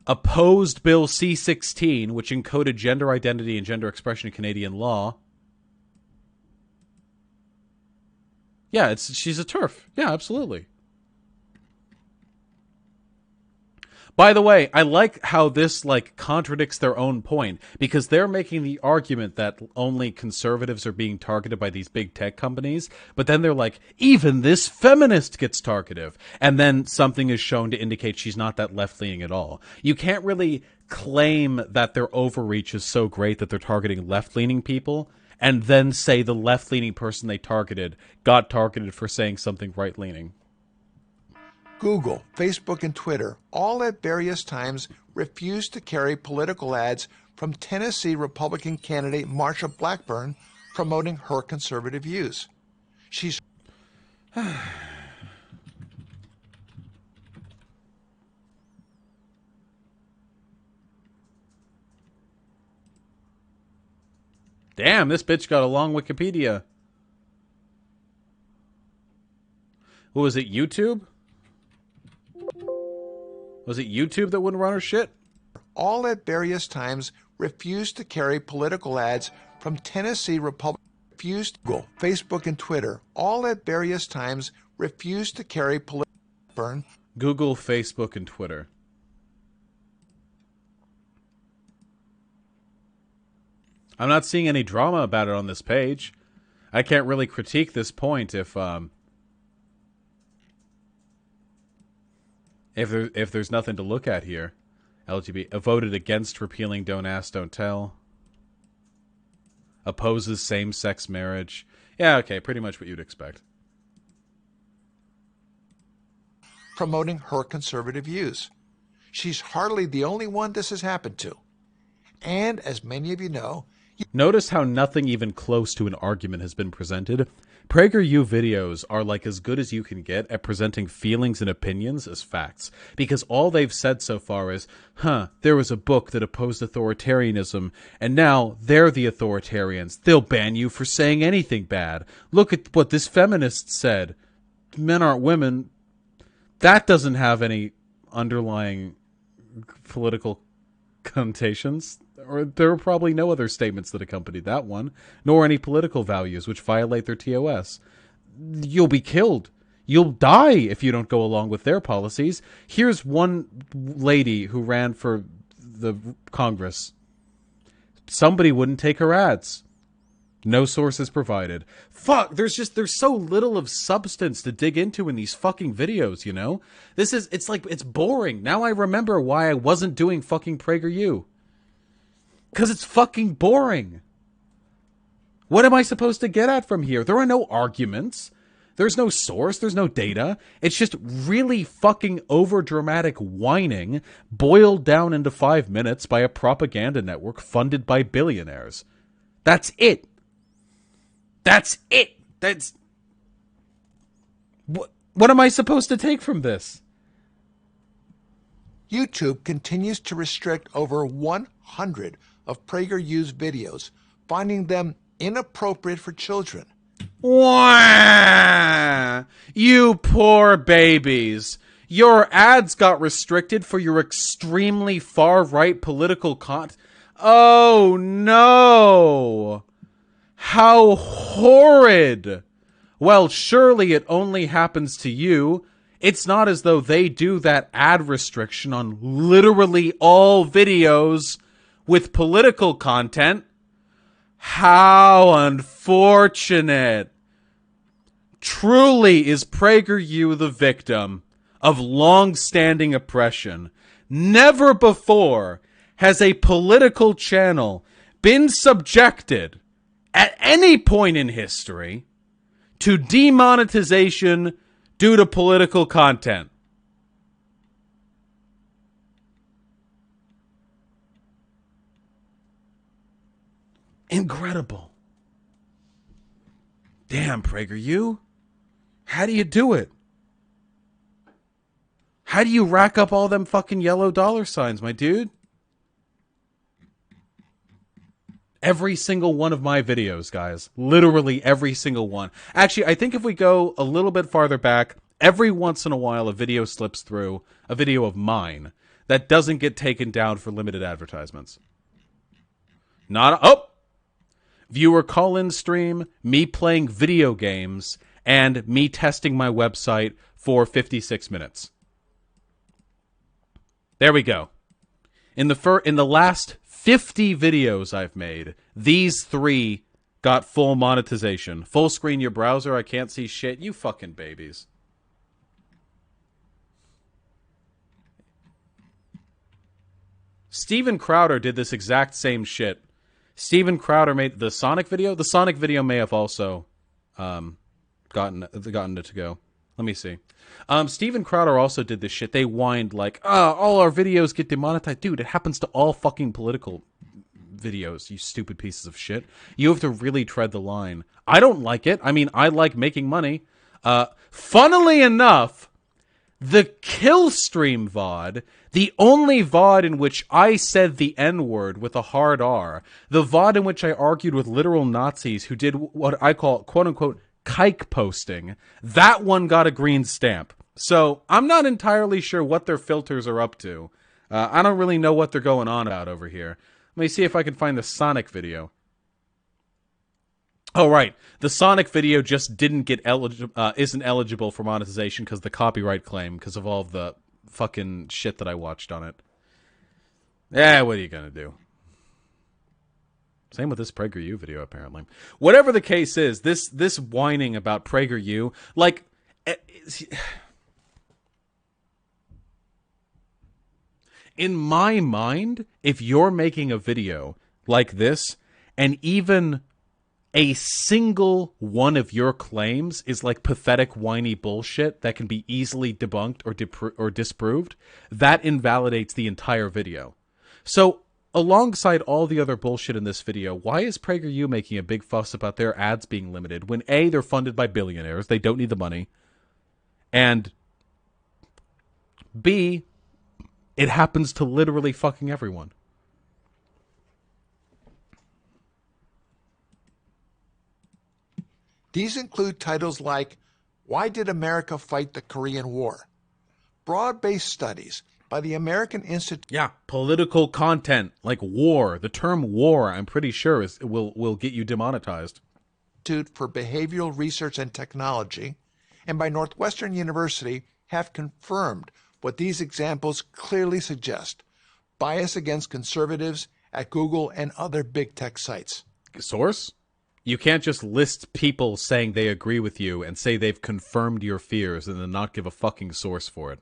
Opposed Bill C-16, which encoded gender identity and gender expression in Canadian law. Yeah, she's a TERF. Yeah, absolutely. By the way, I like how this contradicts their own point, because they're making the argument that only conservatives are being targeted by these big tech companies, but then they're like, even this feminist gets targeted, and then something is shown to indicate she's not that left-leaning at all. You can't really claim that their overreach is so great that they're targeting left-leaning people, and then say the left-leaning person they targeted got targeted for saying something right-leaning. Google, Facebook, and Twitter all at various times refused to carry political ads from Tennessee Republican candidate Marsha Blackburn promoting her conservative views. She's... Damn, this bitch got a long Wikipedia. What was it, YouTube? Was it YouTube that wouldn't run her shit? All at various times refused to carry political ads from Tennessee Republican... Google, Facebook, and Twitter all at various times refused to carry political... Google, Facebook, and Twitter. I'm not seeing any drama about it on this page. I can't really critique this point if there's nothing to look at here. LGBT voted against repealing Don't Ask, Don't Tell. Opposes same-sex marriage. Yeah, okay, pretty much what you'd expect. Promoting her conservative views. She's hardly the only one this has happened to. And as many of you know... Notice how nothing even close to an argument has been presented. Prager U videos are like as good as you can get at presenting feelings and opinions as facts, because all they've said so far is, there was a book that opposed authoritarianism, and now they're the authoritarians. They'll ban you for saying anything bad. Look at what this feminist said. Men aren't women. That doesn't have any underlying political connotations. or there were probably no other statements that accompanied that one, nor any political values which violate their TOS. You'll be killed. You'll die if you don't go along with their policies. Here's one lady who ran for the Congress. Somebody wouldn't take her ads. No sources provided. Fuck, there's so little of substance to dig into in these fucking videos, you know? It's boring. Now I remember why I wasn't doing fucking Prager U. 'Cause it's fucking boring. What am I supposed to get at from here? There are no arguments. There's no source. There's no data. It's just really fucking overdramatic whining boiled down into 5 minutes by a propaganda network funded by billionaires. That's it. That's it. That's... What am I supposed to take from this? YouTube continues to restrict over 100 of Prager U's videos, finding them inappropriate for children. Wah! You poor babies. Your ads got restricted for your extremely far-right political Oh, no. How horrid. Well, surely it only happens to you. It's not as though they do that ad restriction on literally all videos with political content. How unfortunate. Truly is Prager U the victim of long-standing oppression. Never before has a political channel been subjected at any point in history to demonetization due to political content. Incredible. Damn, Prager U. How do you do it? How do you rack up all them fucking yellow dollar signs, my dude? Every single one of my videos, guys. Literally every single one. Actually, I think if we go a little bit farther back, every once in a while a video slips through, a video of mine, that doesn't get taken down for limited advertisements. Viewer call-in stream, me playing video games, and me testing my website for 56 minutes. There we go. In the last 50 videos I've made, these 3 got full monetization. Full screen your browser, I can't see shit. You fucking babies. Steven Crowder did this exact same shit. Steven Crowder made the Sonic video. The Sonic video may have also gotten it to go. Let me see. Steven Crowder also did this shit. They whined like, all our videos get demonetized. Dude, it happens to all fucking political videos, you stupid pieces of shit. You have to really tread the line. I don't like it. I mean, I like making money. Funnily enough, the Killstream VOD, the only VOD in which I said the N-word with a hard R, the VOD in which I argued with literal Nazis who did what I call, quote-unquote, kike posting, that one got a green stamp. So, I'm not entirely sure what their filters are up to. I don't really know what they're going on about over here. Let me see if I can find the Sonic video. Oh, right. The Sonic video just didn't get isn't eligible for monetization because the copyright claim, because of all of the fucking shit that I watched on it. Yeah, what are you gonna do? Same with this Prager U video, apparently. Whatever the case is, this whining about Prager U, like... In my mind, if you're making a video like this, and even a single one of your claims is like pathetic, whiny bullshit that can be easily debunked or disproved, that invalidates the entire video. So, alongside all the other bullshit in this video, why is Prager U making a big fuss about their ads being limited when A, they're funded by billionaires, they don't need the money, and B, it happens to literally fucking everyone. These include titles like, Why Did America Fight the Korean War? Broad-based studies by the American Institute. Yeah, political content like war. The term war, I'm pretty sure, will get you demonetized. For Behavioral Research and Technology, and by Northwestern University have confirmed what these examples clearly suggest: bias against conservatives at Google and other big tech sites. Source? You can't just list people saying they agree with you and say they've confirmed your fears and then not give a fucking source for it.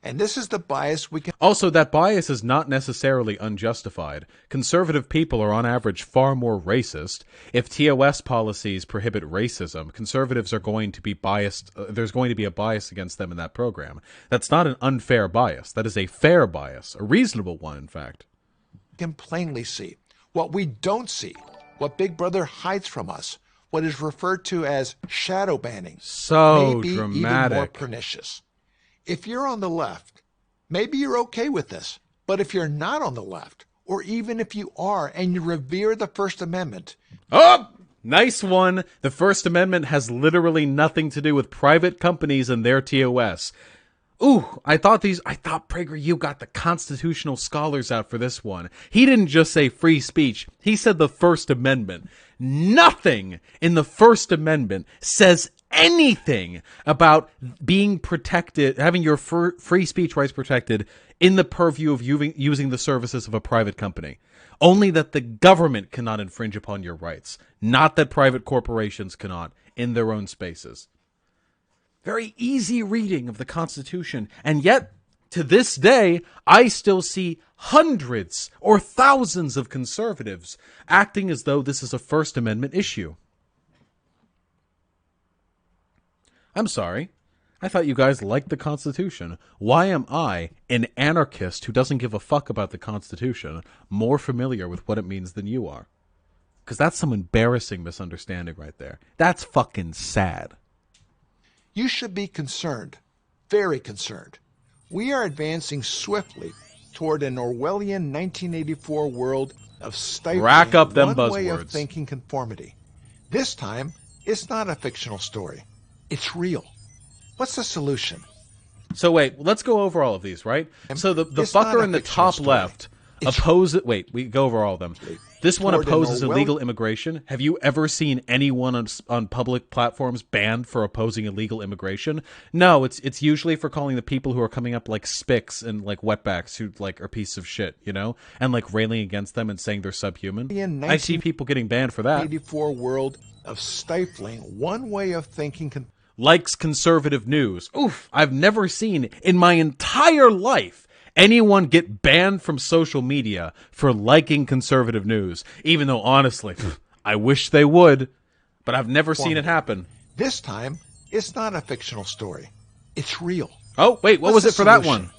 And this is the bias we can... Also, that bias is not necessarily unjustified. Conservative people are on average far more racist. If TOS policies prohibit racism, conservatives are going to be biased. There's going to be a bias against them in that program. That's not an unfair bias. That is a fair bias, a reasonable one, in fact. Can plainly see. What we don't see, what Big Brother hides from us, what is referred to as shadow banning, so may be dramatic. even more pernicious. If you're on the left, maybe you're okay with this. But if you're not on the left, or even if you are and you revere the First Amendment... Oh! Nice one. The First Amendment has literally nothing to do with private companies and their TOS. Ooh, I thought Prager U got the constitutional scholars out for this one. He didn't just say free speech. He said the First Amendment. Nothing in the First Amendment says anything about being protected, having your free speech rights protected in the purview of using the services of a private company. Only that the government cannot infringe upon your rights, not that private corporations cannot in their own spaces. Very easy reading of the Constitution, and yet, to this day, I still see hundreds or thousands of conservatives acting as though this is a First Amendment issue. I'm sorry. I thought you guys liked the Constitution. Why am I, an anarchist who doesn't give a fuck about the Constitution, more familiar with what it means than you are? Because that's some embarrassing misunderstanding right there. That's fucking sad. You should be concerned, very concerned. We are advancing swiftly toward an Orwellian 1984 world of stifling Rack up them one way buzzwords. of thinking conformity. This time, it's not a fictional story. It's real. What's the solution? So wait, let's go over all of these, right? So the It's not fucker a in the fictional top story. left opposes... Wait, we go over all of them. This one Toward an opposes Orwell- illegal immigration. Have you ever seen anyone on public platforms banned for opposing illegal immigration? No, it's usually for calling the people who are coming up like spics and like wetbacks who like are pieces of shit, you know? And like railing against them and saying they're subhuman. I see people getting banned for that. 1984 world of stifling one way of thinking Likes conservative news. Oof, I've never seen in my entire life anyone get banned from social media for liking conservative news. Even though, honestly, I wish they would, but I've never seen it happen. This time, it's not a fictional story. It's real. Oh, wait, what was What's it the for that solution? one?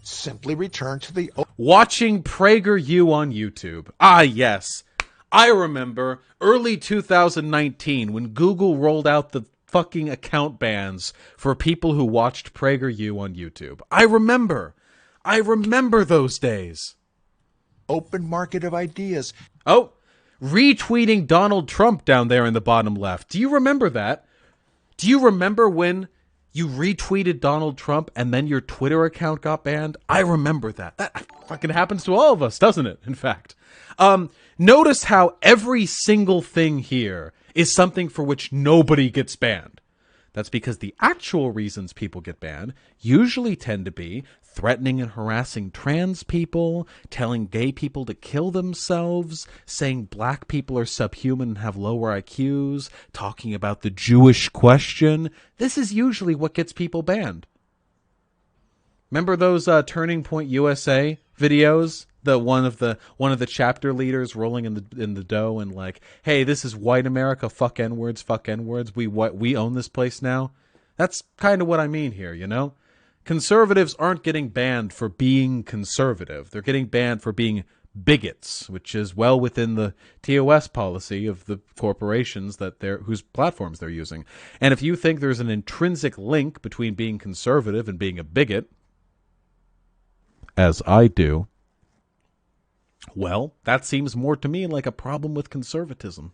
Simply return to the... Watching Prager U on YouTube. Ah, yes. I remember early 2019 when Google rolled out the fucking account bans for people who watched Prager U on YouTube. I remember those days. Open market of ideas. Oh, retweeting Donald Trump down there in the bottom left. Do you remember that? Do you remember when you retweeted Donald Trump and then your Twitter account got banned? I remember that. That fucking happens to all of us, doesn't it? In fact. Notice how every single thing here is something for which nobody gets banned. That's because the actual reasons people get banned usually tend to be threatening and harassing trans people, telling gay people to kill themselves, saying black people are subhuman and have lower IQs, talking about the Jewish question. This is usually what gets people banned. Remember those Turning Point USA videos? The one of the chapter leaders rolling in the dough and like, hey, this is white America, fuck N-words, fuck N-words. We own this place now. That's kind of what I mean here, you know? Conservatives aren't getting banned for being conservative. They're getting banned for being bigots, which is well within the TOS policy of the corporations whose platforms they're using. And if you think there's an intrinsic link between being conservative and being a bigot, as I do, well, that seems more to me like a problem with conservatism.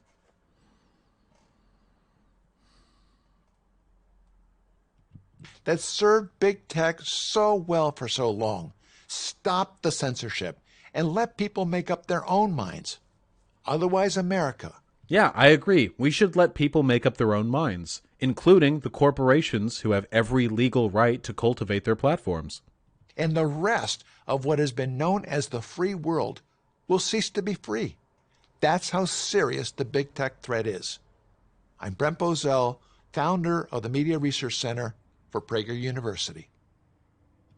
that served big tech so well for so long. Stop the censorship and let people make up their own minds. Otherwise, America. Yeah, I agree. We should let people make up their own minds, including the corporations who have every legal right to cultivate their platforms. And the rest of what has been known as the free world will cease to be free. That's how serious the big tech threat is. I'm Brent Bozell, founder of the Media Research Center for Prager University.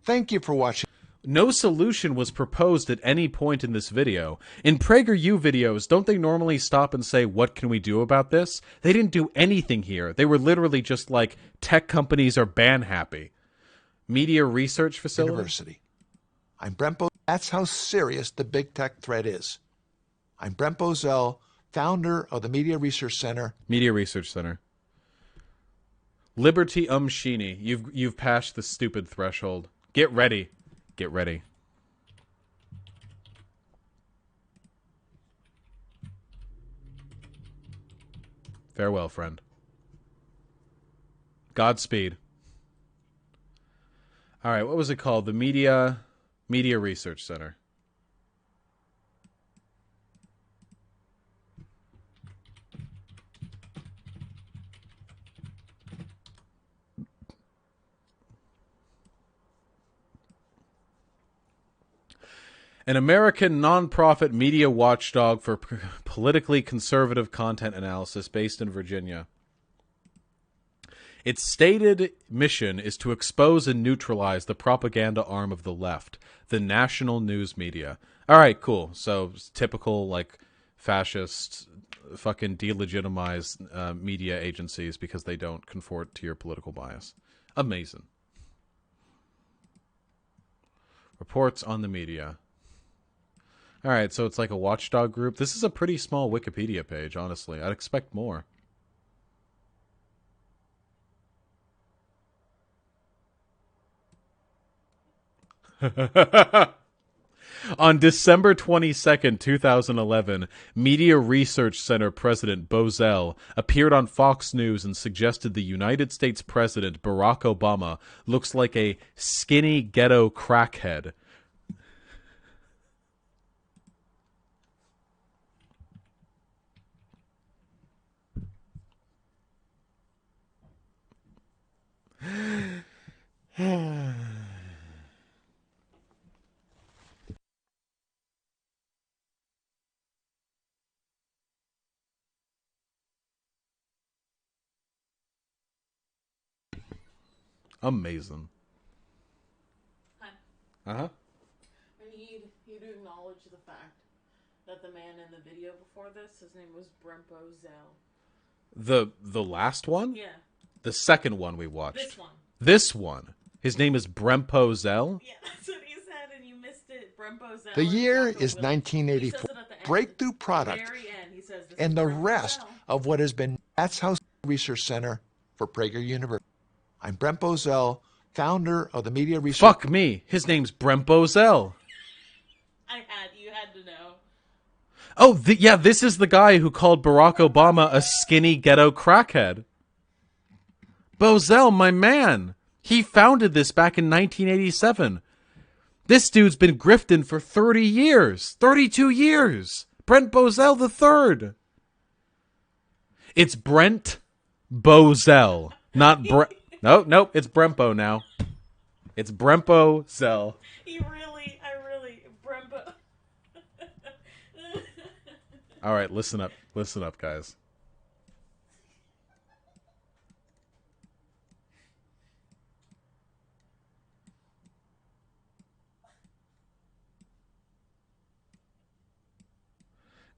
Thank you for watching. No solution was proposed at any point in this video. In Prager U videos, don't they normally stop and say, what can we do about this? They didn't do anything here. They were literally just like, tech companies are ban happy. Media Research Facility? University. I'm Brent Bozell. That's how serious the big tech threat is. I'm Brent Bozell, founder of the Media Research Center. Media Research Center. Liberty Sheeny, you've passed the stupid threshold. Get ready. Get ready. Farewell, friend. Godspeed. All right, what was it called? The Media Research Center. An American nonprofit media watchdog for politically conservative content analysis based in Virginia. Its stated mission is to expose and neutralize the propaganda arm of the left, the national news media. All right, cool. So typical, like, fascist, fucking delegitimized media agencies because they don't conform to your political bias. Amazing. Reports on the media. All right, so it's like a watchdog group. This is a pretty small Wikipedia page, honestly. I'd expect more. On December 22nd, 2011, Media Research Center President Bozell appeared on Fox News and suggested the United States President Barack Obama looks like a skinny ghetto crackhead. Amazing. Hi. Uh-huh. I need you to acknowledge the fact that the man in the video before this, his name was Brent Bozell. The last one? Yeah. The second one we watched. This one. This one. His name is Brent Bozell? Yeah, that's what he said, and you missed it. Brent Bozell. The year is 1984. Breakthrough product. And the rest of what has been. That's how Research Center for Prager University. I'm Brent Bozell, founder of the Media Research. Fuck me. His name's Brent Bozell. You had to know. Oh, yeah, this is the guy who called Barack Obama a skinny ghetto crackhead. Bozell, my man. He founded this back in 1987. This dude's been grifting for 30 years. 32 years. Brent Bozell III. It's Brent Bozell, not Brent. Nope, it's Brempo now. It's Brempo Zell. Brempo. All right, listen up, guys.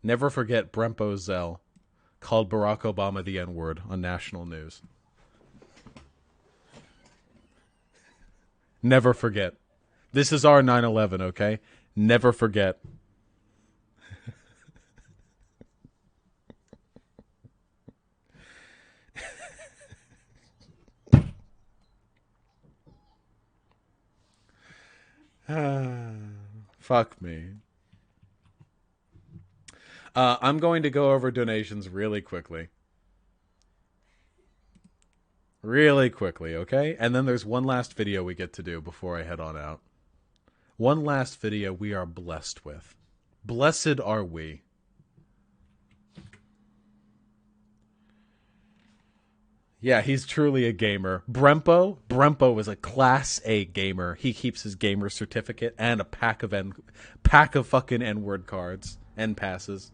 Never forget Brempo Zell called Barack Obama the N-word on national news. Never forget. This is our 9/11, okay? Never forget. Fuck me. I'm going to go over donations really quickly. Really quickly, okay? And then there's one last video we get to do before I head on out. One last video we are blessed with. Blessed are we. Yeah, he's truly a gamer. Brempo is a Class A gamer. He keeps his gamer certificate and a pack of fucking N-word cards and passes.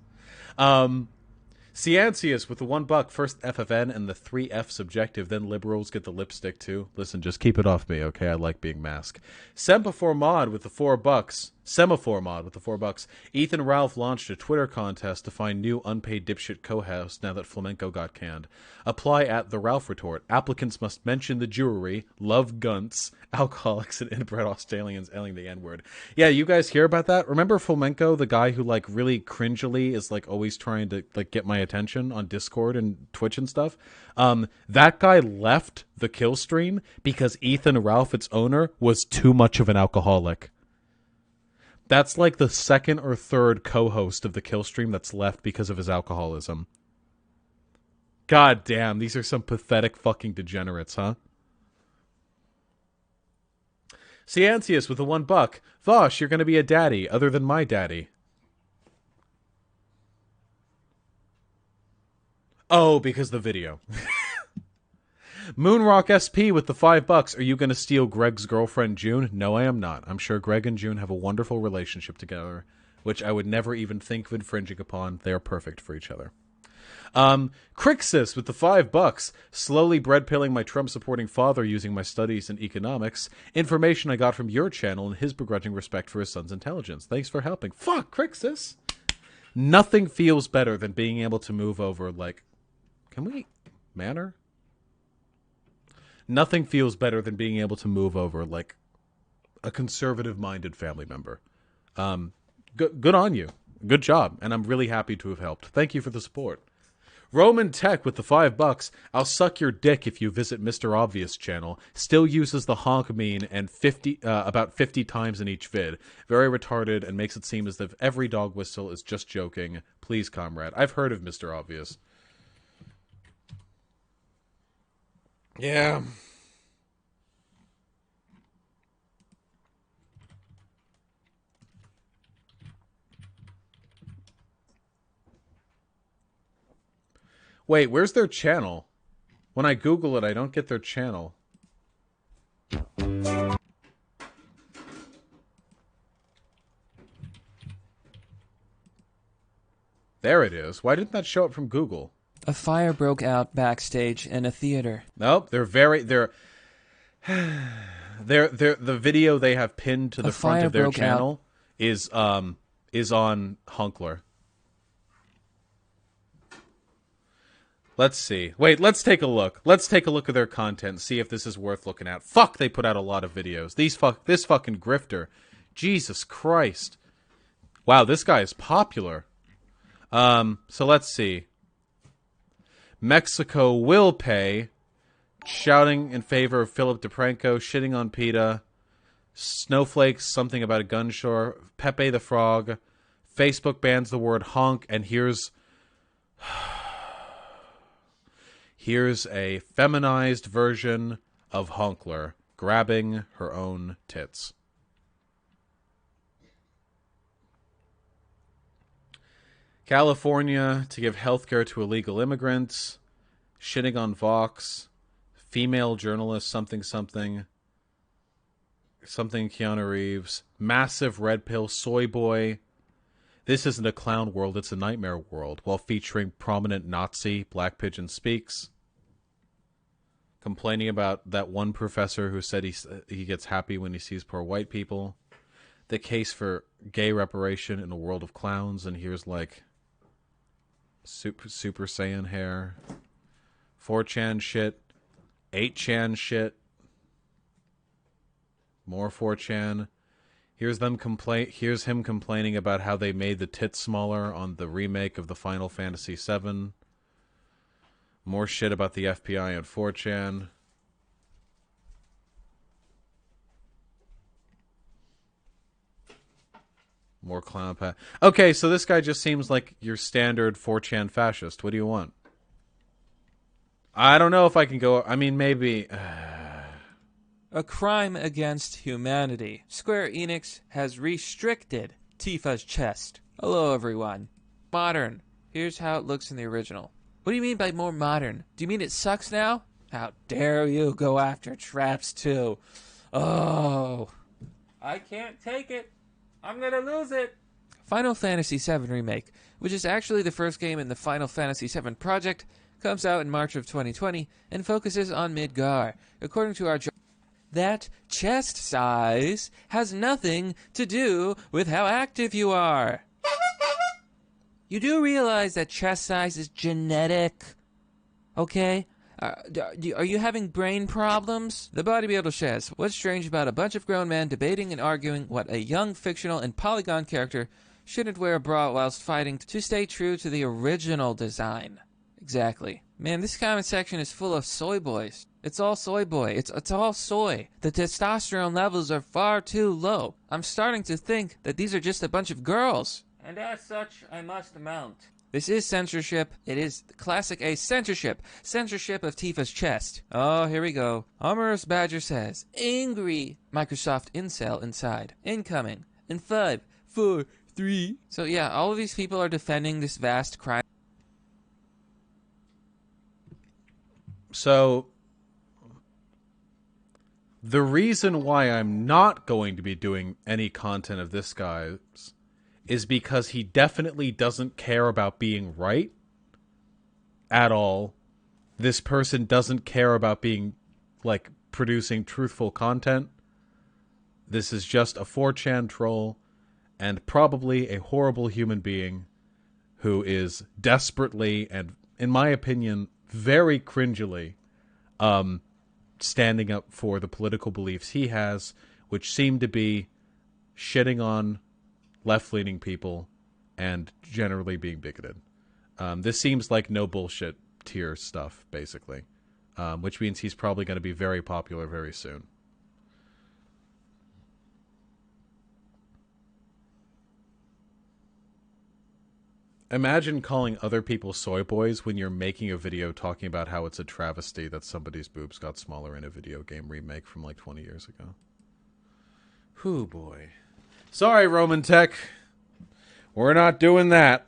Ciancius with the $1, first FFN and the 3F subjective, then liberals get the lipstick too. Listen, just keep it off me, okay? I like being masked. Semaphore Mod with the $4. Semaphore Mod with the $4. Ethan Ralph launched a Twitter contest to find new unpaid dipshit co-host now that Flamenco got canned. Apply at the Ralph Retort. Applicants must mention the jewelry, love gunts, alcoholics, and inbred Australians ailing the N-word. Yeah, you guys hear about that? Remember Flamenco, the guy who like really cringily is like always trying to like get my attention on Discord and Twitch and stuff? That guy left the kill stream because Ethan Ralph, its owner, was too much of an alcoholic. That's like the second or third co-host of the kill stream that's left because of his alcoholism. God damn, these are some pathetic fucking degenerates, huh? Ciancius with the $1. Vosh, you're gonna be a daddy, other than my daddy. Oh, because the video. Moonrock SP with the $5. Are you going to steal Greg's girlfriend, June? No, I am not. I'm sure Greg and June have a wonderful relationship together, which I would never even think of infringing upon. They are perfect for each other. Crixus with the $5. Slowly bread-pilling my Trump-supporting father using my studies in economics. Information I got from your channel and his begrudging respect for his son's intelligence. Thanks for helping. Fuck, Crixus! Nothing feels better than being able to move over, like... Can we... Manner? Nothing feels better than being able to move over like a conservative-minded family member. Good on you. Good job. And I'm really happy to have helped. Thank you for the support. Roman Tech with the $5. I'll suck your dick if you visit Mr. Obvious channel. Still uses the honk meme and about 50 times in each vid. Very retarded and makes it seem as if every dog whistle is just joking. Please, comrade. I've heard of Mr. Obvious. Yeah. Wait, where's their channel? When I Google it, I don't get their channel. There it is. Why didn't that show up from Google? A fire broke out backstage in a theater. Nope, the video they have pinned to the front of their channel is on Hunkler. Let's see. Wait, let's take a look. Let's take a look at their content, see if this is worth looking at. Fuck, they put out a lot of videos. This fucking grifter. Jesus Christ. Wow, this guy is popular. So let's see. Mexico will pay. Shouting in favor of Philip DePranco. Shitting on PETA. Snowflakes, something about a gun shore. Pepe the Frog. Facebook bans the word honk. And here's a feminized version of Honkler grabbing her own tits. California to give healthcare to illegal immigrants. Shitting on Vox. Female journalist something Keanu Reeves. Massive red pill soy boy. This isn't a clown world, it's a nightmare world. While featuring prominent Nazi, Black Pigeon Speaks. Complaining about that one professor who said he gets happy when he sees poor white people. The case for gay reparation in a world of clowns. And here's like Super Saiyan hair. 4chan shit. 8chan shit. More 4chan. Here's him complaining about how they made the tits smaller on the remake of the Final Fantasy VII. More shit about the FBI and 4chan. More clown pat. Okay, so this guy just seems like your standard 4chan fascist. What do you want? I don't know if I can go... I mean, maybe... A crime against humanity. Square Enix has restricted Tifa's chest. Hello, everyone. Modern. Here's how it looks in the original. What do you mean by more modern? Do you mean it sucks now? How dare you go after Traps 2? Oh. I can't take it. I'm gonna lose it. Final Fantasy VII Remake, which is actually the first game in the Final Fantasy VII project, comes out in March of 2020 and focuses on Midgar. According to our... That chest size has nothing to do with how active you are. You do realize that chest size is genetic, okay? Are you having brain problems? The bodybuilder says, what's strange about a bunch of grown men debating and arguing what a young, fictional, and polygon character shouldn't wear a bra whilst fighting to stay true to the original design? Exactly. Man, this comment section is full of soy boys. It's all soy boy. It's all soy. The testosterone levels are far too low. I'm starting to think that these are just a bunch of girls. And as such, I must mount. This is censorship. It is classic A censorship. Censorship of Tifa's chest. Oh, here we go. Amorous Badger says, angry Microsoft incel inside. Incoming. In 5, 4, 3. So yeah, all of these people are defending this vast crime. So, the reason why I'm not going to be doing any content of this guy's is because he definitely doesn't care about being right at all. This person doesn't care about being, like, producing truthful content. This is just a 4chan troll and probably a horrible human being who is desperately and, in my opinion, very cringily standing up for the political beliefs he has, which seem to be shitting on left-leaning people and generally being bigoted. This seems like no bullshit tier stuff, basically, which means he's probably going to be very popular very soon. Imagine calling other people soy boys when you're making a video talking about how it's a travesty that somebody's boobs got smaller in a video game remake from like 20 years ago. Whew, boy. Sorry, Roman Tech. We're not doing that.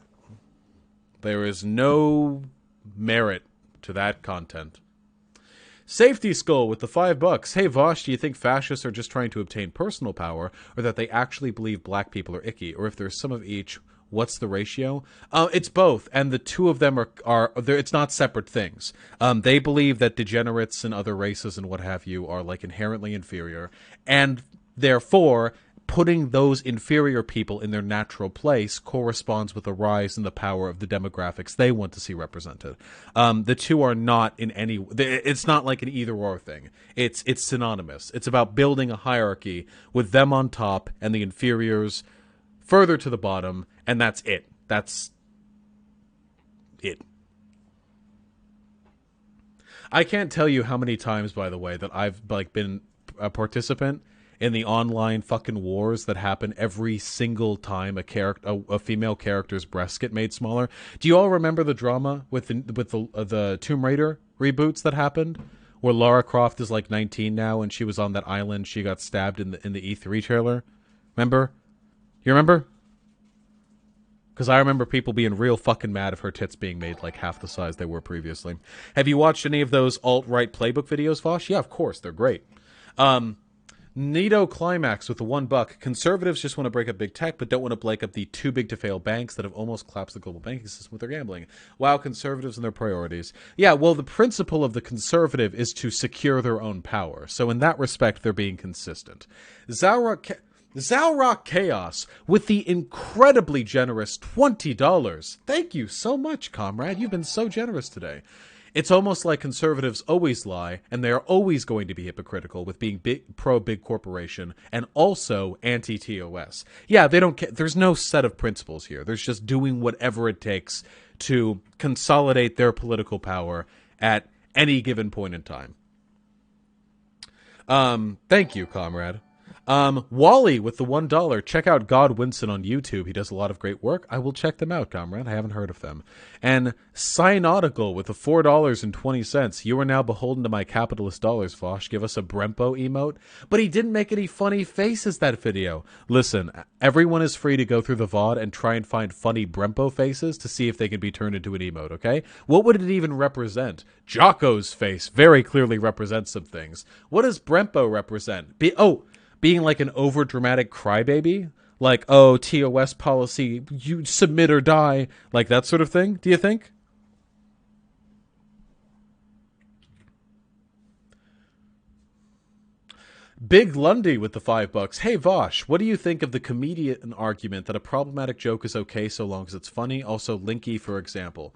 There is no merit to that content. Safety Skull with the $5. Hey Vosh, do you think fascists are just trying to obtain personal power, or that they actually believe black people are icky, or if there's some of each? What's the ratio? It's both, and the two of them are it's not separate things. They believe that degenerates and other races and what have you are like inherently inferior, and therefore putting those inferior people in their natural place corresponds with the rise in the power of the demographics they want to see represented. The two are not in any... It's not like an either-or thing. It's synonymous. It's about building a hierarchy with them on top and the inferiors further to the bottom, and that's it. That's it. I can't tell you how many times, by the way, that I've like been a participant in the online fucking wars that happen every single time a female character's breasts get made smaller. Do you all remember the drama with the Tomb Raider reboots that happened, where Lara Croft is like 19 now and she was on that island? She got stabbed in the E3 trailer. Remember? You remember? Because I remember people being real fucking mad of her tits being made like half the size they were previously. Have you watched any of those alt-right playbook videos, Vosh? Yeah, of course. They're great. Nito Climax with the $1. Conservatives just want to break up big tech, but don't want to break up the too big to fail banks that have almost collapsed the global banking system with their gambling. Wow, conservatives and their priorities. Yeah, well, the principle of the conservative is to secure their own power. So in that respect, they're being consistent. Zalrock Chaos with the incredibly generous $20. Thank you so much, comrade. You've been so generous today. It's almost like conservatives always lie, and they are always going to be hypocritical with being pro-big corporation and also anti-TOS. Yeah, they don't care. There's no set of principles here. There's just doing whatever it takes to consolidate their political power at any given point in time. Thank you, comrade. Wally with the $1. Check out God Winston on YouTube. He does a lot of great work. I will check them out, comrade. I haven't heard of them. And Cynautical with the $4.20. You are now beholden to my capitalist dollars, Vosh. Give us a Brempo emote. But he didn't make any funny faces that video. Listen, everyone is free to go through the VOD and try and find funny Brempo faces to see if they can be turned into an emote, okay? What would it even represent? Jocko's face very clearly represents some things. What does Brempo represent? Being like an over-dramatic crybaby? Like, oh, TOS policy, you submit or die. Like that sort of thing, do you think? Big Lundy with the $5. Hey, Vosh, what do you think of the comedian argument that a problematic joke is okay so long as it's funny? Also, Linky, for example.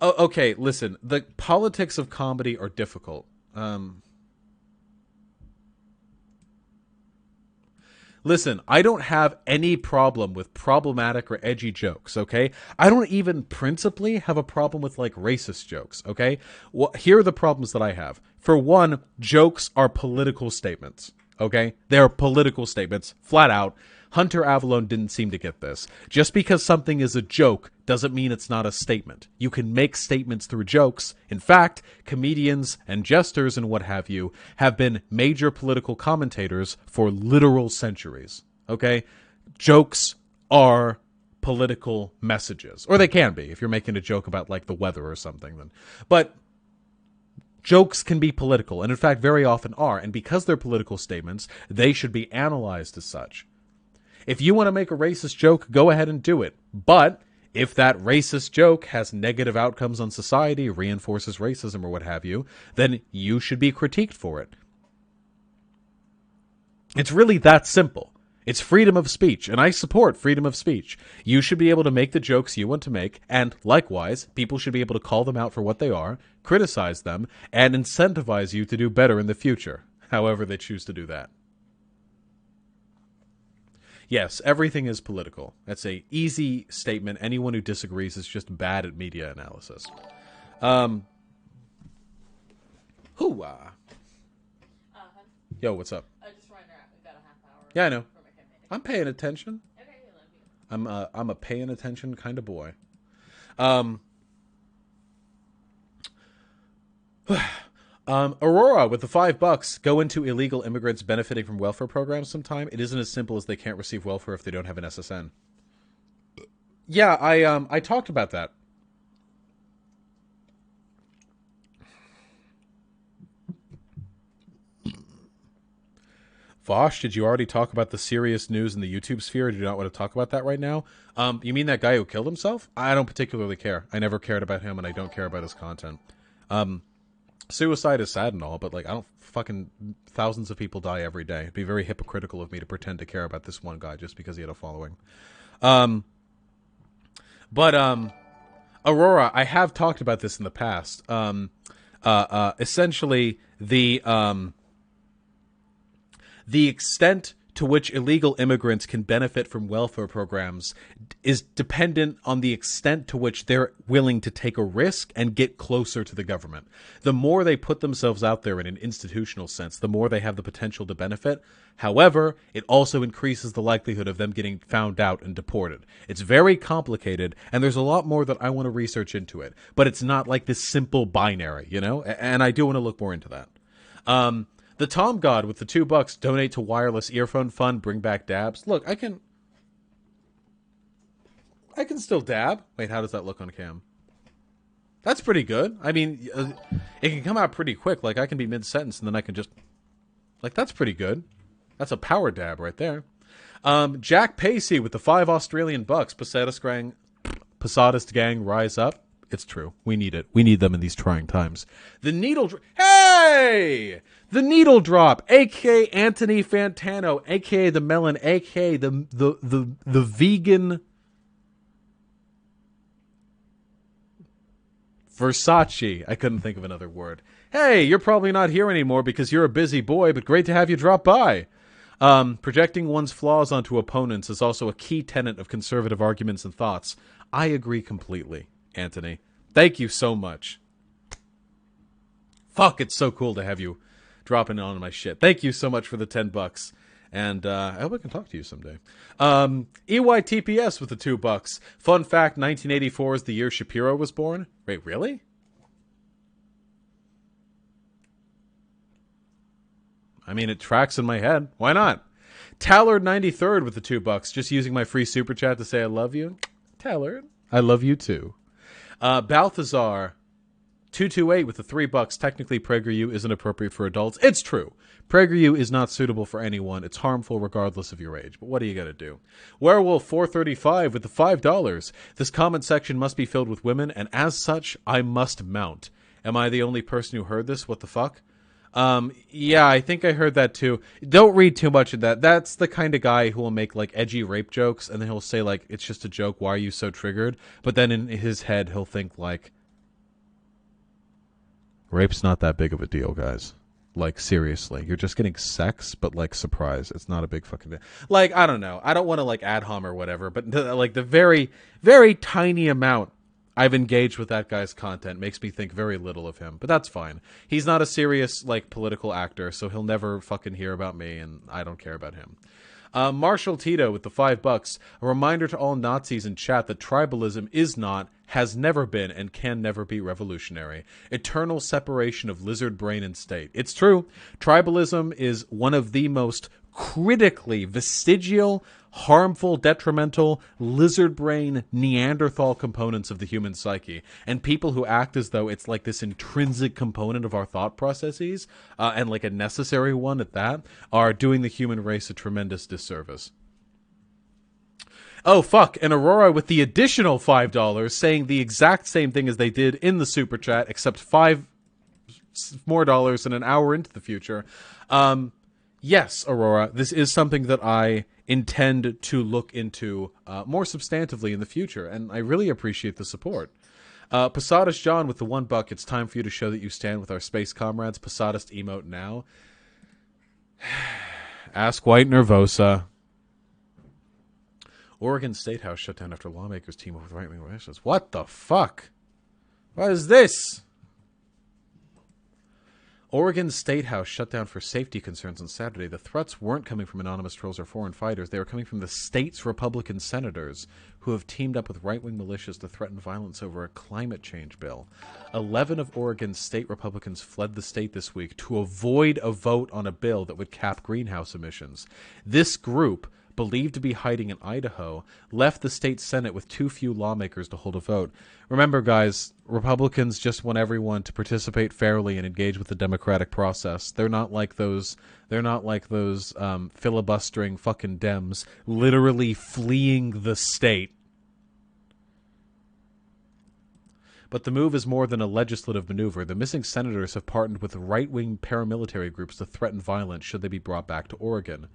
Oh, okay, listen, the politics of comedy are difficult. Listen, I don't have any problem with problematic or edgy jokes, okay? I don't even principally have a problem with, like, racist jokes, okay? Well, here are the problems that I have. For one, jokes are political statements, okay? They're political statements, flat out. Hunter Avallone didn't seem to get this. Just because something is a joke doesn't mean it's not a statement. You can make statements through jokes. In fact, comedians and jesters and what have you have been major political commentators for literal centuries. Okay? Jokes are political messages. Or they can be, if you're making a joke about, like, the weather or something. Then. But jokes can be political, and in fact very often are. And because they're political statements, they should be analyzed as such. If you want to make a racist joke, go ahead and do it. But if that racist joke has negative outcomes on society, reinforces racism or what have you, then you should be critiqued for it. It's really that simple. It's freedom of speech, and I support freedom of speech. You should be able to make the jokes you want to make, and likewise, people should be able to call them out for what they are, criticize them, and incentivize you to do better in the future, however they choose to do that. Yes, everything is political. That's a easy statement. Anyone who disagrees is just bad at media analysis. Hoo-ah. Yo, what's up? I just ran out. We've got a half hour. Yeah, I know. I'm paying attention. Okay, I'm a paying attention kind of boy. Aurora with the $5. Go into illegal immigrants benefiting from welfare programs sometime. It isn't as simple as they can't receive welfare if they don't have an SSN. Yeah, I talked about that. Vosh, did you already talk about the serious news in the YouTube sphere? Do you not want to talk about that right now? You mean that guy who killed himself? I don't particularly care. I never cared about him, and I don't care about his content. Suicide is sad and all, but, like, I don't fucking... Thousands of people die every day. It'd be very hypocritical of me to pretend to care about this one guy just because he had a following. Aurora, I have talked about this in the past. Essentially, the extent to which illegal immigrants can benefit from welfare programs is dependent on the extent to which they're willing to take a risk and get closer to the government. The more they put themselves out there in an institutional sense, the more they have the potential to benefit. However, it also increases the likelihood of them getting found out and deported. It's very complicated, and there's a lot more that I want to research into it. But it's not like this simple binary, you know? And I do want to look more into that. The Tom God with the $2. Donate to Wireless Earphone Fund. Bring back dabs. Look, I can still dab. Wait, how does that look on cam? That's pretty good. I mean, it can come out pretty quick. Like, I can be mid-sentence and then I can just... Like, that's pretty good. That's a power dab right there. Jack Pacey with the $5 Australian. Posadist gang, rise up. It's true. We need it. We need them in these trying times. The Needle... Hey! The Needle Drop, a.k.a. Anthony Fantano, a.k.a. The Melon, a.k.a. the vegan... Versace. I couldn't think of another word. Hey, you're probably not here anymore because you're a busy boy, but great to have you drop by. Projecting one's flaws onto opponents is also a key tenet of conservative arguments and thoughts. I agree completely, Anthony. Thank you so much. Fuck, it's so cool to have you dropping on my shit. Thank you so much for the $10. And I hope I can talk to you someday. EYTPS with the $2. Fun fact, 1984 is the year Shapiro was born. Wait, really? I mean, it tracks in my head. Why not? Tallard 93rd with the $2. Just using my free super chat to say I love you. Tallard, I love you too. Balthazar 228 with the $3. Technically, Prager U isn't appropriate for adults. It's true. Prager U is not suitable for anyone. It's harmful regardless of your age. But what are you going to do? Werewolf 435 with the $5. This comment section must be filled with women, and as such, I must mount. Am I the only person who heard this? What the fuck? Yeah, I think I heard that too. Don't read too much of that. That's the kind of guy who will make like edgy rape jokes, and then he'll say like, it's just a joke. Why are you so triggered? But then in his head, he'll think like, rape's not that big of a deal, guys. Like, seriously. You're just getting sex, but, like, surprise. It's not a big fucking deal. Like, I don't know. I don't want to, like, ad hom or whatever, but, like, the very, very tiny amount I've engaged with that guy's content makes me think very little of him. But that's fine. He's not a serious, like, political actor, so he'll never fucking hear about me, and I don't care about him. Marshall Tito with the $5. A reminder to all Nazis in chat that tribalism is not, has never been, and can never be revolutionary. Eternal separation of lizard brain and state. It's true. Tribalism is one of the most critically vestigial, harmful, detrimental, lizard brain, Neanderthal components of the human psyche. And people who act as though it's like this intrinsic component of our thought processes, and like a necessary one at that, are doing the human race a tremendous disservice. Oh, fuck, and Aurora with the additional $5 saying the exact same thing as they did in the super chat, except $5 more in an hour into the future. Yes, Aurora, this is something that I intend to look into more substantively in the future, and I really appreciate the support. Posadist John with the $1. It's time for you to show that you stand with our space comrades. Posadist emote now. Ask White Nervosa. Oregon State House shut down after lawmakers team up with right-wing militias. What the fuck? What is this? Oregon State House shut down for safety concerns on Saturday. The threats weren't coming from anonymous trolls or foreign fighters. They were coming from the state's Republican senators who have teamed up with right-wing militias to threaten violence over a climate change bill. 11 of Oregon's state Republicans fled the state this week to avoid a vote on a bill that would cap greenhouse emissions. This group, believed to be hiding in Idaho, left the state Senate with too few lawmakers to hold a vote. Remember, guys, Republicans just want everyone to participate fairly and engage with the democratic process. They're not like those filibustering fucking Dems literally fleeing the state. But the move is more than a legislative maneuver. The missing senators have partnered with right-wing paramilitary groups to threaten violence should they be brought back to Oregon.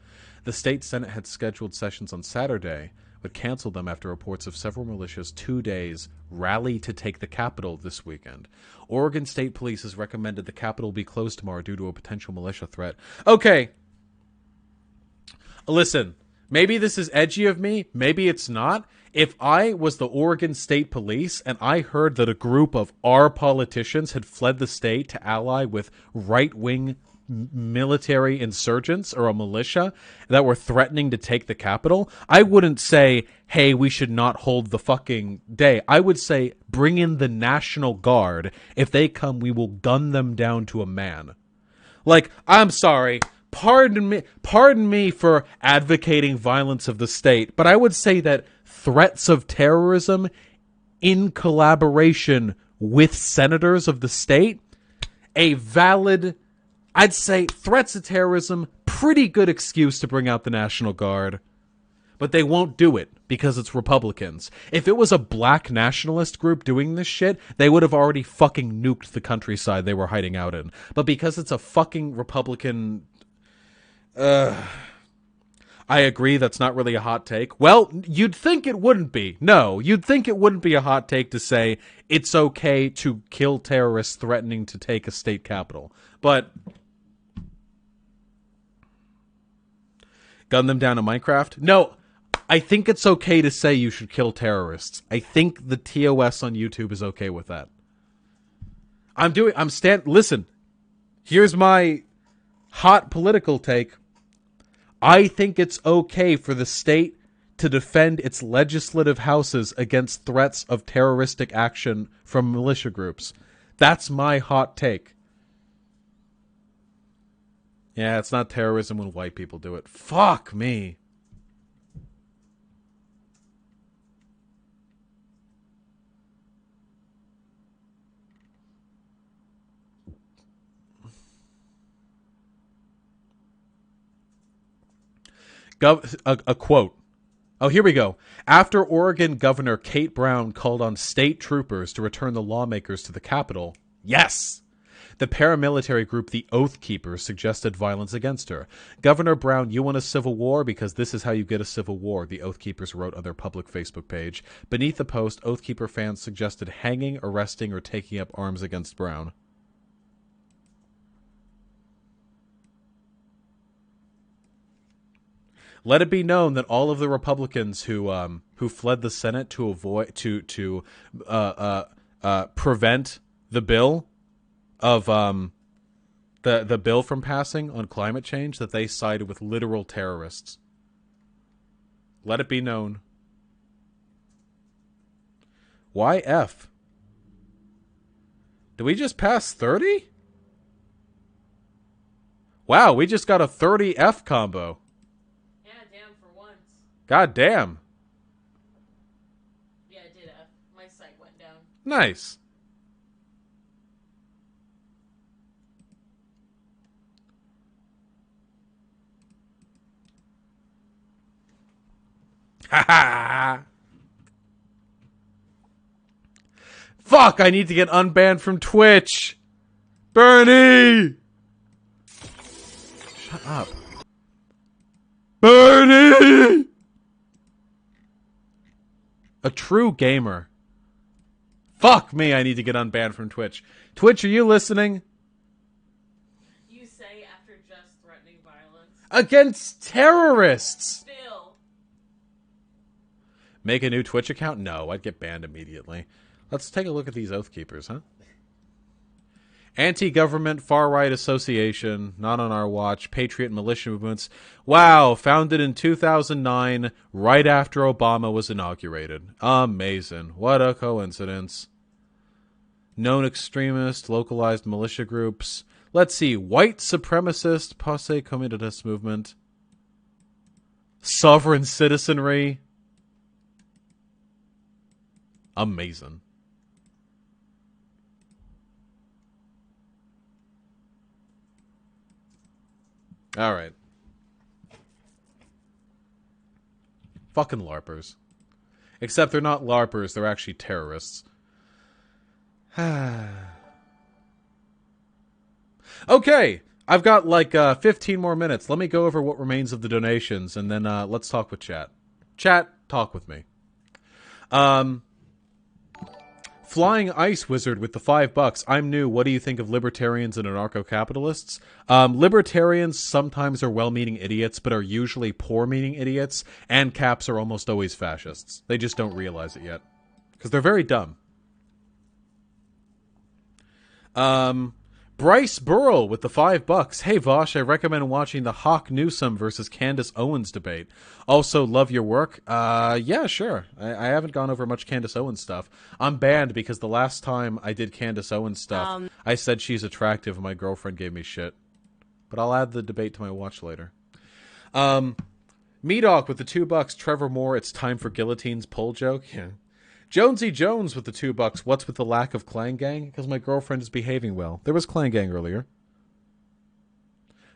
The state Senate had scheduled sessions on Saturday, but canceled them after reports of several militias 2 days rally to take the Capitol this weekend. Oregon State Police has recommended the Capitol be closed tomorrow due to a potential militia threat. Okay. Listen, maybe this is edgy of me, maybe it's not. If I was the Oregon State Police and I heard that a group of our politicians had fled the state to ally with right-wing military insurgents or a militia that were threatening to take the Capitol, I wouldn't say, hey, we should not hold the fucking day. I would say, bring in the National Guard. If they come, we will gun them down to a man. Like, I'm sorry. Pardon me for advocating violence of the state, but I would say that threats of terrorism in collaboration with senators of the state, a valid, I'd say threats of terrorism, pretty good excuse to bring out the National Guard. But they won't do it because it's Republicans. If it was a black nationalist group doing this shit, they would have already fucking nuked the countryside they were hiding out in. But because it's a fucking Republican... I agree, that's not really a hot take. Well, you'd think it wouldn't be. No, you'd think it wouldn't be a hot take to say it's okay to kill terrorists threatening to take a state capital. But gun them down in Minecraft? No, I think it's okay to say you should kill terrorists. I think the TOS on YouTube is okay with that. Listen, here's my hot political take. I think it's okay for the state to defend its legislative houses against threats of terroristic action from militia groups. That's my hot take. Yeah, it's not terrorism when white people do it. Fuck me. A quote. Oh, here we go. After Oregon Governor Kate Brown called on state troopers to return the lawmakers to the Capitol, yes, the paramilitary group the Oath Keepers suggested violence against her. Governor Brown, you want a civil war? Because this is how you get a civil war, the Oath Keepers wrote on their public Facebook page. Beneath the post, Oath Keeper fans suggested hanging, arresting, or taking up arms against Brown. Let it be known that all of the Republicans who fled the Senate to avoid to prevent the bill of the bill from passing on climate change, that they sided with literal terrorists. Let it be known. Why F? Did we just pass 30? Wow, we just got a 30 F combo. God damn. Yeah, it did F. My site went down. Nice. Ha ha. Fuck, I need to get unbanned from Twitch. Bernie! Shut up. Bernie! A true gamer. Fuck me, I need to get unbanned from Twitch. Twitch, are you listening? You say after just threatening violence. Against terrorists! Still. Make a new Twitch account? No, I'd get banned immediately. Let's take a look at these Oath Keepers, huh? Anti-government far-right association, not on our watch, patriot militia movements. Wow, founded in 2009, right after Obama was inaugurated. Amazing. What a coincidence. Known extremist, localized militia groups. Let's see, white supremacist, posse communist movement. Sovereign citizenry. Amazing. All right. Fucking LARPers. Except they're not LARPers, they're actually terrorists. Okay, I've got like 15 more minutes. Let me go over what remains of the donations, and then let's talk with chat. Chat, talk with me. Flying Ice Wizard with the $5. I'm new. What do you think of libertarians and anarcho-capitalists? Libertarians sometimes are well-meaning idiots, but are usually poor-meaning idiots, and caps are almost always fascists. They just don't realize it yet. Because they're very dumb. Bryce Burrell with the $5. Hey Vosh, I recommend watching the Hawk Newsom versus Candace Owens debate. Also, love your work. Yeah, sure. I haven't gone over much Candace Owens stuff. I'm banned because the last time I did Candace Owens stuff, I said she's attractive and my girlfriend gave me shit. But I'll add the debate to my watch later. Medoc with the $2. Trevor Moore, it's time for guillotines poll joke. Yeah. Jonesy Jones with the $2. What's with the lack of Clan Gang? Because my girlfriend is behaving well. There was Clan Gang earlier.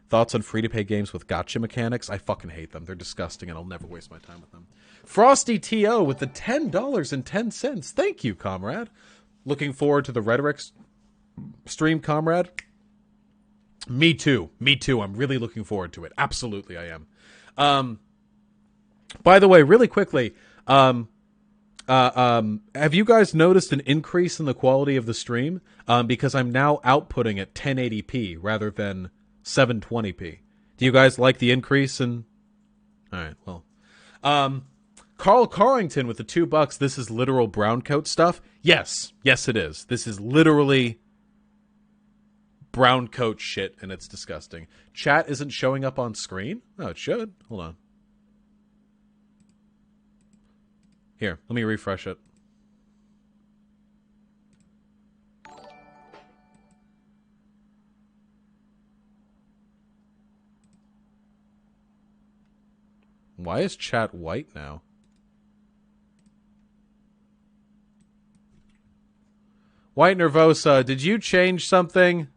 Thoughts on free-to-pay games with gotcha mechanics? I fucking hate them. They're disgusting, and I'll never waste my time with them. Frosty T.O. with the $10.10. Thank you, comrade. Looking forward to the Rhetoric stream, comrade. Me too. Me too. I'm really looking forward to it. Absolutely, I am. By the way, really quickly, have you guys noticed an increase in the quality of the stream? Because I'm now outputting at 1080p rather than 720p. Do you guys like the increase in... Alright, well. Carl Carrington with the $2. This is literal brown coat stuff? Yes. Yes, it is. This is literally brown coat shit, and it's disgusting. Chat isn't showing up on screen? No, it should. Hold on. Here, let me refresh it. Why is chat white now? White Nervosa, did you change something?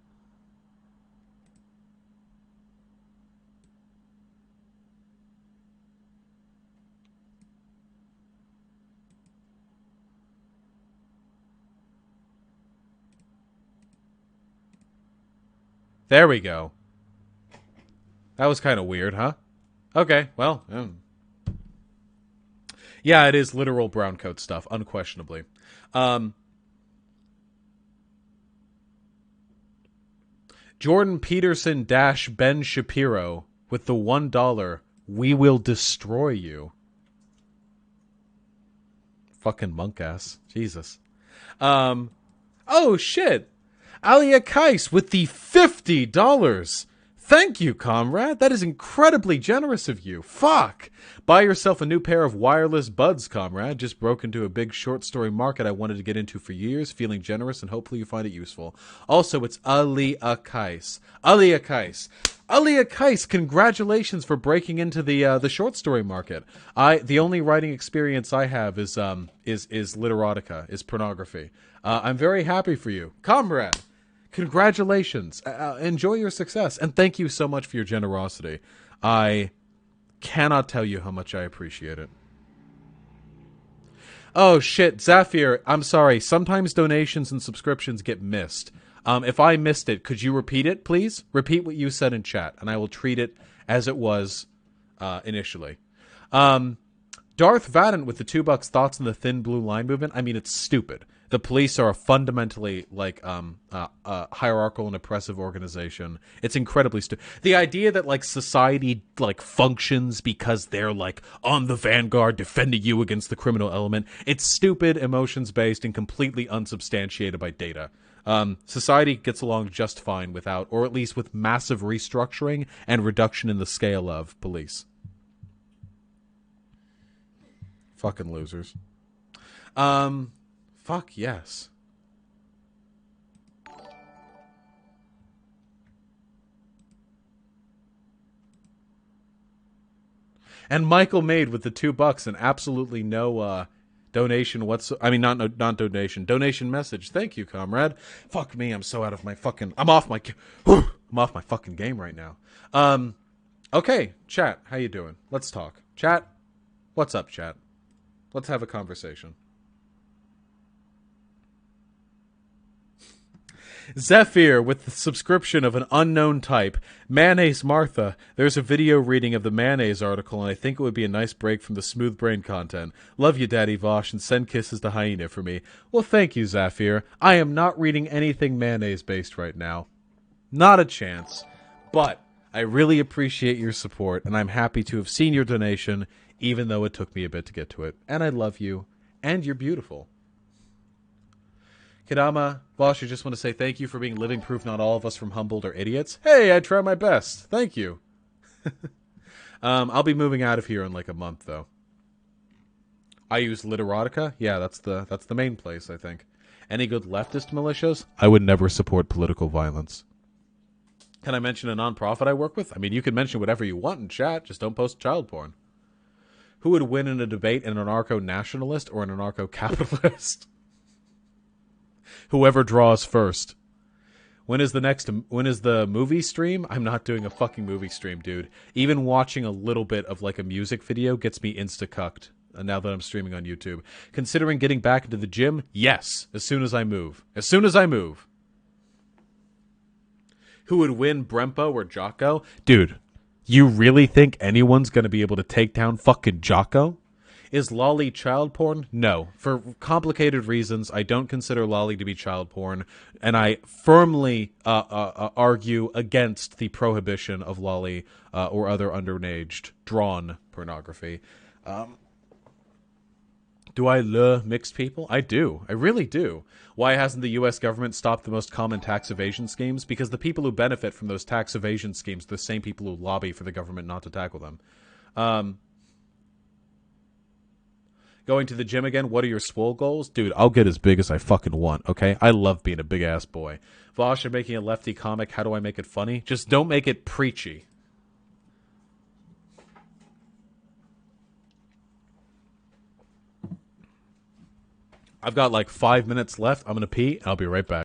There we go. That was kind of weird, huh? Okay, well. Yeah, it is literal brown coat stuff, unquestionably. Jordan Peterson - Ben Shapiro with the $1. We will destroy you. Fucking monk ass. Jesus. Oh shit. Alia Kais with the $50. Thank you, comrade. That is incredibly generous of you. Fuck. Buy yourself a new pair of wireless buds, comrade. Just broke into a big short story market I wanted to get into for years. Feeling generous, and hopefully you find it useful. Also, it's Alia Kais. Alia Kais. Alia Kais, congratulations for breaking into the short story market. The only writing experience I have is literotica, is pornography. I'm very happy for you, comrade. Congratulations. Enjoy your success. And thank you so much for your generosity. I cannot tell you how much I appreciate it. Oh, shit. Zafir, I'm sorry. Sometimes donations and subscriptions get missed. If I missed it, could you repeat it, please? Repeat what you said in chat, and I will treat it as it was initially. Darth Vadant with the $2 thoughts on the thin blue line movement. I mean, it's stupid. The police are a fundamentally hierarchical and oppressive organization. It's incredibly stupid. The idea that society functions because they're on the vanguard defending you against the criminal element. It's stupid, emotions based, and completely unsubstantiated by data. Society gets along just fine without, or at least with massive restructuring and reduction in the scale of police. Fucking losers. Fuck yes. And Michael made with the $2 and absolutely no donation whatsoever. I mean, not donation. Donation message. Thank you, comrade. Fuck me. I'm so out of my fucking. I'm off my fucking game right now. Okay, chat. How you doing? Let's talk. Chat. What's up, chat? Let's have a conversation. Zephyr with the subscription of an unknown type. Mayonnaise Martha. There's a video reading of the mayonnaise article, and I think it would be a nice break from the smooth brain content. Love you, Daddy Vosh, and send kisses to Hyena for me. Well, thank you, Zephyr. I am not reading anything mayonnaise-based right now. Not a chance. But I really appreciate your support, and I'm happy to have seen your donation, even though it took me a bit to get to it. And I love you, and you're beautiful. Kadama, Vosh, I just want to say thank you for being living proof not all of us from Humboldt are idiots. Hey, I try my best. Thank you. I'll be moving out of here in a month, though. I use Literotica. Yeah, that's the main place, I think. Any good leftist militias? I would never support political violence. Can I mention a nonprofit I work with? I mean, you can mention whatever you want in chat. Just don't post child porn. Who would win in a debate, an anarcho-nationalist or an anarcho-capitalist? Whoever draws first. When is the movie stream? I'm not doing a fucking movie stream, dude. Even watching a little bit of a music video gets me insta-cucked now that I'm streaming on YouTube. Considering getting back into the gym? Yes, as soon as I move. As soon as I move. Who would win, Brempo or Jocko? Dude, you really think anyone's gonna be able to take down fucking Jocko? Is lolly child porn? No. For complicated reasons, I don't consider lolly to be child porn, and I firmly argue against the prohibition of lolly or other underaged drawn pornography. Do I love mixed people? I do. I really do. Why hasn't the U.S. government stopped the most common tax evasion schemes? Because the people who benefit from those tax evasion schemes are the same people who lobby for the government not to tackle them. Going to the gym again, what are your swole goals? Dude, I'll get as big as I fucking want, okay? I love being a big-ass boy. Vosh, you're making a lefty comic. How do I make it funny? Just don't make it preachy. I've got like 5 minutes left. I'm going to pee, and I'll be right back.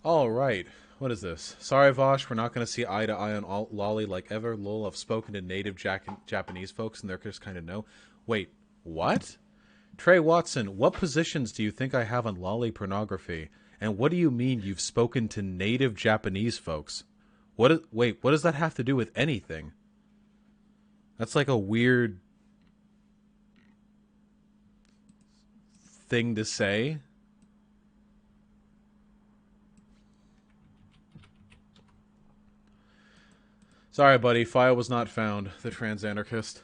All right. What is this? Sorry, Vosh, we're not going to see eye to eye on Lolly like ever. Lol, I've spoken to native Japanese folks, and they're just kind of no. Wait, what? Trey Watson, what positions do you think I have on Lolly pornography? And what do you mean you've spoken to native Japanese folks? Wait, what does that have to do with anything? That's like a weird thing to say. Sorry, buddy. File was not found. The trans anarchist.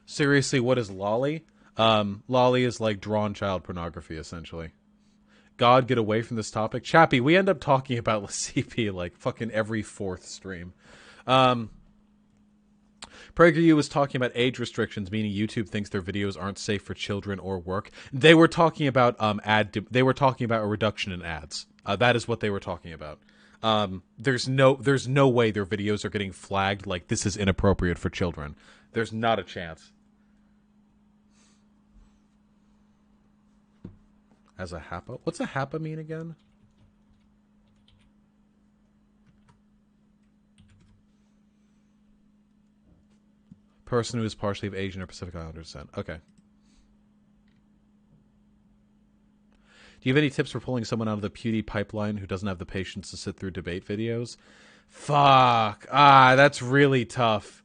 Seriously, what is lolly? Lolly is like drawn child pornography, essentially. God, get away from this topic. Chappie, we end up talking about CP like fucking every fourth stream. Prager U was talking about age restrictions, meaning YouTube thinks their videos aren't safe for children or work. They were talking about they were talking about a reduction in ads. That is what they were talking about. There's no way their videos are getting flagged like this is inappropriate for children. There's not a chance. As a HAPA? What's a HAPA mean again? Person who is partially of Asian or Pacific Islander descent. Okay. Do you have any tips for pulling someone out of the PewDie pipeline who doesn't have the patience to sit through debate videos? Fuck. That's really tough.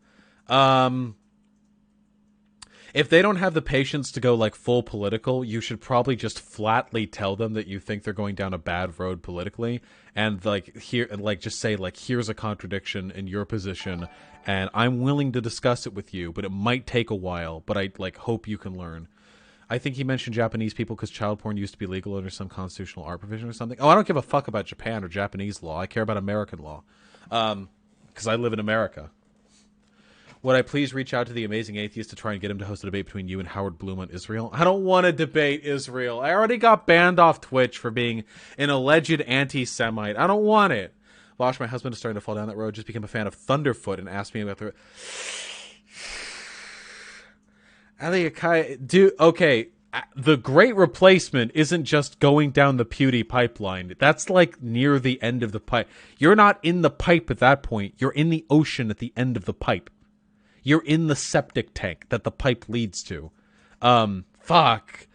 If they don't have the patience to go like full political, you should probably just flatly tell them that you think they're going down a bad road politically, and just say like, here's a contradiction in your position, and I'm willing to discuss it with you, but it might take a while, but I hope you can learn. I think he mentioned Japanese people because child porn used to be legal under some constitutional art provision or something. Oh, I don't give a fuck about Japan or Japanese law. I care about American law. Because I live in America. Would I please reach out to the amazing atheist to try and get him to host a debate between you and Howard Bloom on Israel? I don't want to debate Israel. I already got banned off Twitch for being an alleged anti-Semite. I don't want it. Vosh, my husband is starting to fall down that road. Just became a fan of Thunderfoot and asked me about the... Dude, okay, the Great Replacement isn't just going down the PewDie pipeline. That's like near the end of the pipe. You're not in the pipe at that point. You're in the ocean at the end of the pipe. You're in the septic tank that the pipe leads to. Fuck.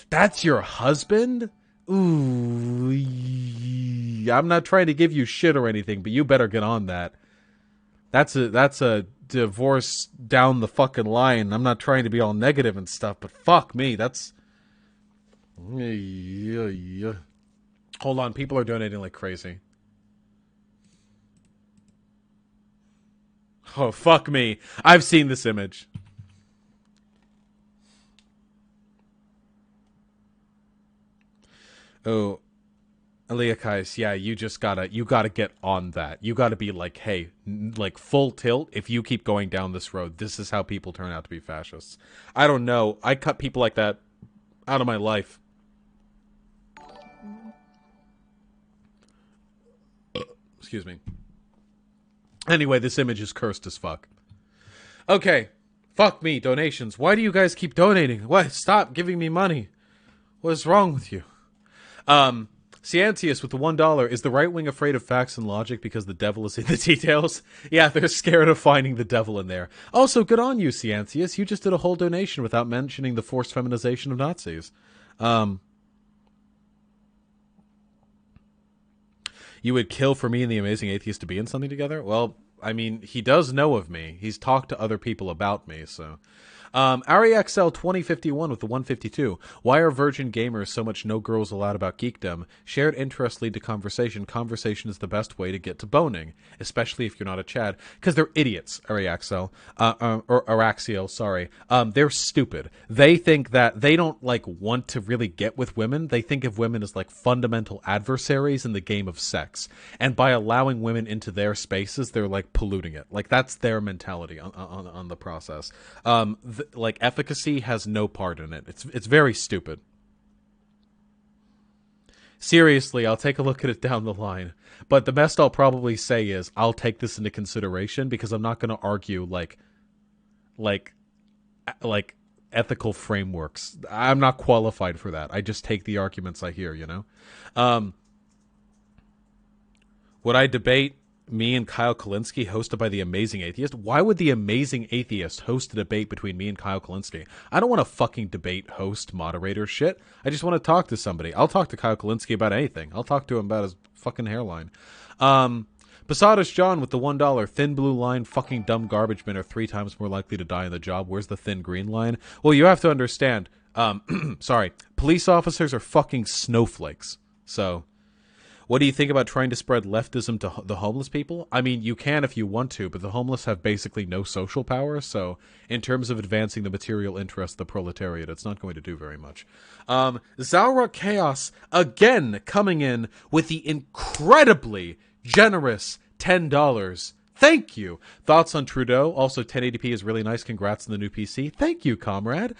That's your husband? Ooh. I'm not trying to give you shit or anything, but you better get on that. That's a divorce down the fucking line. I'm not trying to be all negative and stuff, but fuck me, that's... Hold on, people are donating like crazy. Oh, fuck me. I've seen this image. Oh, Eliakais, yeah, you gotta get on that. You gotta be like, hey, like full tilt. If you keep going down this road, this is how people turn out to be fascists. I don't know. I cut people like that out of my life. Excuse me. Anyway, this image is cursed as fuck. Okay. Fuck me, donations. Why do you guys keep donating? What? Stop giving me money. What is wrong with you? Ciantius with the $1. Is the right wing afraid of facts and logic because the devil is in the details? Yeah, they're scared of finding the devil in there. Also, good on you, Ciantius. You just did a whole donation without mentioning the forced feminization of Nazis. You would kill for me and the Amazing Atheist to be in something together? Well, I mean, he does know of me. He's talked to other people about me, so... AriXL 2051 with the 152. Why are virgin gamers so much no girls allowed about geekdom? Shared interests lead to conversation. Conversation is the best way to get to boning, especially if you're not a Chad. Because they're idiots, AriXL. Or Araxiel, sorry. They're stupid. They think that they don't, like, want to really get with women. They think of women as, like, fundamental adversaries in the game of sex. And by allowing women into their spaces, they're, like, polluting it. Like, that's their mentality on the process. Like, efficacy has no part in it. It's very stupid. Seriously, I'll take a look at it down the line. But the best I'll probably say is, I'll take this into consideration because I'm not going to argue, like ethical frameworks. I'm not qualified for that. I just take the arguments I hear, you know? Would I debate me and Kyle Kalinske hosted by the Amazing Atheist? Why would the Amazing Atheist host a debate between me and Kyle Kalinske? I don't want to fucking debate, host, moderator shit. I just want to talk to somebody. I'll talk to Kyle Kalinske about anything. I'll talk to him about his fucking hairline. Posadas John with the $1. Thin blue line, fucking dumb garbage men are 3 times more likely to die on the job. Where's the thin green line? Well, you have to understand. Sorry. Police officers are fucking snowflakes. So... what do you think about trying to spread leftism to the homeless people? I mean, you can if you want to, but the homeless have basically no social power, so in terms of advancing the material interests of the proletariat, it's not going to do very much. Zalra Chaos, again, coming in with the incredibly generous $10. Thank you. Thoughts on Trudeau? Also, 1080p is really nice. Congrats on the new PC. Thank you, comrade.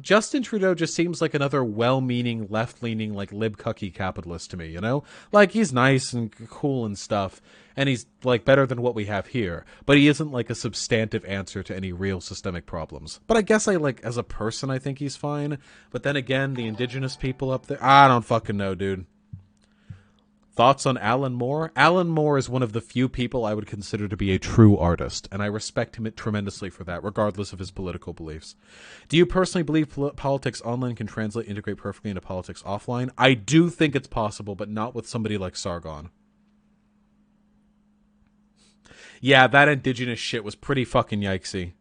Justin Trudeau just seems like another well-meaning, left-leaning, like, lib-cucky capitalist to me, you know? Like, he's nice and cool and stuff, and he's, like, better than what we have here. But he isn't, like, a substantive answer to any real systemic problems. But I guess as a person, I think he's fine. But then again, the indigenous people up there, I don't fucking know, dude. Thoughts on Alan Moore? Alan Moore is one of the few people I would consider to be a true artist, and I respect him tremendously for that, regardless of his political beliefs. Do you personally believe politics online can integrate perfectly into politics offline? I do think it's possible, but not with somebody like Sargon. Yeah, that indigenous shit was pretty fucking yikesy.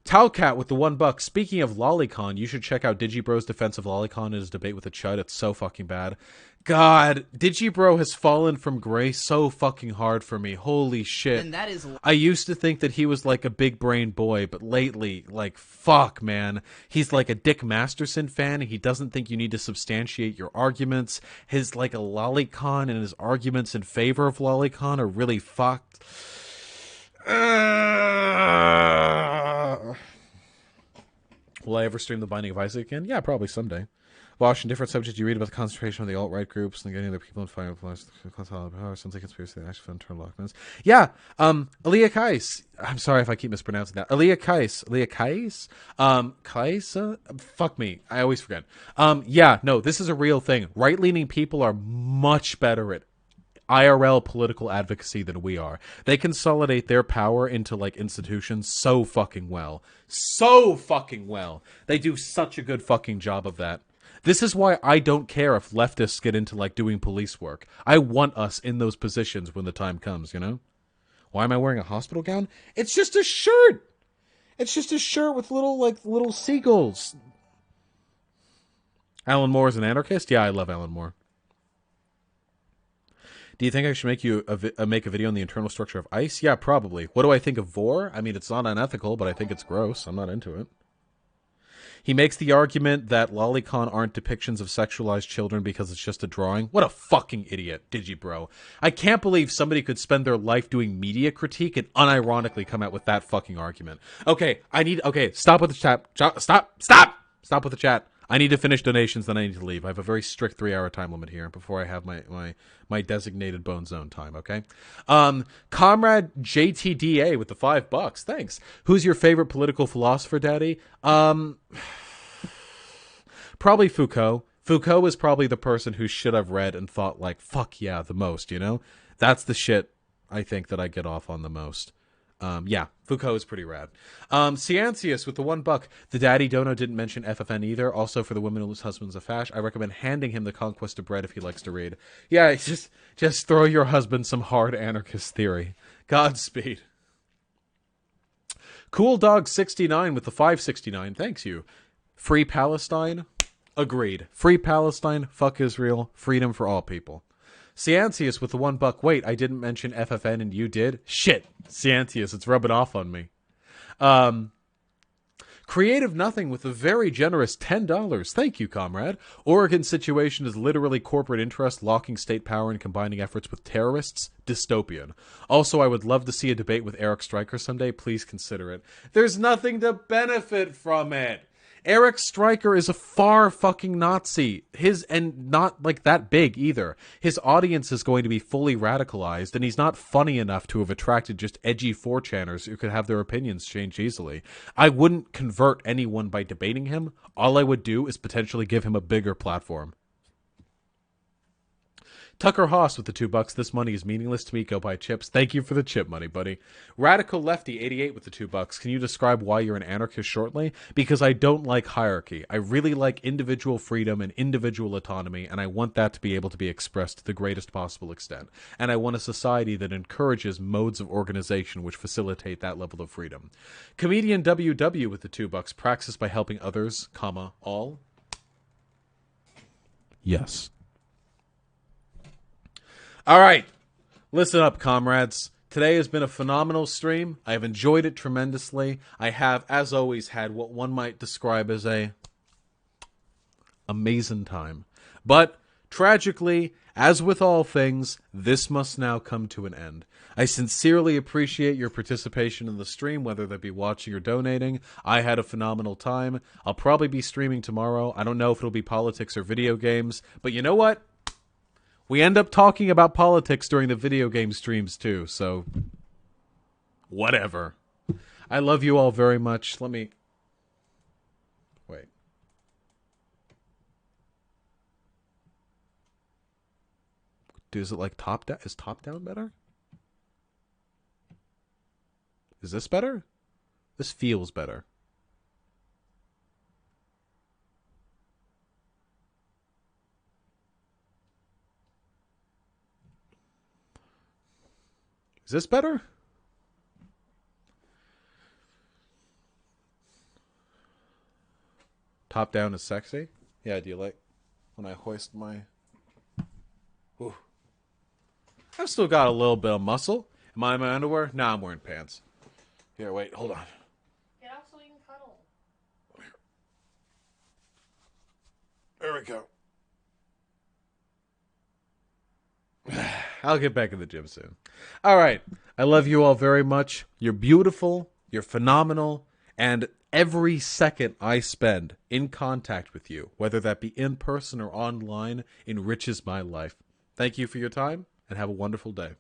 Talcat with the $1. Speaking of Lolicon, you should check out Digibro's defense of Lolicon in his debate with a Chud. It's so fucking bad. God, Digibro has fallen from grace so fucking hard for me. Holy shit. And that is... I used to think that he was like a big brain boy, but lately, like, fuck, man. He's like a Dick Masterson fan, and he doesn't think you need to substantiate your arguments. His, like, a Lolicon and his arguments in favor of Lolicon are really fucked. Will I ever stream The Binding of Isaac again? Yeah, probably someday. Watching different subjects, you read about the concentration of the alt-right groups and getting their people in fire power. Sounds like conspiracy that actually found internal lockdowns. Yeah, Aaliyah Kais. I'm sorry if I keep mispronouncing that. Aaliyah Kais? Kais? Fuck me. I always forget. Yeah, no, this is a real thing. Right-leaning people are much better at IRL political advocacy than we are. They consolidate their power into, like, institutions so fucking well. So fucking well. They do such a good fucking job of that. This is why I don't care if leftists get into, like, doing police work. I want us in those positions when the time comes, you know? Why am I wearing a hospital gown? It's just a shirt! It's just a shirt with little seagulls. Alan Moore is an anarchist? Yeah, I love Alan Moore. Do you think I should make make a video on the internal structure of ICE? Yeah, probably. What do I think of Vor? I mean, it's not unethical, but I think it's gross. I'm not into it. He makes the argument that Lolicon aren't depictions of sexualized children because it's just a drawing. What a fucking idiot, Digibro. I can't believe somebody could spend their life doing media critique and unironically come out with that fucking argument. Okay, okay, stop with the chat. Stop with the chat. I need to finish donations, then I need to leave. I have a very strict 3-hour time limit here before I have my designated bone zone time, okay? Comrade JTDA with the $5. Thanks. Who's your favorite political philosopher, Daddy? Probably Foucault. Foucault is probably the person whose shit I've read and thought, like, fuck yeah, the most, you know? That's the shit I think that I get off on the most. Yeah, Foucault is pretty rad. Ciancius with the $1. The Daddy Dono didn't mention FFN either. Also, for the women whose husband's a fash, I recommend handing him the Conquest of Bread if he likes to read. Yeah, just throw your husband some hard anarchist theory. Godspeed. Cool Dog 69 with the $5.69. Thanks you. Free Palestine? Agreed. Free Palestine, fuck Israel, freedom for all people. Ciancius with the $1. Wait, I didn't mention FFN and you did? Shit, Ciancius, it's rubbing off on me. Creative Nothing with a very generous $10. Thank you, comrade. Oregon's situation is literally corporate interest locking state power and combining efforts with terrorists. Dystopian. Also, I would love to see a debate with Eric Stryker someday. Please consider it. There's nothing to benefit from it. Eric Stryker is a far fucking Nazi. And not like that big either. His audience is going to be fully radicalized, and he's not funny enough to have attracted just edgy 4chaners who could have their opinions change easily. I wouldn't convert anyone by debating him. All I would do is potentially give him a bigger platform. Tucker Haas with the $2. This money is meaningless to me. Go buy chips. Thank you for the chip money, buddy. Radical Lefty 88 with the $2. Can you describe why you're an anarchist shortly? Because I don't like hierarchy. I really like individual freedom and individual autonomy, and I want that to be able to be expressed to the greatest possible extent. And I want a society that encourages modes of organization which facilitate that level of freedom. Comedian WW with the $2. Praxis by helping others, comma, all. Yes. All right, listen up, comrades. Today has been a phenomenal stream. I have enjoyed it tremendously. I have, as always, had what one might describe as a amazing time. But, tragically, as with all things, this must now come to an end. I sincerely appreciate your participation in the stream, whether that be watching or donating. I had a phenomenal time. I'll probably be streaming tomorrow. I don't know if it'll be politics or video games, but you know what? We end up talking about politics during the video game streams too, so whatever. I love you all very much. Let me... Wait. Is it like top down? Is top down better? Is this better? This feels better. Is this better? Top down is sexy? Yeah, do you like when I hoist my... Ooh. I've still got a little bit of muscle. Am I in my underwear? Nah, I'm wearing pants. Here, wait, hold on. Get up so we can cuddle. There we go. I'll get back in the gym soon. All right. I love you all very much. You're beautiful. You're phenomenal. And every second I spend in contact with you, whether that be in person or online, enriches my life. Thank you for your time and have a wonderful day.